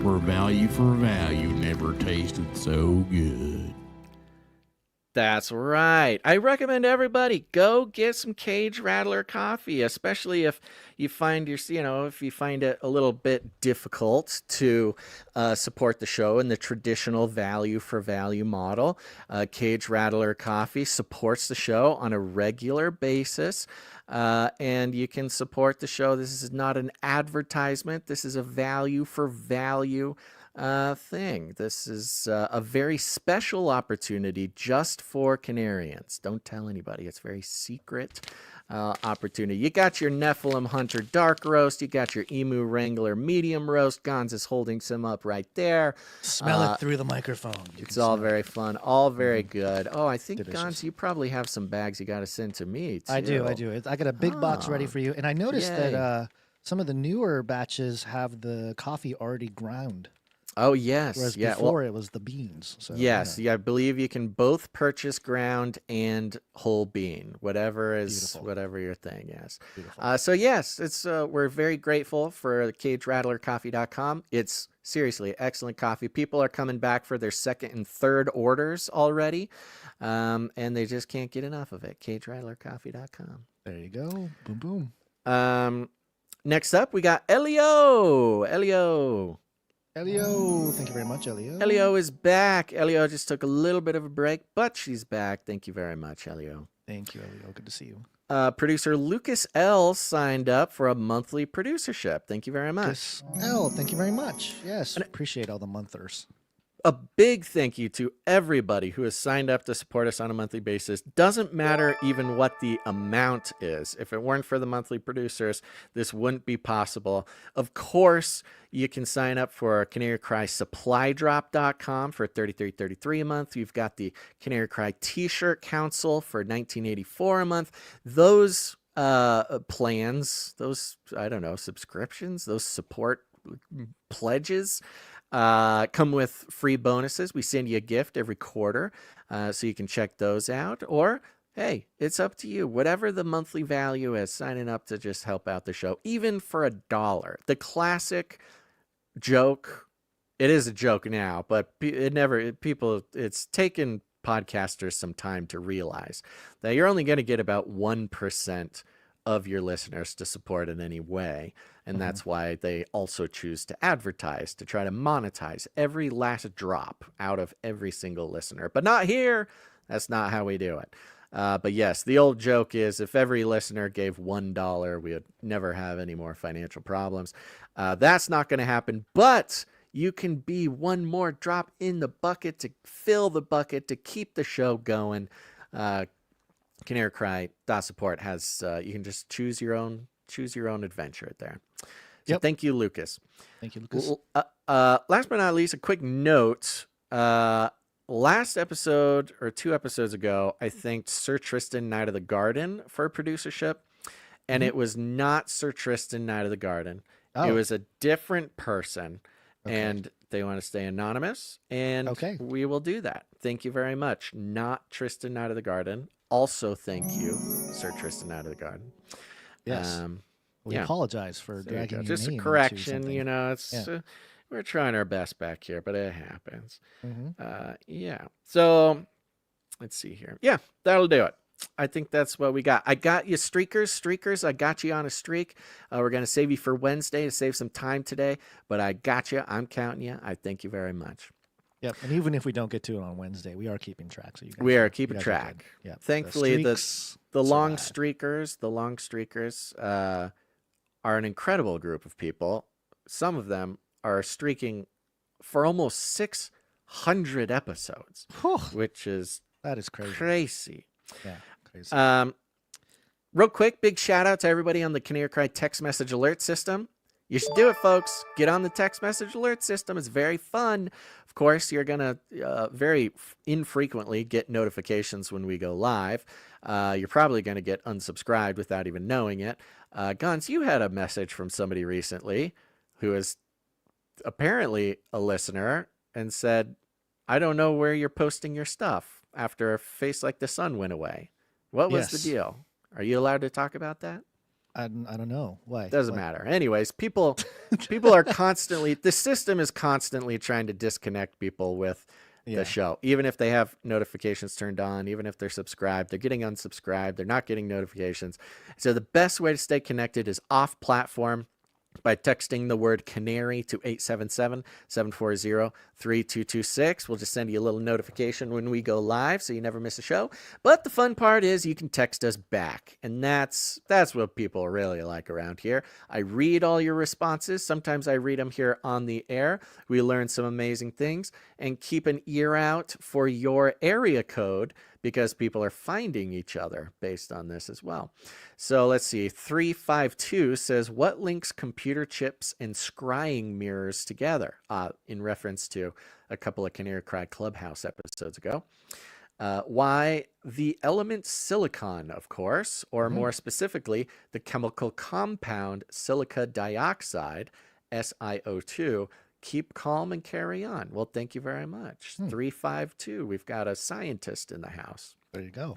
where value for value never tasted so good. That's right. I recommend everybody go get some Cage Rattler coffee, especially if you find if you find it a little bit difficult to support the show in the traditional value for value model. Cage Rattler coffee supports the show on a regular basis. And you can support the show. This is not an advertisement. This is a value for value thing. This is a very special opportunity just for Canarians. Don't tell anybody. It's very secret opportunity. You got your Nephilim Hunter Dark Roast. You got your Emu Wrangler Medium Roast. Gons is holding some up right there. Smell it through the microphone. It's all very fun. All very good. Oh, I think, Delicious. Gons, you probably have some bags you got to send to me, too. I do. I got a big box ready for you. And I noticed Yay. that some of the newer batches have the coffee already ground. Oh, yes. Whereas yeah. before it was the beans. So, Yes, yeah, I believe you can both purchase ground and whole bean, whatever your thing. Yes. So yes, it's we're very grateful for CageRattlerCoffee.com. It's seriously excellent coffee. People are coming back for their second and third orders already, and they just can't get enough of it. CageRattlerCoffee.com. There you go. Boom boom. Next up, we got Elio. Elio, thank you very much, Elio. Elio is back. Elio just took a little bit of a break, but she's back. Thank you very much, Elio. Thank you, Elio. Good to see you. Producer Lucas L signed up for a monthly producership. Thank you very much. L, thank you very much. Yes, appreciate all the monthers. A big thank you to everybody who has signed up to support us on a monthly basis. Doesn't matter even what the amount is. If it weren't for the monthly producers, this wouldn't be possible. Of course, you can sign up for CanaryCrySupplyDrop.com for $33.33 a month. You've got the Canary Cry T-shirt council for $19.84 a month. Those plans, those, subscriptions, those support pledges come with free bonuses. We send you a gift every quarter, so you can check those out. Or, hey, it's up to you. Whatever the monthly value is, signing up to just help out the show, even for $1. The classic joke, it is a joke now, but it's taken podcasters some time to realize that you're only going to get about 1% of your listeners to support in any way. And that's why they also choose to advertise, to try to monetize every last drop out of every single listener. But not here. That's not how we do it. But yes, the old joke is if every listener gave $1, we would never have any more financial problems. That's not going to happen. But you can be one more drop in the bucket to fill the bucket to keep the show going. Canary Cry support has you can just choose your own adventure there. So thank you, Lucas. Thank you, Lucas. Last but not least, a quick note. Last episode or 2 episodes ago, I thanked Sir Tristan Knight of the Garden for producership, and it was not Sir Tristan Knight of the Garden. It was a different person. And They want to stay anonymous, and we will do that. Thank you very much. Not Tristan out of the garden. Also, thank you, Sir Tristan out of the garden. Yes. We apologize for dragging your just name a correction. into You know, it's we're trying our best back here, but it happens. So let's see here. Yeah, that'll do it. I think that's what we got. I got you, streakers. I got you on a streak. We're going to save you for Wednesday to save some time today, but I got you. I'm counting you. I thank you very much. Yep. And even if we don't get to it on Wednesday, we are keeping track. So we are keeping track. Yeah. Thankfully, the long streakers are an incredible group of people. Some of them are streaking for almost 600 episodes, which is crazy. Yeah, crazy. Real quick, big shout out to everybody on the Canary Cry text message alert system. You should do it, folks. Get on the text message alert system. It's very fun. Of course, you're going to very infrequently get notifications when we go live. You're probably going to get unsubscribed without even knowing it. Gons, you had a message from somebody recently who is apparently a listener and said, I don't know where you're posting your stuff after a face like the sun went away. What was the deal? Are you allowed to talk about that? I don't know. Why? Doesn't matter. Anyways, people are constantly, the system is constantly trying to disconnect people with the show. Even if they have notifications turned on, even if they're subscribed, they're getting unsubscribed. They're not getting notifications. So the best way to stay connected is off platform by texting the word Canary to 877-740-3226. We'll just send you a little notification when we go live so you never miss a show. But the fun part is you can text us back, and that's what people really like around here. I read all your responses. Sometimes I read them here on the air. We learn some amazing things, and keep an ear out for your area code because people are finding each other based on this as well. So let's see. 352 says, what links computer chips and scrying mirrors together? In reference to a couple of Canary Cry Clubhouse episodes ago. Why the element silicon, of course, or more specifically, the chemical compound silica dioxide, SiO2, keep calm and carry on. Well, thank you very much. 352. We've got a scientist in the house. There you go.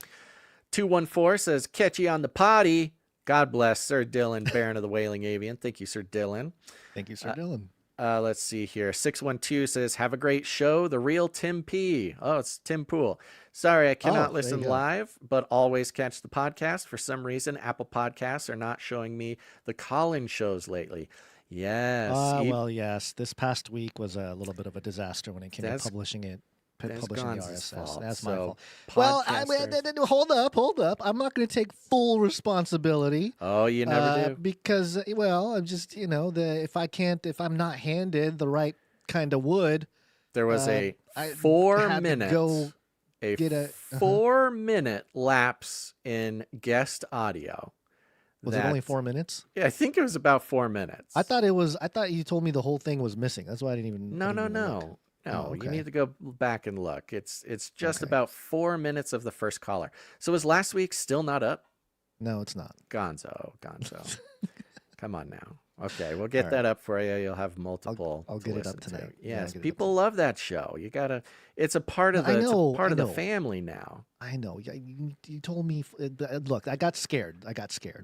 214 says, catch you on the potty. God bless Sir Dylan, Baron of the Wailing Avian. Thank you, Sir Dylan. Thank you, Sir Dylan. Let's see here. 612 says, have a great show. The real Tim P. Oh, it's Tim Pool. Sorry, I cannot listen live, but always catch the podcast. For some reason, Apple Podcasts are not showing me the call-in shows lately. Yes. Well, yes. This past week was a little bit of a disaster when it came to publishing it. Publishing the RSS. Fault. That's my fault. Podcasters. Well, hold up. I'm not going to take full responsibility. Oh, you never do? Because, well, I'm just, if I'm not handed the right kind of wood. There was a 4-minute, 4-minute lapse in guest audio. Was it only 4 minutes? Yeah, I think it was about 4 minutes. I thought you told me the whole thing was missing. That's why I didn't even. No. Oh, okay. You need to go back and look. It's just about 4 minutes of the first caller. So was last week still not up? No, it's not. Gonzo. Come on now. Okay, we'll get that up for you. You'll have multiple. I'll get it up tonight. Yes, people love that show. You gotta. It's a part of the. The family now. I know. You told me. Look, I got scared.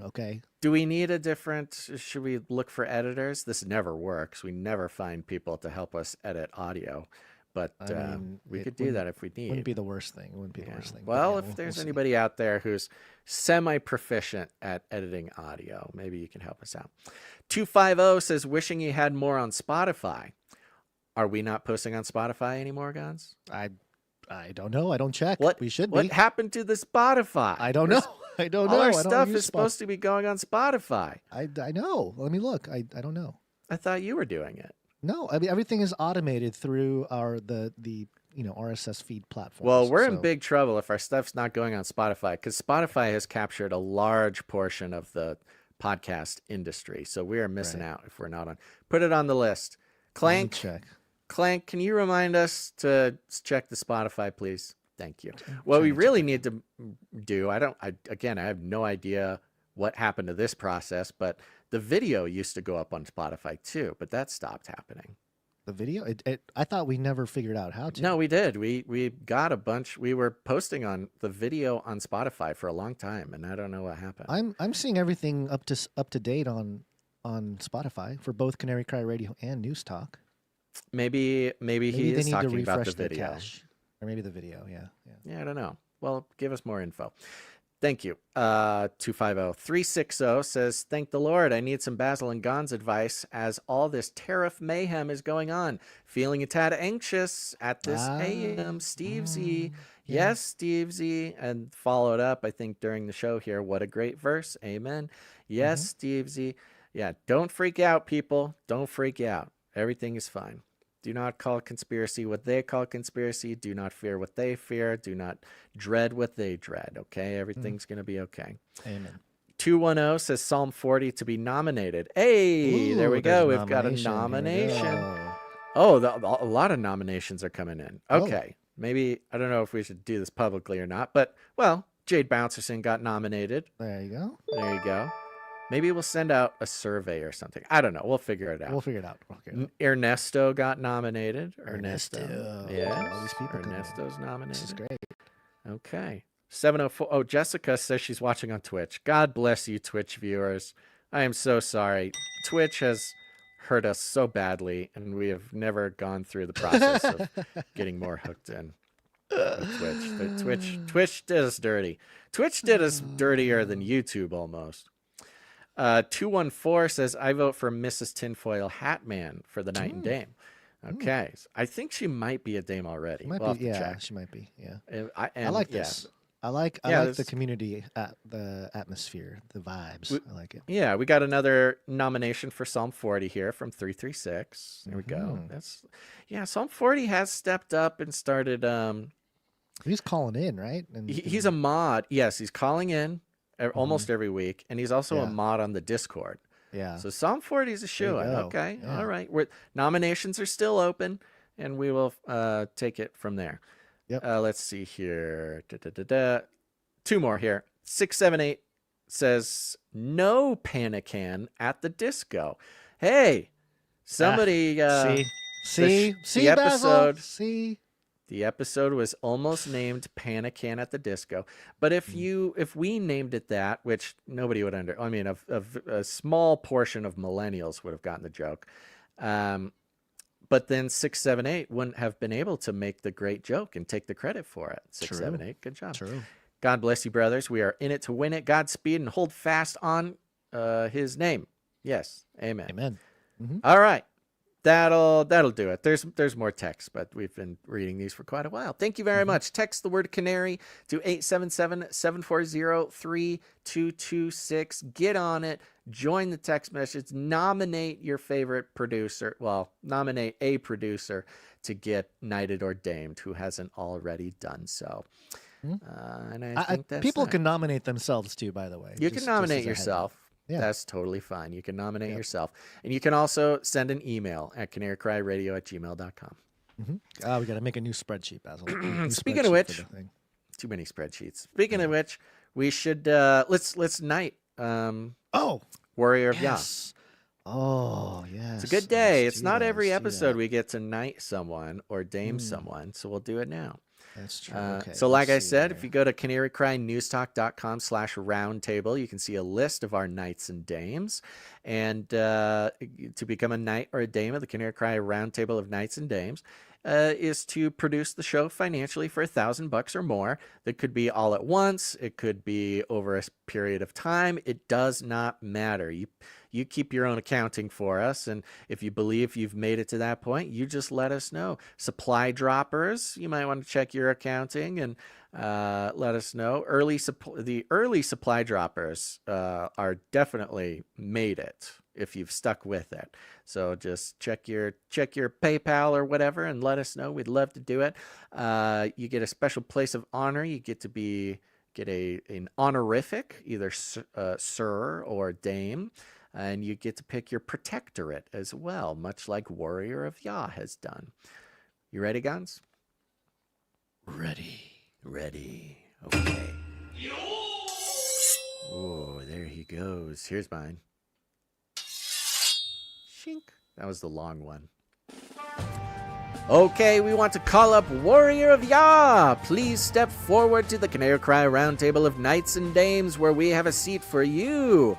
Okay. Do we need a different? Should we look for editors? This never works. We never find people to help us edit audio. But we could do that if we need. Wouldn't be the worst thing. Well, if there's anybody out there who's semi-proficient at editing audio, maybe you can help us out. 250 says, wishing you had more on Spotify. Are we not posting on Spotify anymore, Gons? I don't know. I don't check. We should be. What happened to the Spotify? I don't know. All our stuff is supposed to be going on Spotify. I know. Let me look. I don't know. I thought you were doing it. No, I mean everything is automated through the RSS feed platform. Well, we're in big trouble if our stuff's not going on Spotify, because Spotify has captured a large portion of the podcast industry. So we are missing out if we're not on. Put it on the list. Clank, can you remind us to check the Spotify, please? Thank you. What we really need to do, I have no idea what happened to this process, but the video used to go up on Spotify too, but that stopped happening. The video? I thought we never figured out how to. No, we did. We got a bunch. We were posting on the video on Spotify for a long time, and I don't know what happened. I'm seeing everything up to date on Spotify for both Canary Cry Radio and News Talk. Maybe he is talking about the video. Cache. Or maybe the video, Yeah, I don't know. Well, give us more info. Thank you. 250360 says, thank the Lord. I need some Basil and Gon's advice as all this tariff mayhem is going on. Feeling a tad anxious at this AM. Steve Z. Yes, Steve Z. And followed up, I think, during the show here. What a great verse. Amen. Yes, Steve Z. Yeah, don't freak out, people. Don't freak out. Everything is fine. Do not call conspiracy what they call conspiracy. Do not fear what they fear. Do not dread what they dread. Okay? Everything's going to be okay. Amen. 210 says Psalm 40 to be nominated. Hey, there we go. We've got a nomination. Oh, a lot of nominations are coming in. Okay. Maybe, I don't know if we should do this publicly or not, but, well, Jade Bouncerson got nominated. There you go. There you go. Maybe we'll send out a survey or something. I don't know. We'll figure it out. Ernesto got nominated. Ernesto. Yeah. All these people Ernesto's nominated. This is great. Okay. 704. Oh, Jessica says she's watching on Twitch. God bless you, Twitch viewers. I am so sorry. Twitch has hurt us so badly, and we have never gone through the process of getting more hooked in. Twitch did us dirty. Twitch did us dirtier than YouTube almost. 214 says, I vote for Mrs. Tinfoil Hatman for the Knight and Dame. Okay. I think she might be a dame already. We'll have to check. She might be. Yeah. I like this. I like the community, the atmosphere, the vibes. I like it. Yeah, we got another nomination for Psalm 40 here from 336. There we go. Psalm 40 has stepped up and started. He's calling in, right? And he's a mod. Yes, he's calling in almost every week, and he's also a mod on the Discord. Yeah. So Psalm 40 is a shoe-in. Okay. Yeah. All right. Nominations are still open, and we will take it from there. Yep. Let's see here. Two more here. 678 says, no PANICAN at the disco. Hey, somebody... See, the episode... Basil? See? The episode was almost named PANICAN at the Disco, but if we named it that, which nobody would a small portion of millennials would have gotten the joke, but then 678 wouldn't have been able to make the great joke and take the credit for it. 678, good job. True. God bless you, brothers. We are in it to win it. Godspeed and hold fast on His name. Yes, amen. Amen. Mm-hmm. All right. That'll do it. There's more text, but we've been reading these for quite a while. Thank you very much. Text the word Canary to 877-740-3226. Get on it. Join the text message. Nominate your favorite producer. Well, nominate a producer to get knighted or damed who hasn't already done so. And I think that's people can nominate themselves too, by the way. You can nominate yourself. Yeah. That's totally fine. You can nominate yourself. And you can also send an email at canarycryradio@gmail.com. Mm-hmm. We got to make a new spreadsheet, Basil. Speaking of which, too many spreadsheets. Speaking of which, we should, let's knight Warrior of Yah. Oh, yes. It's a good day. It's not every episode we get to knight someone or dame someone, so we'll do it now. That's true. Okay, so like I said, if you go to canarycrynewstalk.com/roundtable, you can see a list of our knights and dames. And to become a knight or a dame of the Canary Cry Roundtable of Knights and Dames is to produce the show financially for $1,000 or more. That could be all at once. It could be over a period of time. It does not matter. You keep your own accounting for us, and if you believe you've made it to that point, you just let us know. Supply droppers, you might want to check your accounting and let us know. The early supply droppers are definitely made it if you've stuck with it. So just check your PayPal or whatever and let us know. We'd love to do it. You get a special place of honor. You get to get an honorific, either sir or dame. And you get to pick your protectorate as well, much like Warrior of Yah has done. You ready, Guns? Ready. Okay. Oh, there he goes. Here's mine. Shink. That was the long one. Okay, we want to call up Warrior of Yah. Please step forward to the Canary Cry Roundtable of Knights and Dames, where we have a seat for you.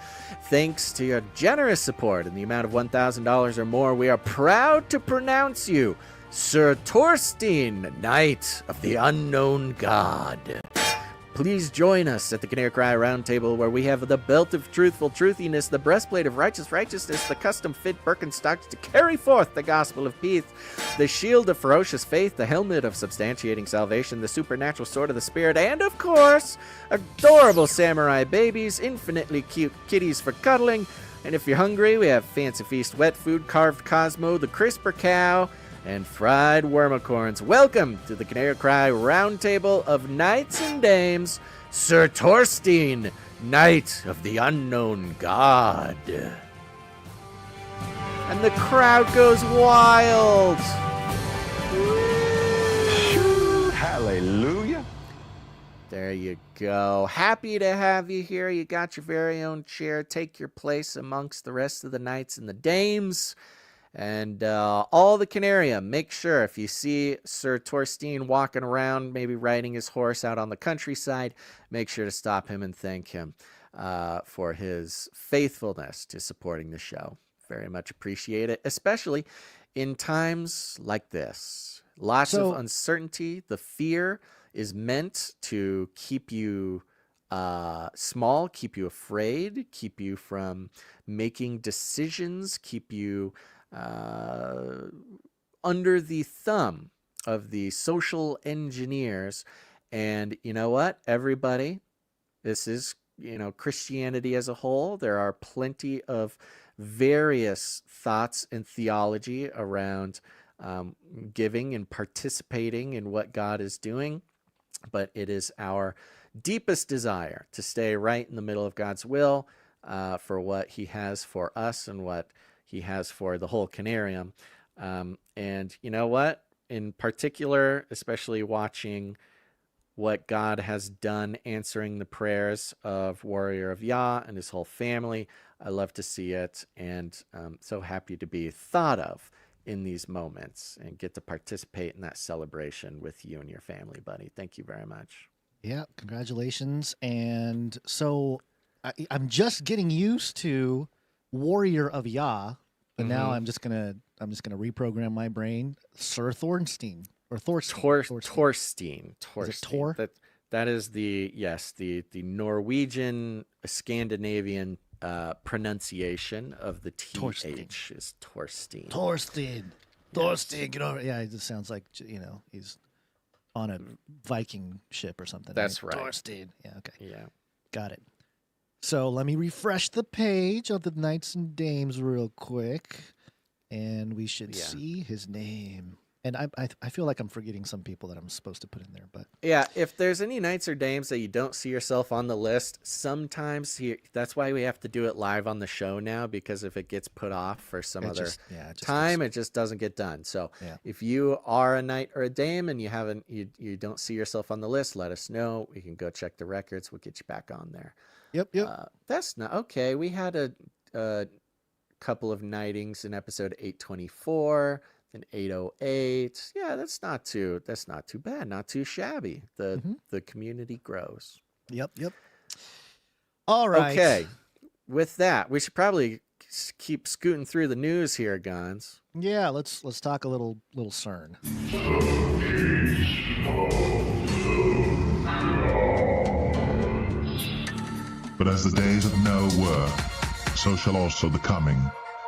Thanks to your generous support in the amount of $1,000 or more, we are proud to pronounce you Sir Torstein, Knight of the Unknown God. Please join us at the Canary Cry Roundtable, where we have the belt of truthful truthiness, the breastplate of righteous righteousness, the custom-fit Birkenstocks to carry forth the gospel of peace, the shield of ferocious faith, the helmet of substantiating salvation, the supernatural sword of the spirit, and, of course, adorable samurai babies, infinitely cute kitties for cuddling. And if you're hungry, we have Fancy Feast wet food, carved Cosmo, the CRISPR cow, and fried wormicorns. Welcome to the Canary Cry Roundtable of Knights and Dames, Sir Torstein, Knight of the Unknown God. And the crowd goes wild. Hallelujah. There you go. Happy to have you here. You got your very own chair. Take your place amongst the rest of the knights and the dames. And all the Canarium, make sure if you see Sir Torstein walking around, maybe riding his horse out on the countryside, make sure to stop him and thank him for his faithfulness to supporting the show. Very much appreciate it, especially in times like this. Lots of uncertainty. The fear is meant to keep you small, keep you afraid, keep you from making decisions, keep you under the thumb of the social engineers. And you know what, everybody, this is, Christianity as a whole. There are plenty of various thoughts and theology around giving and participating in what God is doing, but it is our deepest desire to stay right in the middle of God's will for what he has for us and what he has for the whole Canarium. And you know what? In particular, especially watching what God has done answering the prayers of Warrior of Yah and his whole family, I love to see it, and so happy to be thought of in these moments and get to participate in that celebration with you and your family, buddy. Thank you very much. Yeah, congratulations. And so I'm just getting used to Warrior of Yah, but now I'm just gonna reprogram my brain. Sir Thornstein or Torstein. Is it Tor? That is the Norwegian Scandinavian pronunciation of the TH is Torstein. Torstein. Get over. Yeah, it just sounds like he's on a Viking ship or something. That's right. Torstein. Yeah. Okay. Yeah. Got it. So let me refresh the page of the Knights and Dames real quick, and we should see his name. And I feel like I'm forgetting some people that I'm supposed to put in there, but yeah, if there's any knights or dames that you don't see yourself on the list, sometimes that's why we have to do it live on the show now, because if it gets put off for some other time, it just doesn't get done. So if you are a knight or a dame and you don't see yourself on the list, let us know. We can go check the records. We'll get you back on there. Yep. That's not okay. We had a couple of knightings in episode 824. And 808. Yeah, that's not too bad, not too shabby. The community grows. Yep. All right. Okay. With that, we should probably keep scooting through the news here, Gons. Yeah, let's talk a little CERN. But as the days of Noah were, so shall also the coming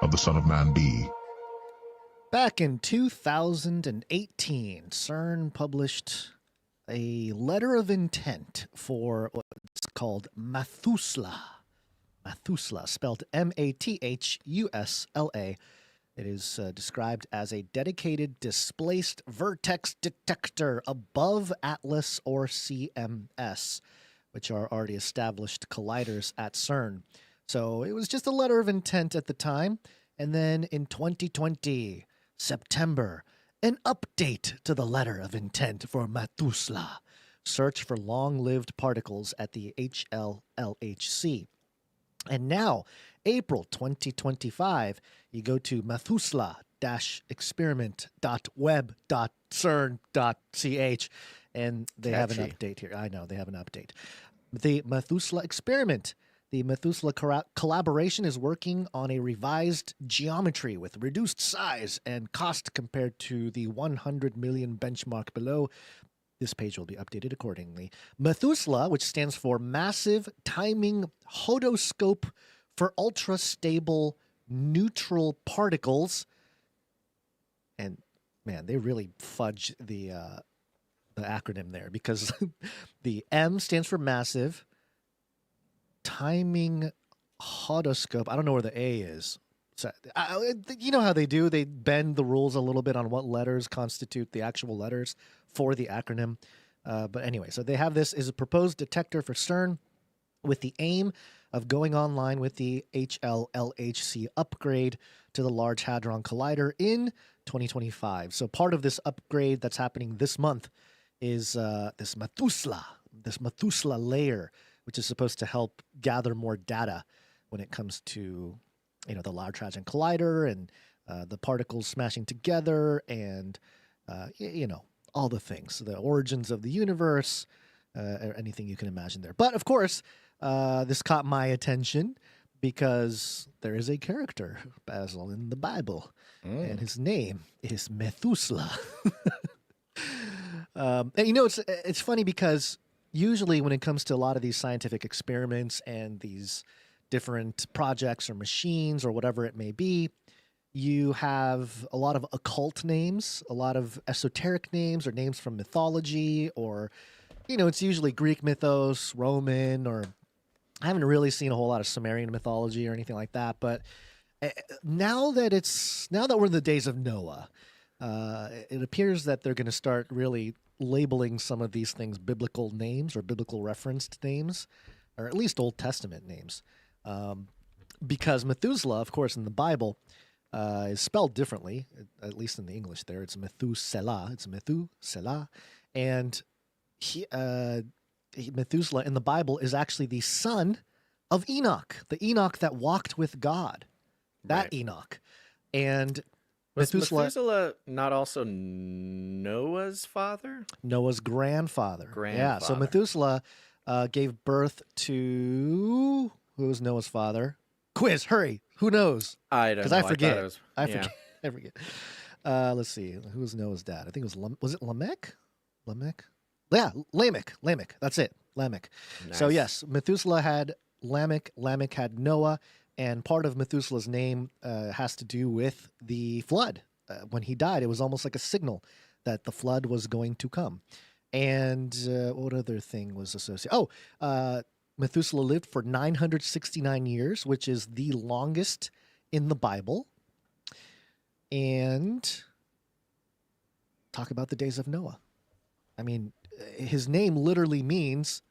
of the Son of Man be. Back in 2018, CERN published a letter of intent for what's called Mathusla. Mathusla, spelled Mathusla. It is described as a dedicated displaced vertex detector above ATLAS or CMS, which are already established colliders at CERN. So it was just a letter of intent at the time. And then in 2020, September, an update to the letter of intent for Mathusla. Search for long-lived particles at the HLLHC. And now, April 2025, you go to Mathusla methuselah-experiment.web.cern.ch, and they have an Catchy. update here. I know, they have an update. The Methuselah experiment. The Methuselah collaboration is working on a revised geometry with reduced size and cost compared to the 100 million benchmark below. This page will be updated accordingly. Methuselah, which stands for Massive Timing Hodoscope for Ultra-Stable Neutral Particles. And, man, they really fudge the acronym there, because the M stands for Massive Timing Hodoscope. I don't know where the A is. So, you know how they do? They bend the rules a little bit on what letters constitute the actual letters for the acronym. But anyway, so they have this is a proposed detector for CERN with the aim of going online with the HLLHC upgrade to the Large Hadron Collider in 2025. So part of this upgrade that's happening this month is this Methuselah layer, which is supposed to help gather more data when it comes to, the Large Hadron Collider and the particles smashing together and, all the things, the origins of the universe, or anything you can imagine there. But of course, this caught my attention because there is a character, Basil, in the Bible, and his name is Methuselah. And it's funny because usually when it comes to a lot of these scientific experiments and these different projects or machines or whatever it may be, you have a lot of occult names, a lot of esoteric names or names from mythology, or, it's usually Greek mythos, Roman, or I haven't really seen a whole lot of Sumerian mythology or anything like that. But now that we're in the days of Noah, it appears that they're going to start really labeling some of these things biblical names or biblical referenced names, or at least Old Testament names. Because Methuselah, of course, in the Bible, is spelled differently, at least in the English there. It's Methuselah. It's Methuselah. And Methuselah in the Bible is actually the son of Enoch, the Enoch that walked with God. That right. Enoch. And was Methuselah not also Noah's father? Noah's grandfather. Yeah, so Methuselah gave birth to... Who was Noah's father? Quiz, hurry. Who knows? I don't know. Because I forget. I forget. Let's see. Who was Noah's dad? I think it was it Lamech? Lamech? Yeah, Lamech. That's it. Lamech. Nice. So yes, Methuselah had Lamech. Lamech had Noah. And part of Methuselah's name has to do with the flood. When he died, it was almost like a signal that the flood was going to come. And what other thing was associated? Methuselah lived for 969 years, which is the longest in the Bible. And talk about the days of Noah. I mean, his name literally means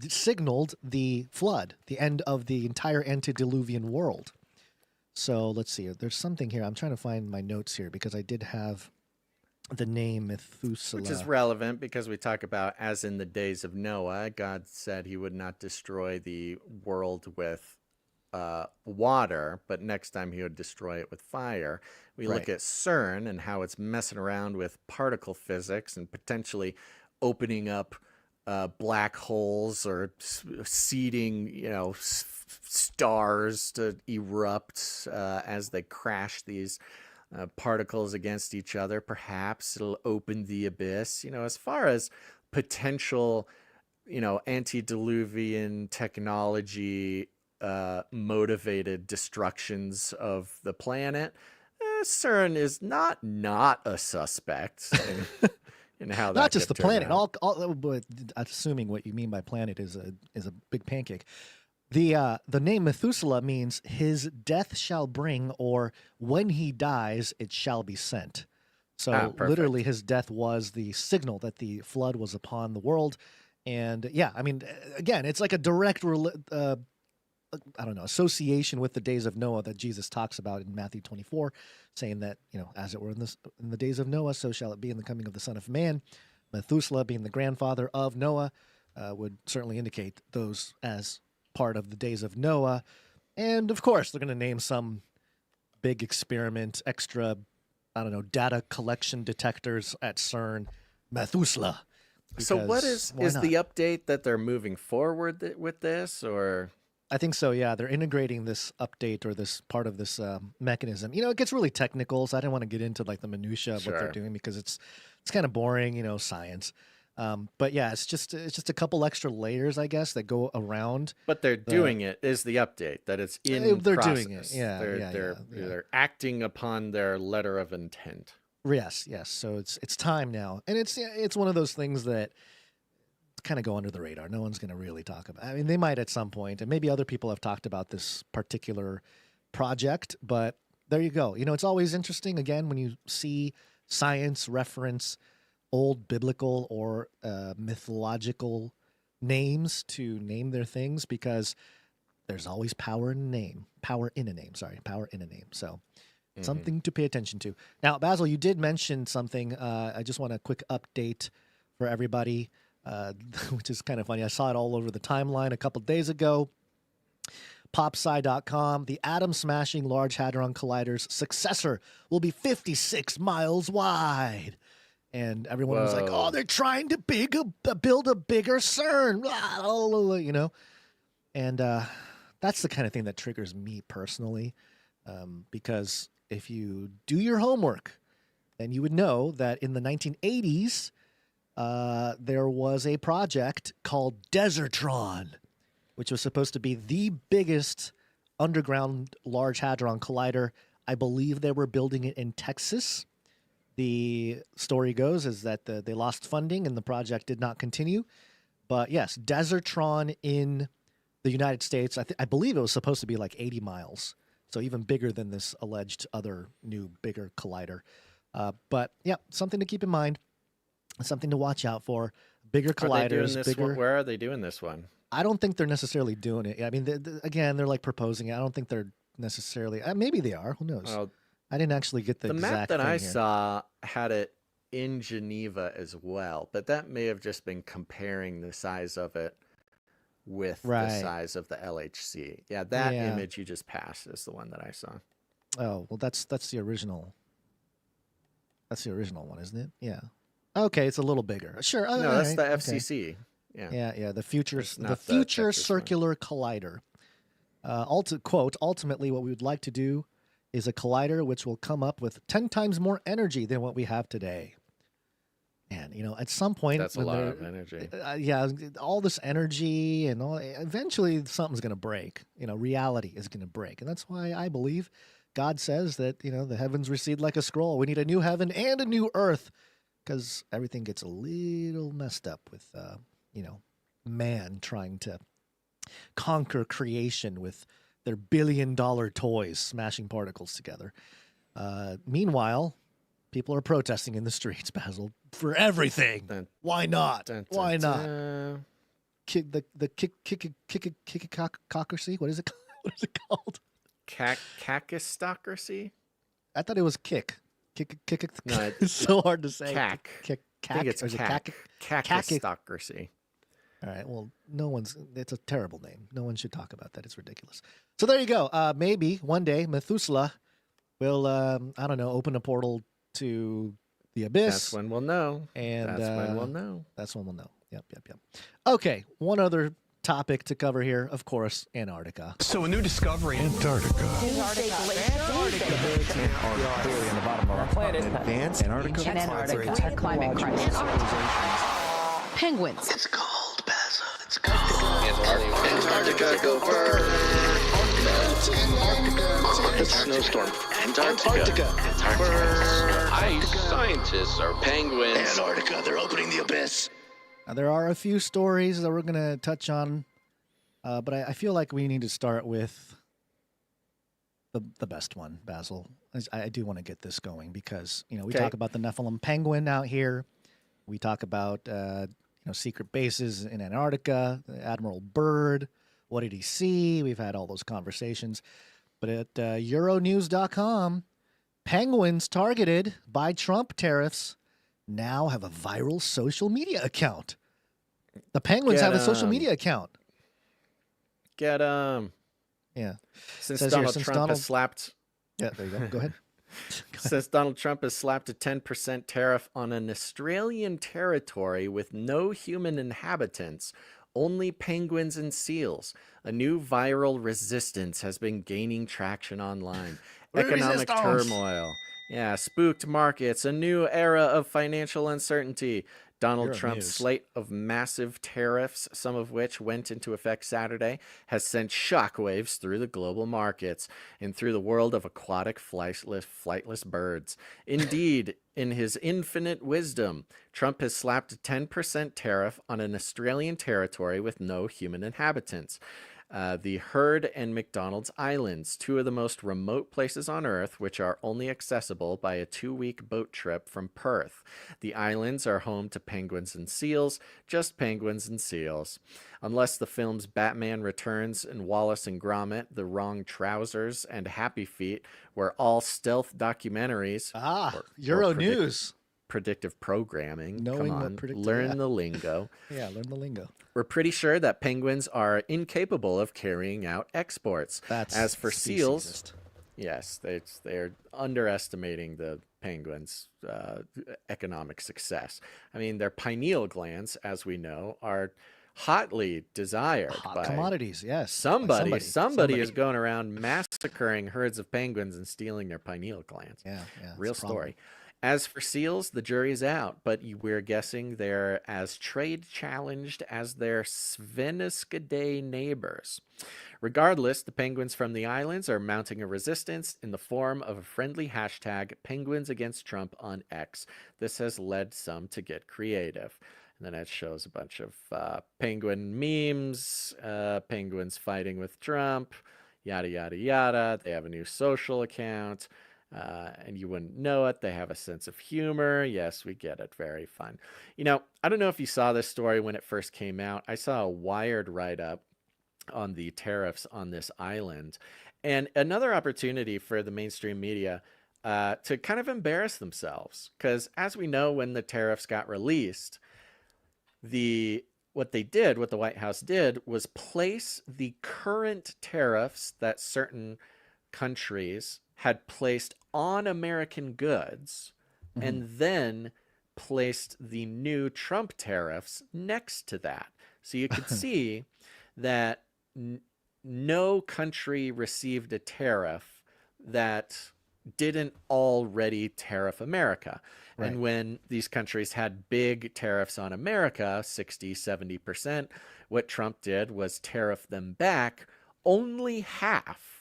signaled the flood, the end of the entire antediluvian world. So let's see. There's something here. I'm trying to find my notes here because I did have the name Methuselah. Which is relevant because we talk about, as in the days of Noah, God said he would not destroy the world with water, but next time he would destroy it with fire. We look at CERN and how it's messing around with particle physics and potentially opening up black holes or seeding, stars to erupt as they crash these particles against each other. Perhaps it'll open the abyss. As far as potential, antediluvian technology motivated destructions of the planet, CERN is not a suspect in how that not just the planet. Out. But assuming what you mean by planet is a big pancake. The name Methuselah means his death shall bring, or when he dies, it shall be sent. So literally his death was the signal that the flood was upon the world. And yeah, I mean, again, it's like a direct, association with the days of Noah that Jesus talks about in Matthew 24, saying that, as it were in the days of Noah, so shall it be in the coming of the Son of Man. Methuselah being the grandfather of Noah would certainly indicate those as part of the days of Noah. And of course, they're going to name some big experiment, extra, I don't know, data collection detectors at CERN, Methuselah. So what Because is why the not? update that they're moving forward with this, or I think so, yeah. They're integrating this update or this part of this mechanism. You know, it gets really technical, so I didn't want to get into like the minutia of what they're Sure. doing because it's kind of boring, you know, science. But yeah, it's just a couple extra layers, I guess, that go around. but they're the- doing it is the update that it's in They're process. doing it, yeah, they're yeah, they're yeah. they're acting upon their letter of intent. Yes. So it's time now, and it's one of those things that kind of go under the radar. No one's going to really talk about. I mean, they might at some point, and maybe other people have talked about this particular project. But there you go. You know, it's always interesting again when you see science reference old biblical or mythological names to name their things because there's always power in a name. Power in a name. So something to pay attention to. Now, Basil, you did mention something. I just want a quick update for everybody, which is kind of funny. I saw it all over the timeline a couple days ago. PopSci.com, the atom-smashing Large Hadron Collider's successor will be 56 miles wide. And everyone was like, Whoa. oh, they're trying to build a bigger CERN, you know? And that's the kind of thing that triggers me personally, because if you do your homework, then you would know that in the 1980s, there was a project called Desertron, which was supposed to be the biggest underground Large Hadron Collider. I believe they were building it in Texas. The story goes is that they lost funding and the project did not continue. But yes, Desertron in the United States, I believe it was supposed to be like 80 miles. So even bigger than this alleged other new, bigger collider. But yeah, something to keep in mind, something to watch out for. Bigger Are they doing colliders, this bigger. one? Where are they doing this one? I don't think they're necessarily doing it. I mean, again, they're like proposing it. I don't think they're necessarily. Maybe they are. Who knows? Well, I didn't actually get the the map exact that thing I here. saw had it in Geneva as well, but that may have just been comparing the size of it with the Right. size of the LHC. Yeah, that Yeah. image you just passed is the one that I saw. Oh well, that's the original. That's the original one, isn't it? Yeah. Okay, it's a little bigger. Sure. No, all that's right, the okay. FCC. Yeah. Yeah. The future It's not the future Texas one. circular collider. Quote, ultimately, what we would like to do is a collider which will come up with 10 times more energy than what we have today. And, you know, at some point... That's a when lot they're- of energy. Yeah, all this energy and all... Eventually, something's going to break. You know, reality is going to break. And that's why I believe God says that, you know, the heavens recede like a scroll. We need a new heaven and a new earth because everything gets a little messed up with, you know, man trying to conquer creation with their billion-dollar toys smashing particles together. Meanwhile, people are protesting in the streets, Basil, for everything. Why not? Why not? Kickocracy? What is it? What is it called? Cacistocracy? I thought it was kick. No, It's so hard to say. Cac. Kick. I think it's or is it cac. cac? Cacistocracy. All right. Well, it's a terrible name. No one should talk about that. It's ridiculous. So there you go. Maybe one day Methuselah will, I don't know, open a portal to the abyss. That's when we'll know. And That's when we'll know. That's when we'll know. Yep. Okay. One other topic to cover here, of course, Antarctica. So a new discovery. Antarctica. Clearly in the bottom of our planet. Advanced Antarctica. Climate crisis. Penguins. It's cold, Basil. It's cold. Antarctica, go burn. It's a snowstorm. Antarctica. Ice scientists are penguins. Antarctica, they're opening the abyss. Now, there are a few stories that we're going to touch on, but I feel like we need to start with the best one, Basil. I do want to get this going because, you know, we Okay. talk about the Nephilim penguin out here. We talk about, secret bases in Antarctica, Admiral Byrd. What did he see? We've had all those conversations. But at Euronews.com, penguins targeted by Trump tariffs now have a viral social media account. The penguins have a social media account. Get Yeah. Since Says Donald here, Trump has slapped Yeah, there you go. Go ahead. Says Donald Trump has slapped a 10% tariff on an Australian territory with no human inhabitants, only penguins and seals. A new viral resistance has been gaining traction online. Economic turmoil. Yeah, spooked markets, a new era of financial uncertainty. Donald Trump's slate of massive tariffs, some of which went into effect Saturday, has sent shockwaves through the global markets and through the world of aquatic flightless birds. Indeed, in his infinite wisdom, Trump has slapped a 10% tariff on an Australian territory with no human inhabitants. The Heard and McDonald's Islands, two of the most remote places on Earth, which are only accessible by a 2-week boat trip from Perth. The islands are home to penguins and seals, just penguins and seals. Unless the films Batman Returns and Wallace and Gromit, The Wrong Trousers, and Happy Feet were all stealth documentaries. Euro News. Predictive programming. Knowing Come what on, predictive- learn the lingo. Yeah, learn the lingo. We're pretty sure that penguins are incapable of carrying out exports. As for seals, yes, they're underestimating the penguins' economic success. I mean, their pineal glands, as we know, are hotly desired by commodities. Yes, somebody somebody is going around massacring herds of penguins and stealing their pineal glands. Yeah, real story. As for seals, the jury's out, but we're guessing they're as trade challenged as their Svenskade neighbors. Regardless, the penguins from the islands are mounting a resistance in the form of a friendly hashtag Penguins Against Trump on X. This has led some to get creative. And then it shows a bunch of penguin memes, penguins fighting with Trump, yada, yada, yada. They have a new social account. And you wouldn't know it. They have a sense of humor. Yes, we get it. Very fun. You know, I don't know if you saw this story when it first came out. I saw a Wired write-up on the tariffs on this island. And another opportunity for the mainstream media to kind of embarrass themselves. Because as we know, when the tariffs got released, what the White House did was place the current tariffs that certain countries had placed on American goods and then placed the new Trump tariffs next to that. So you could see that no country received a tariff that didn't already tariff America. Right. And when these countries had big tariffs on America, 60, 70%, what Trump did was tariff them back only half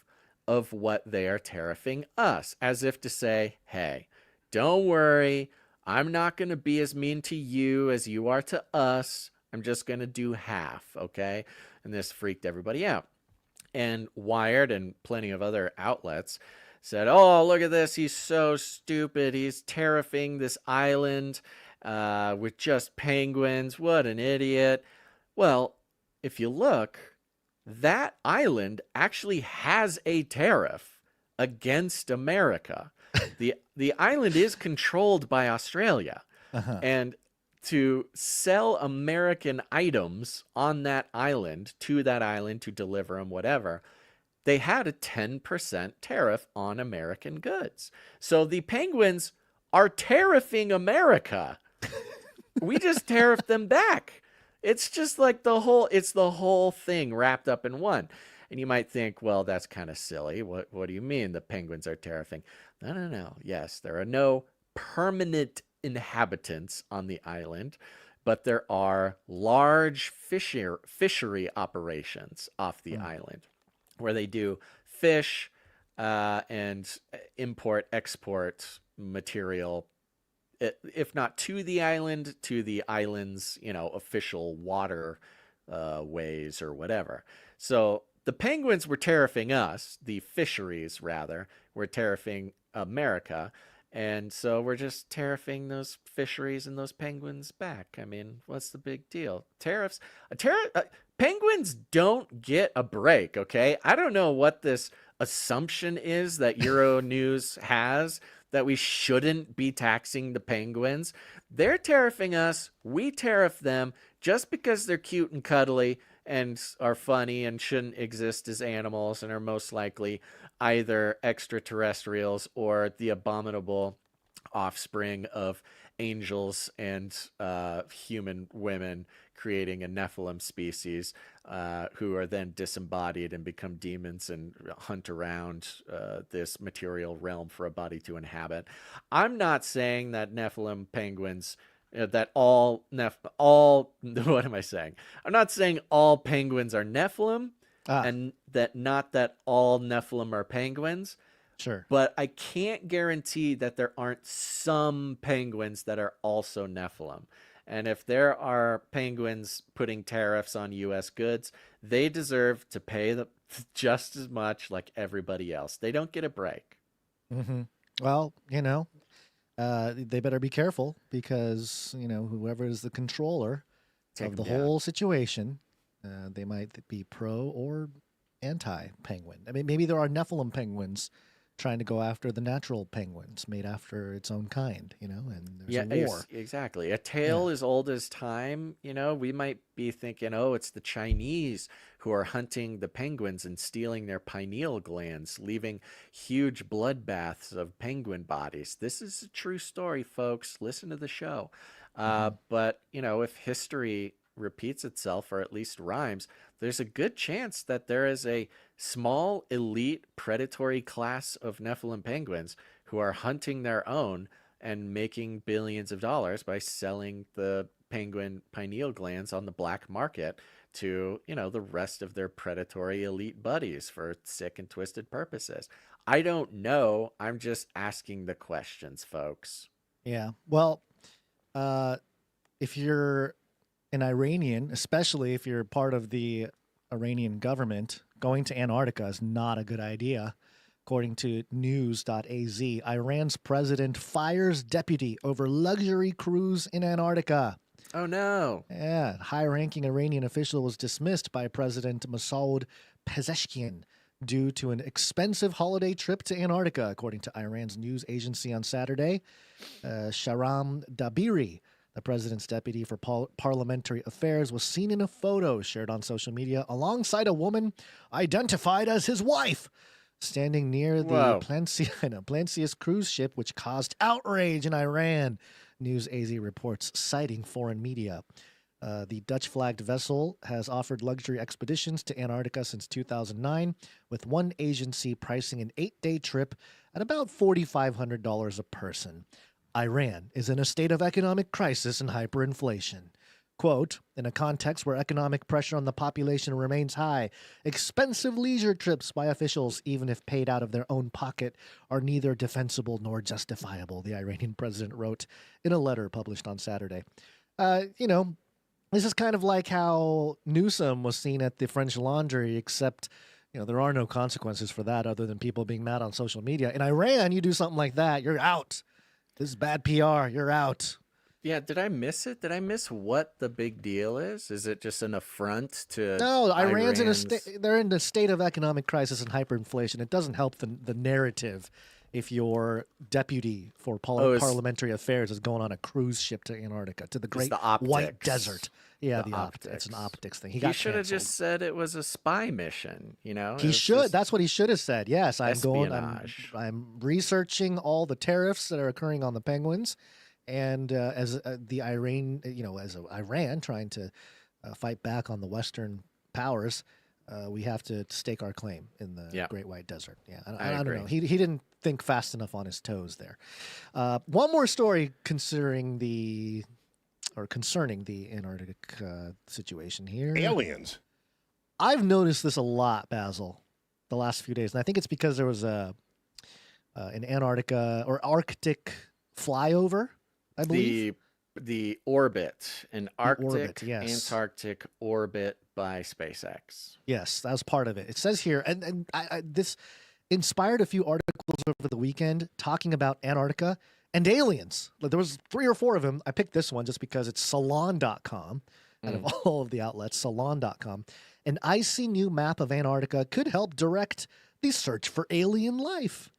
of what they are tariffing us, as if to say, hey, don't worry, I'm not going to be as mean to you as you are to us. I'm just going to do half, okay? And this freaked everybody out. And Wired and plenty of other outlets said, oh, look at this, he's so stupid. He's tariffing this island with just penguins. What an idiot. Well, if you look, that island actually has a tariff against America. The island is controlled by Australia. And to sell American items on that island to deliver them, whatever, they had a 10% tariff on American goods. So the penguins are tariffing America. We just tariffed them back. It's just like the whole thing wrapped up in one. And you might think, well, that's kind of silly. What do you mean the penguins are tariffing? No. Yes, there are no permanent inhabitants on the island, but there are large fishery operations off the island where they do fish and import-export material, if not to the island's, official water ways or whatever. So the penguins were tariffing us, the fisheries rather, were tariffing America. And so we're just tariffing those fisheries and those penguins back. I mean, what's the big deal? Tariffs, penguins don't get a break, okay? I don't know what this assumption is that Euro News has, that we shouldn't be taxing the penguins. They're tariffing us, we tariff them just because they're cute and cuddly and are funny and shouldn't exist as animals and are most likely either extraterrestrials or the abominable offspring of angels and human women creating a Nephilim species who are then disembodied and become demons and hunt around this material realm for a body to inhabit. I'm not saying that Nephilim penguins that all what am I saying? I'm not saying all penguins are Nephilim and that all Nephilim are penguins. Sure. But I can't guarantee that there aren't some penguins that are also Nephilim. And if there are penguins putting tariffs on U.S. goods, they deserve to pay just as much like everybody else. They don't get a break. Mm-hmm. Well, they better be careful because, whoever is the controller of the whole situation, they might be pro or anti-penguin. I mean, maybe there are Nephilim penguins trying to go after the natural penguins made after its own kind, and there's a war. Exactly. A tale as old as time, we might be thinking, oh, it's the Chinese who are hunting the penguins and stealing their pineal glands, leaving huge bloodbaths of penguin bodies. This is a true story, folks. Listen to the show. But, if history repeats itself or at least rhymes, there's a good chance that there is a small elite predatory class of Nephilim penguins who are hunting their own and making billions of dollars by selling the penguin pineal glands on the black market to, the rest of their predatory elite buddies for sick and twisted purposes. I don't know. I'm just asking the questions, folks. Yeah. Well, if you're an Iranian, especially if you're part of the Iranian government, going to Antarctica is not a good idea. According to news.az, Iran's president fires deputy over luxury cruise in Antarctica. Oh, no. Yeah. High-ranking Iranian official was dismissed by President Masoud Pezeshkian due to an expensive holiday trip to Antarctica, according to Iran's news agency on Saturday. Shahram Dabiri, the president's deputy for parliamentary affairs, was seen in a photo shared on social media alongside a woman identified as his wife, standing near the Plancius cruise ship, which caused outrage in Iran, News AZ reports, citing foreign media. The Dutch-flagged vessel has offered luxury expeditions to Antarctica since 2009, with one agency pricing an 8-day trip at about $4,500 a person. Iran is in a state of economic crisis and hyperinflation. Quote, in a context where economic pressure on the population remains high, expensive leisure trips by officials, even if paid out of their own pocket, are neither defensible nor justifiable, the Iranian president wrote in a letter published on Saturday. This is kind of like how Newsom was seen at the French Laundry, except, there are no consequences for that other than people being mad on social media. In Iran, you do something like that, you're out. This is bad PR. You're out. Yeah, did I miss it? Did I miss what the big deal is? Is it just an affront to No, Iran's in a state. They're in a state of economic crisis and hyperinflation. It doesn't help the narrative if your deputy for parliamentary affairs is going on a cruise ship to Antarctica, to the great white desert. Yeah, the optics. It's an optics thing. He should have just said it was a spy mission, He should. That's what he should have said. Yes, I'm researching all the tariffs that are occurring on the penguins. And as Iran trying to fight back on the Western powers, we have to stake our claim in the Great White Desert. Yeah, I don't know. He didn't think fast enough on his toes there. One more story concerning the Antarctic situation here. Aliens. I've noticed this a lot, Basil, the last few days, and I think it's because there was an Antarctica or Arctic flyover. I believe the orbit, an Antarctic orbit by SpaceX. Yes, that was part of it. It says here, and this inspired a few articles over the weekend talking about Antarctica and aliens. There was 3 or 4 of them. I picked this one just because it's Salon.com out of all of the outlets, Salon.com. An icy new map of Antarctica could help direct the search for alien life.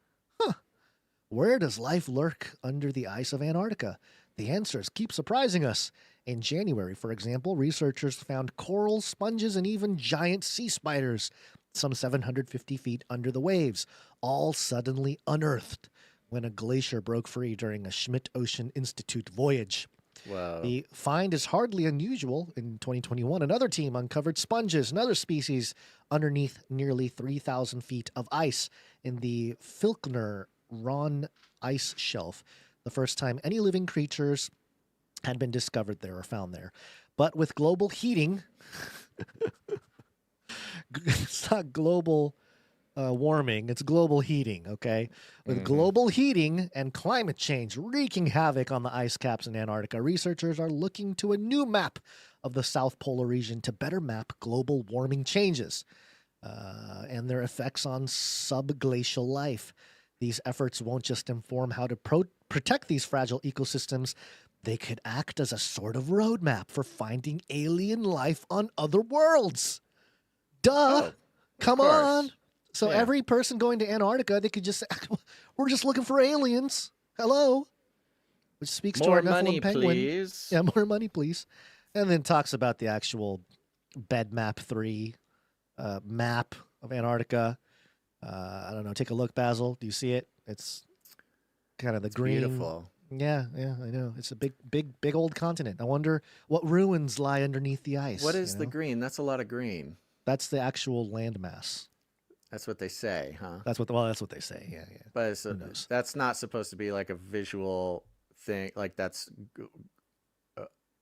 Where does life lurk under the ice of Antarctica? The answers keep surprising us. In January, for example, researchers found coral, sponges, and even giant sea spiders some 750 feet under the waves, all suddenly unearthed when a glacier broke free during a Schmidt Ocean Institute voyage. Wow. The find is hardly unusual. In 2021, another team uncovered sponges and other species underneath nearly 3,000 feet of ice in the Filchner-Ronne ice shelf, the first time any living creatures had been discovered there or found there. But with global heating, it's not global warming, it's global heating, okay? With global heating and climate change wreaking havoc on the ice caps in Antarctica, researchers are looking to a new map of the South Polar region to better map global warming changes and their effects on subglacial life. These efforts won't just inform how to protect these fragile ecosystems, they could act as a sort of roadmap for finding alien life on other worlds. Duh! Come on! So every person going to Antarctica, they could just say, we're just looking for aliens. Hello? Which speaks to our Nephilim penguin. Please. Yeah, more money, please. And then talks about the actual bed map 3 map of Antarctica. I don't know. Take a look, Basil. Do you see it? It's kind of the green. Beautiful. Yeah, I know. It's a big old continent. I wonder what ruins lie underneath the ice. What is the green? That's a lot of green. That's the actual landmass. That's what they say, huh? That's what they say. Yeah. But that's not supposed to be like a visual thing. Like that's.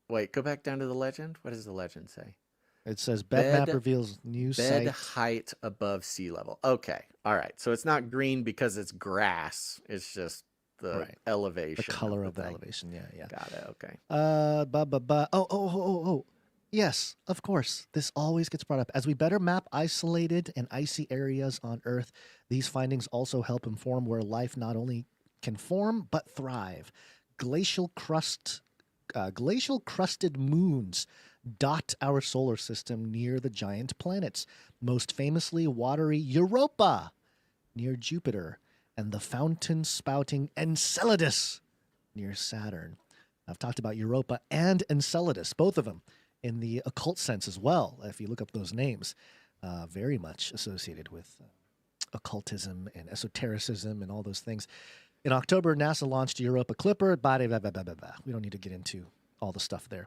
Wait, go back down to the legend. What does the legend say? It says bed map reveals new bed site. height above sea level. Okay, all right. So it's not green because it's grass. It's just the elevation. The color of the elevation. Yeah. Got it. Okay. Oh. Yes, of course. This always gets brought up. As we better map isolated and icy areas on Earth, these findings also help inform where life not only can form but thrive. Glacial crusted moons dot our solar system near the giant planets, most famously watery Europa near Jupiter and the fountain-spouting Enceladus near Saturn. I've talked about Europa and Enceladus, both of them, in the occult sense as well, if you look up those names, very much associated with occultism and esotericism and all those things. In October, NASA launched Europa Clipper. We don't need to get into all the stuff there.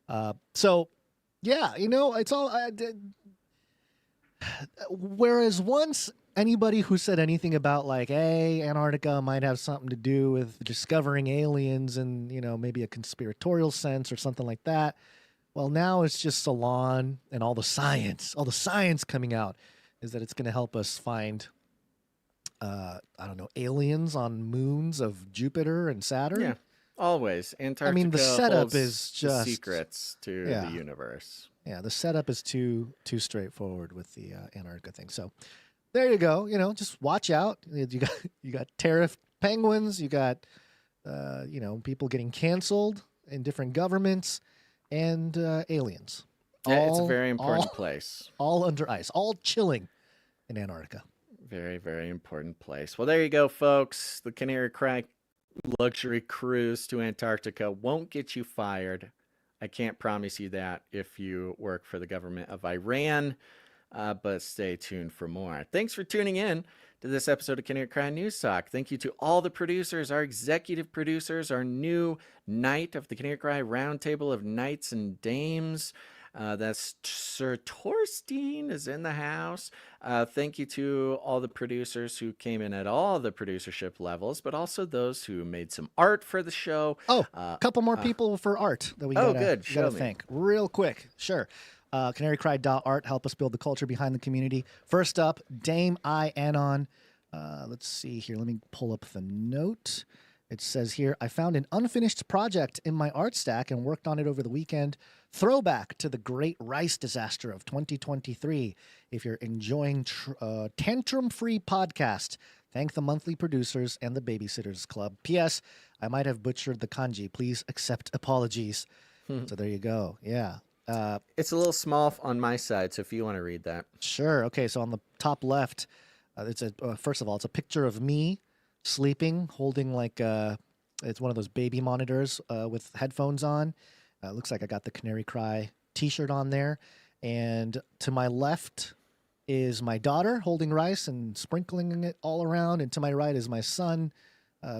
It's all... whereas once anybody who said anything about like, hey, Antarctica might have something to do with discovering aliens and, maybe a conspiratorial sense or something like that, well, now it's just Salon and all the science coming out is that it's going to help us find, aliens on moons of Jupiter and Saturn. Yeah, always. Antarctica. I mean, the setup holds is just the secrets to the universe. Yeah, the setup is too straightforward with the Antarctica thing. So there you go. Just watch out. You got Tariff penguins. You got people getting canceled in different governments. And aliens. It's a very important place. All under ice, all chilling in Antarctica. Very, very important place. Well, there you go, folks. The Canary luxury cruise to Antarctica won't get you fired. I can't promise you that if you work for the government of Iran, but stay tuned for more. Thanks for tuning in to this episode of Canary Cry News Talk. Thank you to all the producers, our executive producers, our new knight of the Canary Cry Roundtable of Knights and Dames. That's Sir Torstein is in the house. Thank you to all the producers who came in at all the producership levels, but also those who made some art for the show. Oh, a couple more people for art that we gotta thank real quick. Sure. CanaryCry.art, help us build the culture behind the community. First up, Dame I Anon. Let's see here. Let me pull up the note. It says here, I found an unfinished project in my art stack and worked on it over the weekend. Throwback to the great rice disaster of 2023. If you're enjoying tantrum-free podcast, thank the monthly producers and the Babysitters Club. P.S. I might have butchered the kanji. Please accept apologies. So there you go. Yeah. It's a little small on my side, so if you want to read that. Sure. Okay, so on the top left, first of all, it's a picture of me sleeping, holding it's one of those baby monitors with headphones on, Looks like I got the Canary Cry t-shirt on there. And to my left is my daughter holding rice and sprinkling it all around. And to my right is my son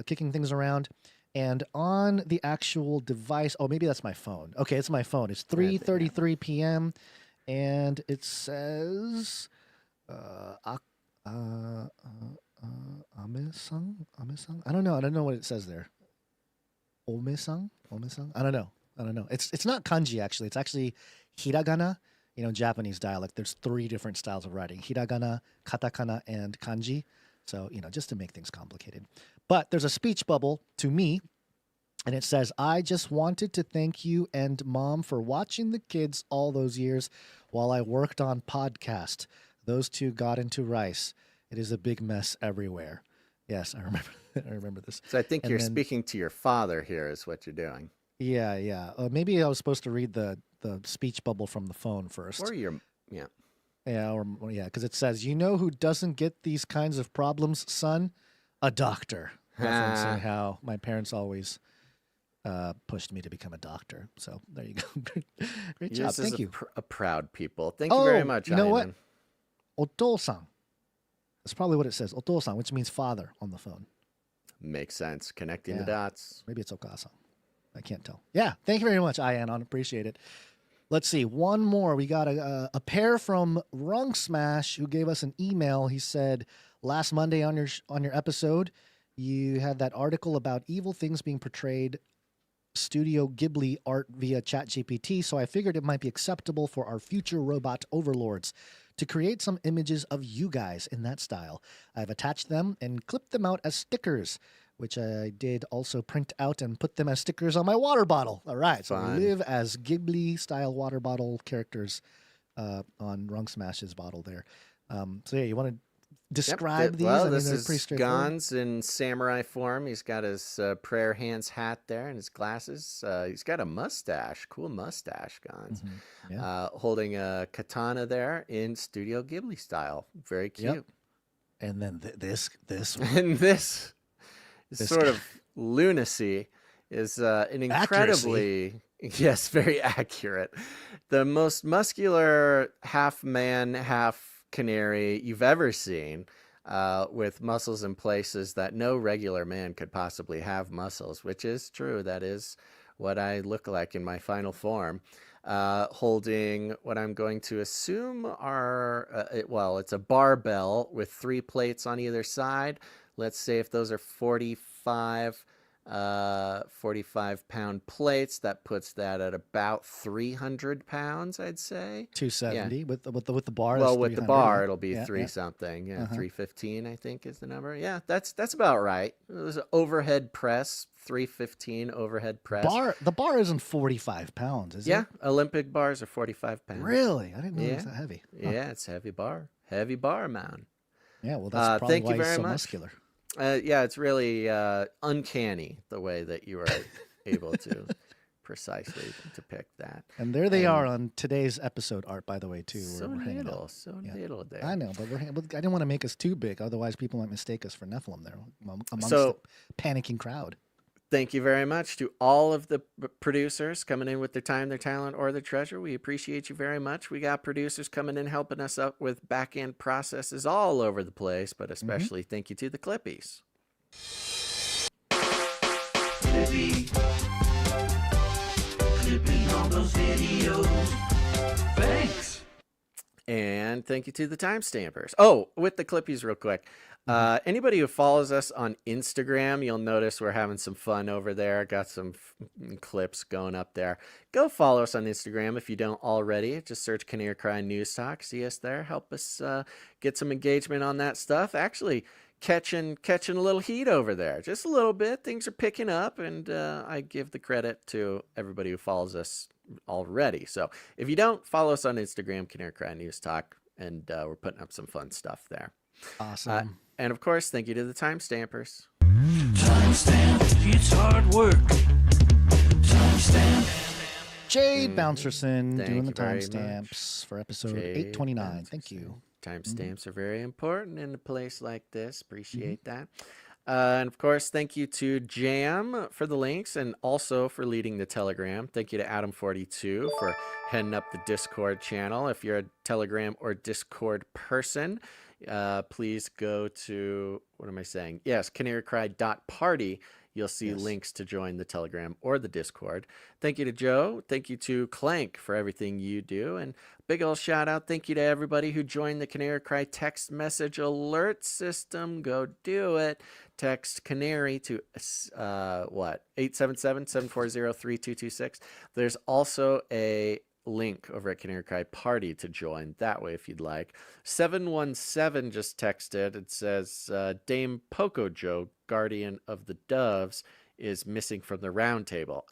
kicking things around. And on the actual device, oh, maybe that's my phone. Okay, it's my phone. It's 3:33 p.m. And it says, Ame-sang? Ame-sang? I don't know. I don't know what it says there. Ome-sang? Ome-sang? I don't know. It's not kanji, actually. It's actually hiragana. You know, Japanese dialect. There's 3 different styles of writing. Hiragana, katakana, and kanji. So, you know, just to make things complicated. But there's a speech bubble to me, and it says, I just wanted to thank you and Mom for watching the kids all those years while I worked on podcast. Those 2 got into rice. It is a big mess everywhere. Yes, I remember. I remember this. So I think you're speaking to your father here is what you're doing. Yeah. Maybe I was supposed to read the speech bubble from the phone first. Or your, yeah. Yeah, because it says, you know who doesn't get these kinds of problems, son? A doctor. Referencing how my parents always pushed me to become a doctor. So there you go. Great job. Thank you. A proud people. Thank you very much, you know Ayman. What? Oto-san. That's probably what it says. Oto-san, which means father on the phone. Makes sense. Connecting the dots. Maybe it's Okasa. I can't tell. Yeah. Thank you very much, Ayanon. Appreciate it. Let's see. One more. We got a pair from Rung Smash who gave us an email. He said, last Monday on your episode, you had that article about evil things being portrayed Studio Ghibli art via ChatGPT, so I figured it might be acceptable for our future robot overlords to create some images of you guys in that style. I've attached them and clipped them out as stickers, which I did also print out and put them as stickers on my water bottle. All right, so we live as Ghibli-style water bottle characters on Rung Smash's bottle there. So yeah, you want to describe these? Well, I mean, this they're is pretty straightforward. Gans in samurai form. He's got his prayer hands hat there and his glasses. He's got a mustache, cool mustache, Gans. Holding a katana there in Studio Ghibli style. Very cute. Yep. And then this and this sort of lunacy is an incredibly, yes, very accurate. The most muscular half man, half canary you've ever seen, with muscles in places that no regular man could possibly have muscles, which is true. That is what I look like in my final form. Holding what I'm going to assume are, it's a barbell with 3 plates on either side. Let's say if those are 45 pound plates, that puts that at about 300 pounds, I'd say. 270 with the bar. Well, with the bar, it'll be 3 something. 315, I think, is the number. Yeah, that's about right. It was an overhead press, 315 overhead press. The bar isn't 45 pounds, is it? Yeah, Olympic bars are 45 pounds. Really? I didn't know it was that heavy. Yeah, it's a heavy bar. Heavy bar, man. Yeah, well, that's probably thank why you very he's so much. muscular. Yeah, it's really uncanny the way that you are able to precisely depict that. And there they are on today's episode art, by the way, too. So little there. I know, but I didn't want to make us too big. Otherwise, people might mistake us for Nephilim there amongst So- the panicking crowd. Thank you very much to all of the producers coming in with their time, their talent, or their treasure. We appreciate you very much. We got producers coming in helping us up with back-end processes all over the place, but especially thank you to the Clippies. Clipping all those videos. Thanks. And thank you to the timestampers. Oh, with the Clippies real quick. Anybody who follows us on Instagram, you'll notice we're having some fun over there. Got some clips going up there. Go follow us on Instagram if you don't already. Just search Canary Cry News Talk. See us there. Help us get some engagement on that stuff. Actually, catching a little heat over there. Just a little bit. Things are picking up, and I give the credit to everybody who follows us already. So if you don't, follow us on Instagram, Canary Cry News Talk, and we're putting up some fun stuff there. Awesome. And of course, thank you to the timestampers. Timestamp, it's hard work. Timestamp. Jade Bouncerson Thank doing the you very timestamps for episode Jade 829. Thank you. Timestamps are very important in a place like this. Appreciate that. And of course, thank you to Jam for the links and also for leading the Telegram. Thank you to Adam42 for heading up the Discord channel. If you're a Telegram or Discord person, please go to, what am I saying? Yes, canarycry.party. You'll see links to join the Telegram or the Discord. Thank you to Joe. Thank you to Clank for everything you do. And big ol' shout out. Thank you to everybody who joined the Canary Cry text message alert system. Go do it. Text Canary to 877-740-3226. There's also a link over at Canary Cry Party to join that way if you'd like. 717 just texted. It says Dame Pocojo, Guardian of the Doves, is missing from the round table.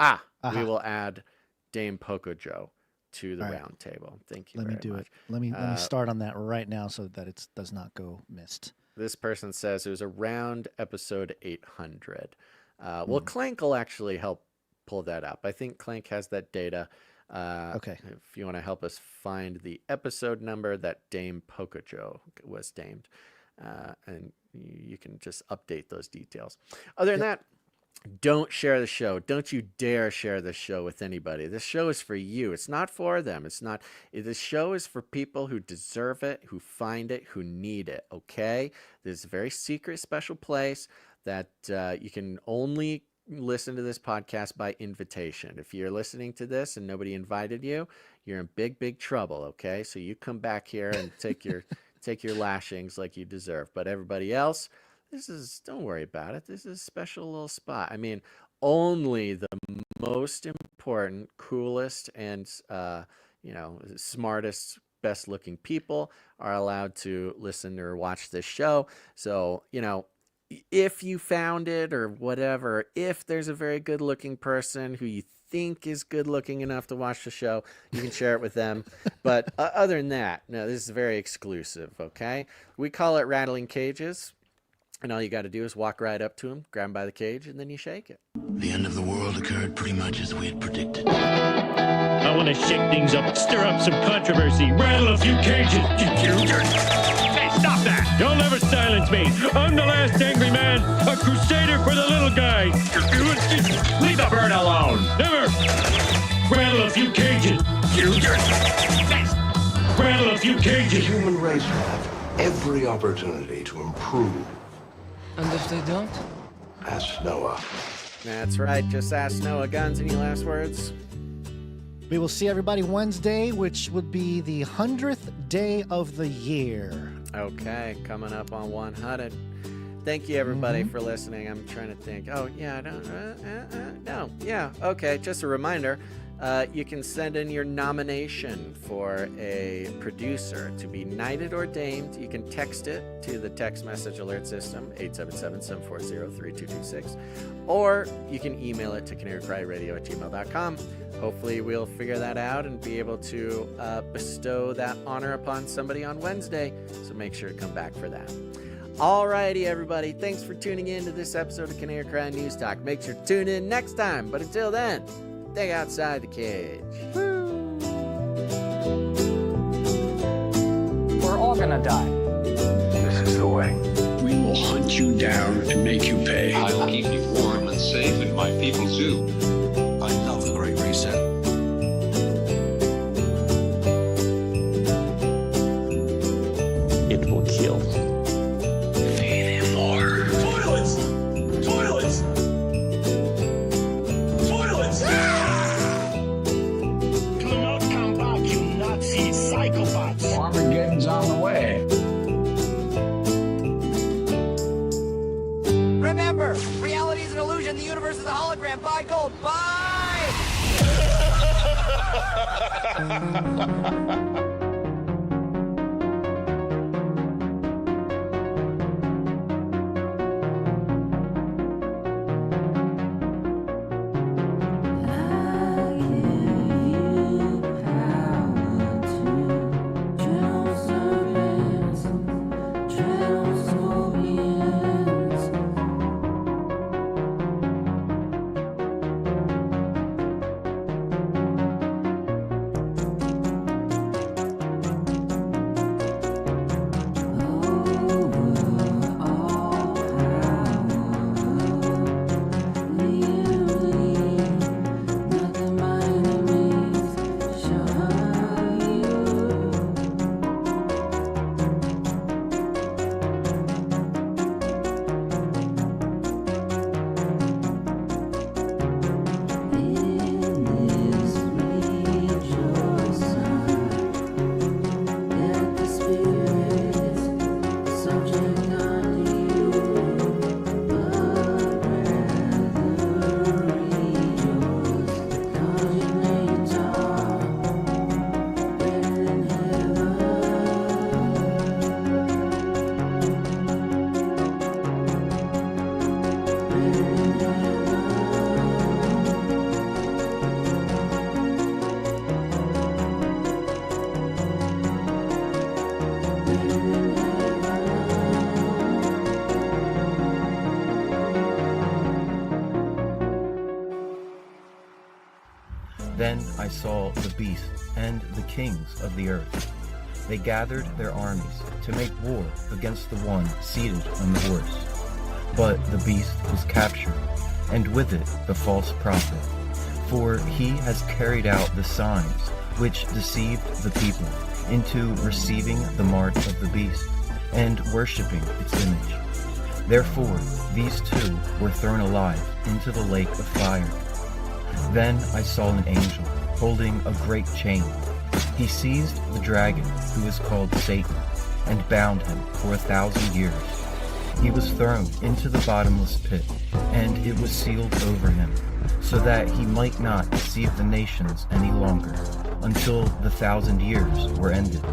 We will add Dame Pocojo to the round table. Thank you. Let me do it. Let me start on that right now so that it does not go missed. This person says it was around episode 800. Well, Clank will actually help pull that up. I think Clank has that data. Okay. If you want to help us find the episode number that Dame Pocojo was named, and you can just update those details. Other than that, don't share the show. Don't you dare share this show with anybody. This show is for you. It's not for them. It's not. The show is for people who deserve it, who find it, who need it. Okay? There's a very secret, special place that you can only listen to this podcast by invitation. If you're listening to this and nobody invited you, you're in big, big trouble. Okay? So you come back here and take your lashings like you deserve. But everybody else, don't worry about it. This is a special little spot. I mean, only the most important, coolest, and smartest, best looking people are allowed to listen or watch this show. So, if you found it or whatever, if there's a very good looking person who you think is good looking enough to watch the show, you can share it with them. But other than that, no, this is very exclusive. Okay. We call it Rattling Cages. And all you got to do is walk right up to him, grab him by the cage, and then you shake it. The end of the world occurred pretty much as we had predicted. I want to shake things up, stir up some controversy, rattle a few cages. Hey, stop that! You'll never silence me. I'm the last angry man, a crusader for the little guy. Leave the bird alone. Never. Rattle a few cages. Rattle a few cages. The human race will have every opportunity to improve. And if they don't? Ask Noah. That's right. Just ask Noah. Guns, any last words? We will see everybody Wednesday, which would be the 100th day of the year. Okay, coming up on 100. Thank you, everybody, for listening. I'm trying to think. Oh, yeah, I don't... no. Yeah, okay. Just a reminder. You can send in your nomination for a producer to be knighted or damed. You can text it to the text message alert system, 877-740-3226. Or you can email it to canarycryradio@gmail.com. Hopefully we'll figure that out and be able to bestow that honor upon somebody on Wednesday. So make sure to come back for that. Alrighty, everybody. Thanks for tuning in to this episode of Canary Cry News Talk. Make sure to tune in next time. But until then, stay outside the cage. We're all gonna die. This is the way. We will hunt you down and make you pay. I will keep you warm and safe in my people's zoo. I love the Great Reset. It will kill. Feed him more. Toilets! Toilets! Toilets! Come back, you Nazi psychopaths! Armageddon's on the way. Remember, reality is an illusion, the universe is a hologram. Buy gold, buy! Then I saw the beast and the kings of the earth. They gathered their armies to make war against the one seated on the horse. But the beast was captured, and with it the false prophet. For he has carried out the signs which deceived the people into receiving the mark of the beast and worshipping its image. Therefore these two were thrown alive into the lake of fire. Then I saw an angel holding a great chain. He seized the dragon, who is called Satan, and bound him for 1,000 years. He was thrown into the bottomless pit, and it was sealed over him, so that he might not deceive the nations any longer, until the 1,000 years were ended.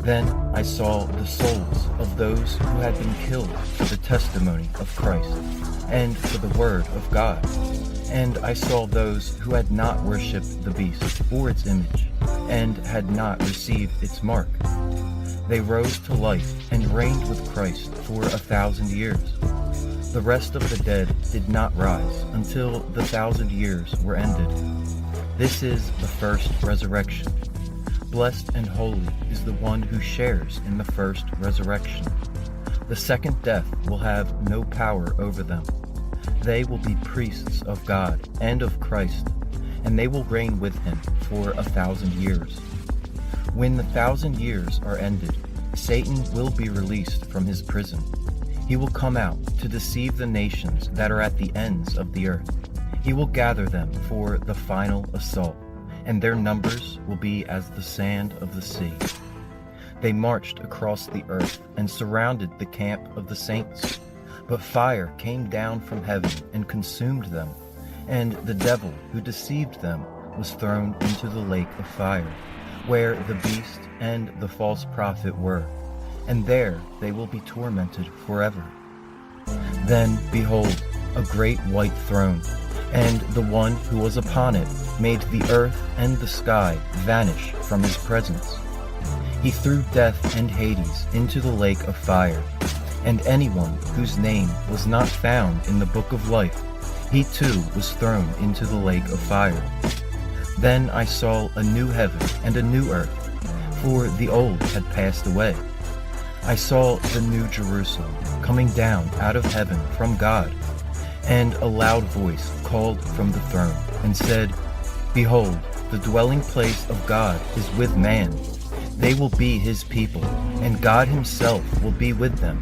Then I saw the souls of those who had been killed for the testimony of Christ, and for the word of God. And I saw those who had not worshipped the beast or its image, and had not received its mark. They rose to life and reigned with Christ for 1,000 years. The rest of the dead did not rise until the 1,000 years were ended. This is the first resurrection. Blessed and holy is the one who shares in the first resurrection. The second death will have no power over them. They will be priests of God and of Christ, and they will reign with him for 1,000 years. When the 1,000 years are ended, Satan will be released from his prison. He will come out to deceive the nations that are at the ends of the earth. He will gather them for the final assault, and their numbers will be as the sand of the sea. They marched across the earth and surrounded the camp of the saints. But fire came down from heaven and consumed them, and the devil who deceived them was thrown into the lake of fire, where the beast and the false prophet were, and there they will be tormented forever. Then, behold, a great white throne, and the one who was upon it made the earth and the sky vanish from his presence. He threw death and Hades into the lake of fire, and anyone whose name was not found in the book of life, he too was thrown into the lake of fire. Then I saw a new heaven and a new earth, for the old had passed away. I saw the new Jerusalem coming down out of heaven from God, and a loud voice called from the throne and said, Behold, the dwelling place of God is with man. They will be his people, and God himself will be with them.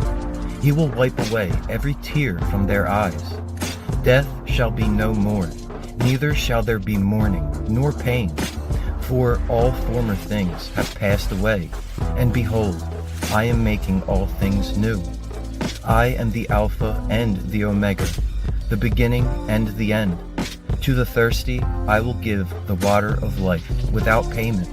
He will wipe away every tear from their eyes. Death shall be no more, neither shall there be mourning, nor pain, for all former things have passed away. And behold, I am making all things new. I am the Alpha and the Omega, the beginning and the end. To the thirsty I will give the water of life without payment.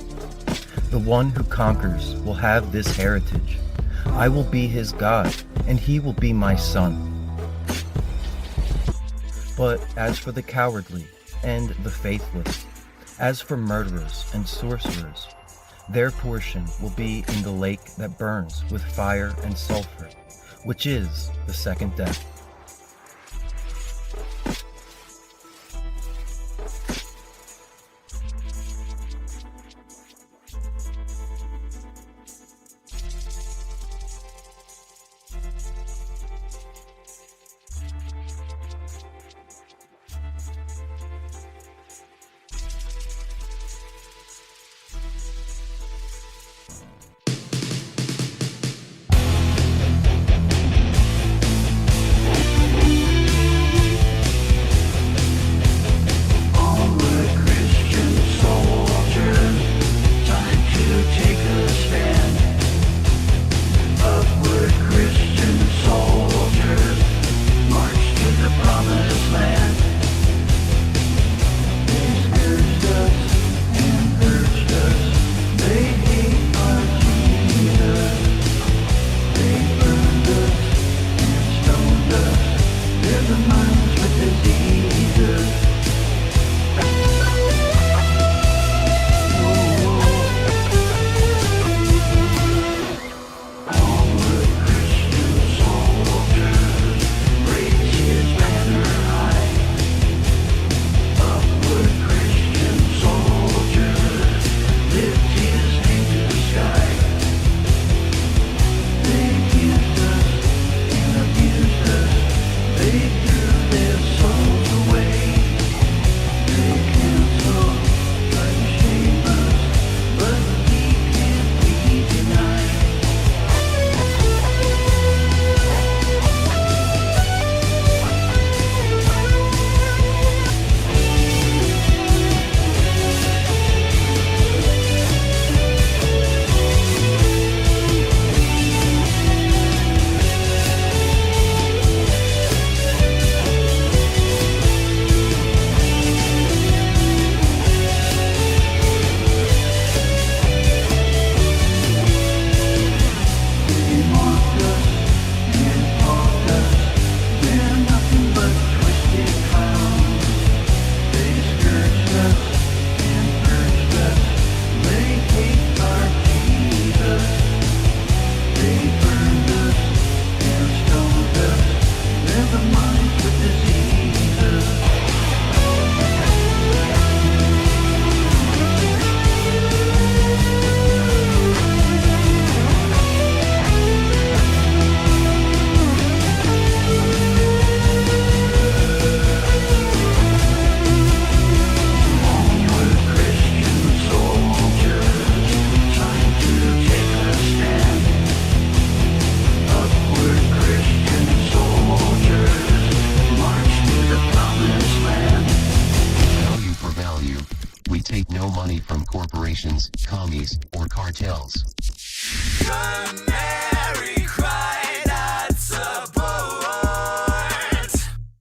The one who conquers will have this heritage. I will be his God, and he will be my son. But as for the cowardly and the faithless, as for murderers and sorcerers, their portion will be in the lake that burns with fire and sulfur, which is the second death. take no money from corporations, commies, or cartels. Canary.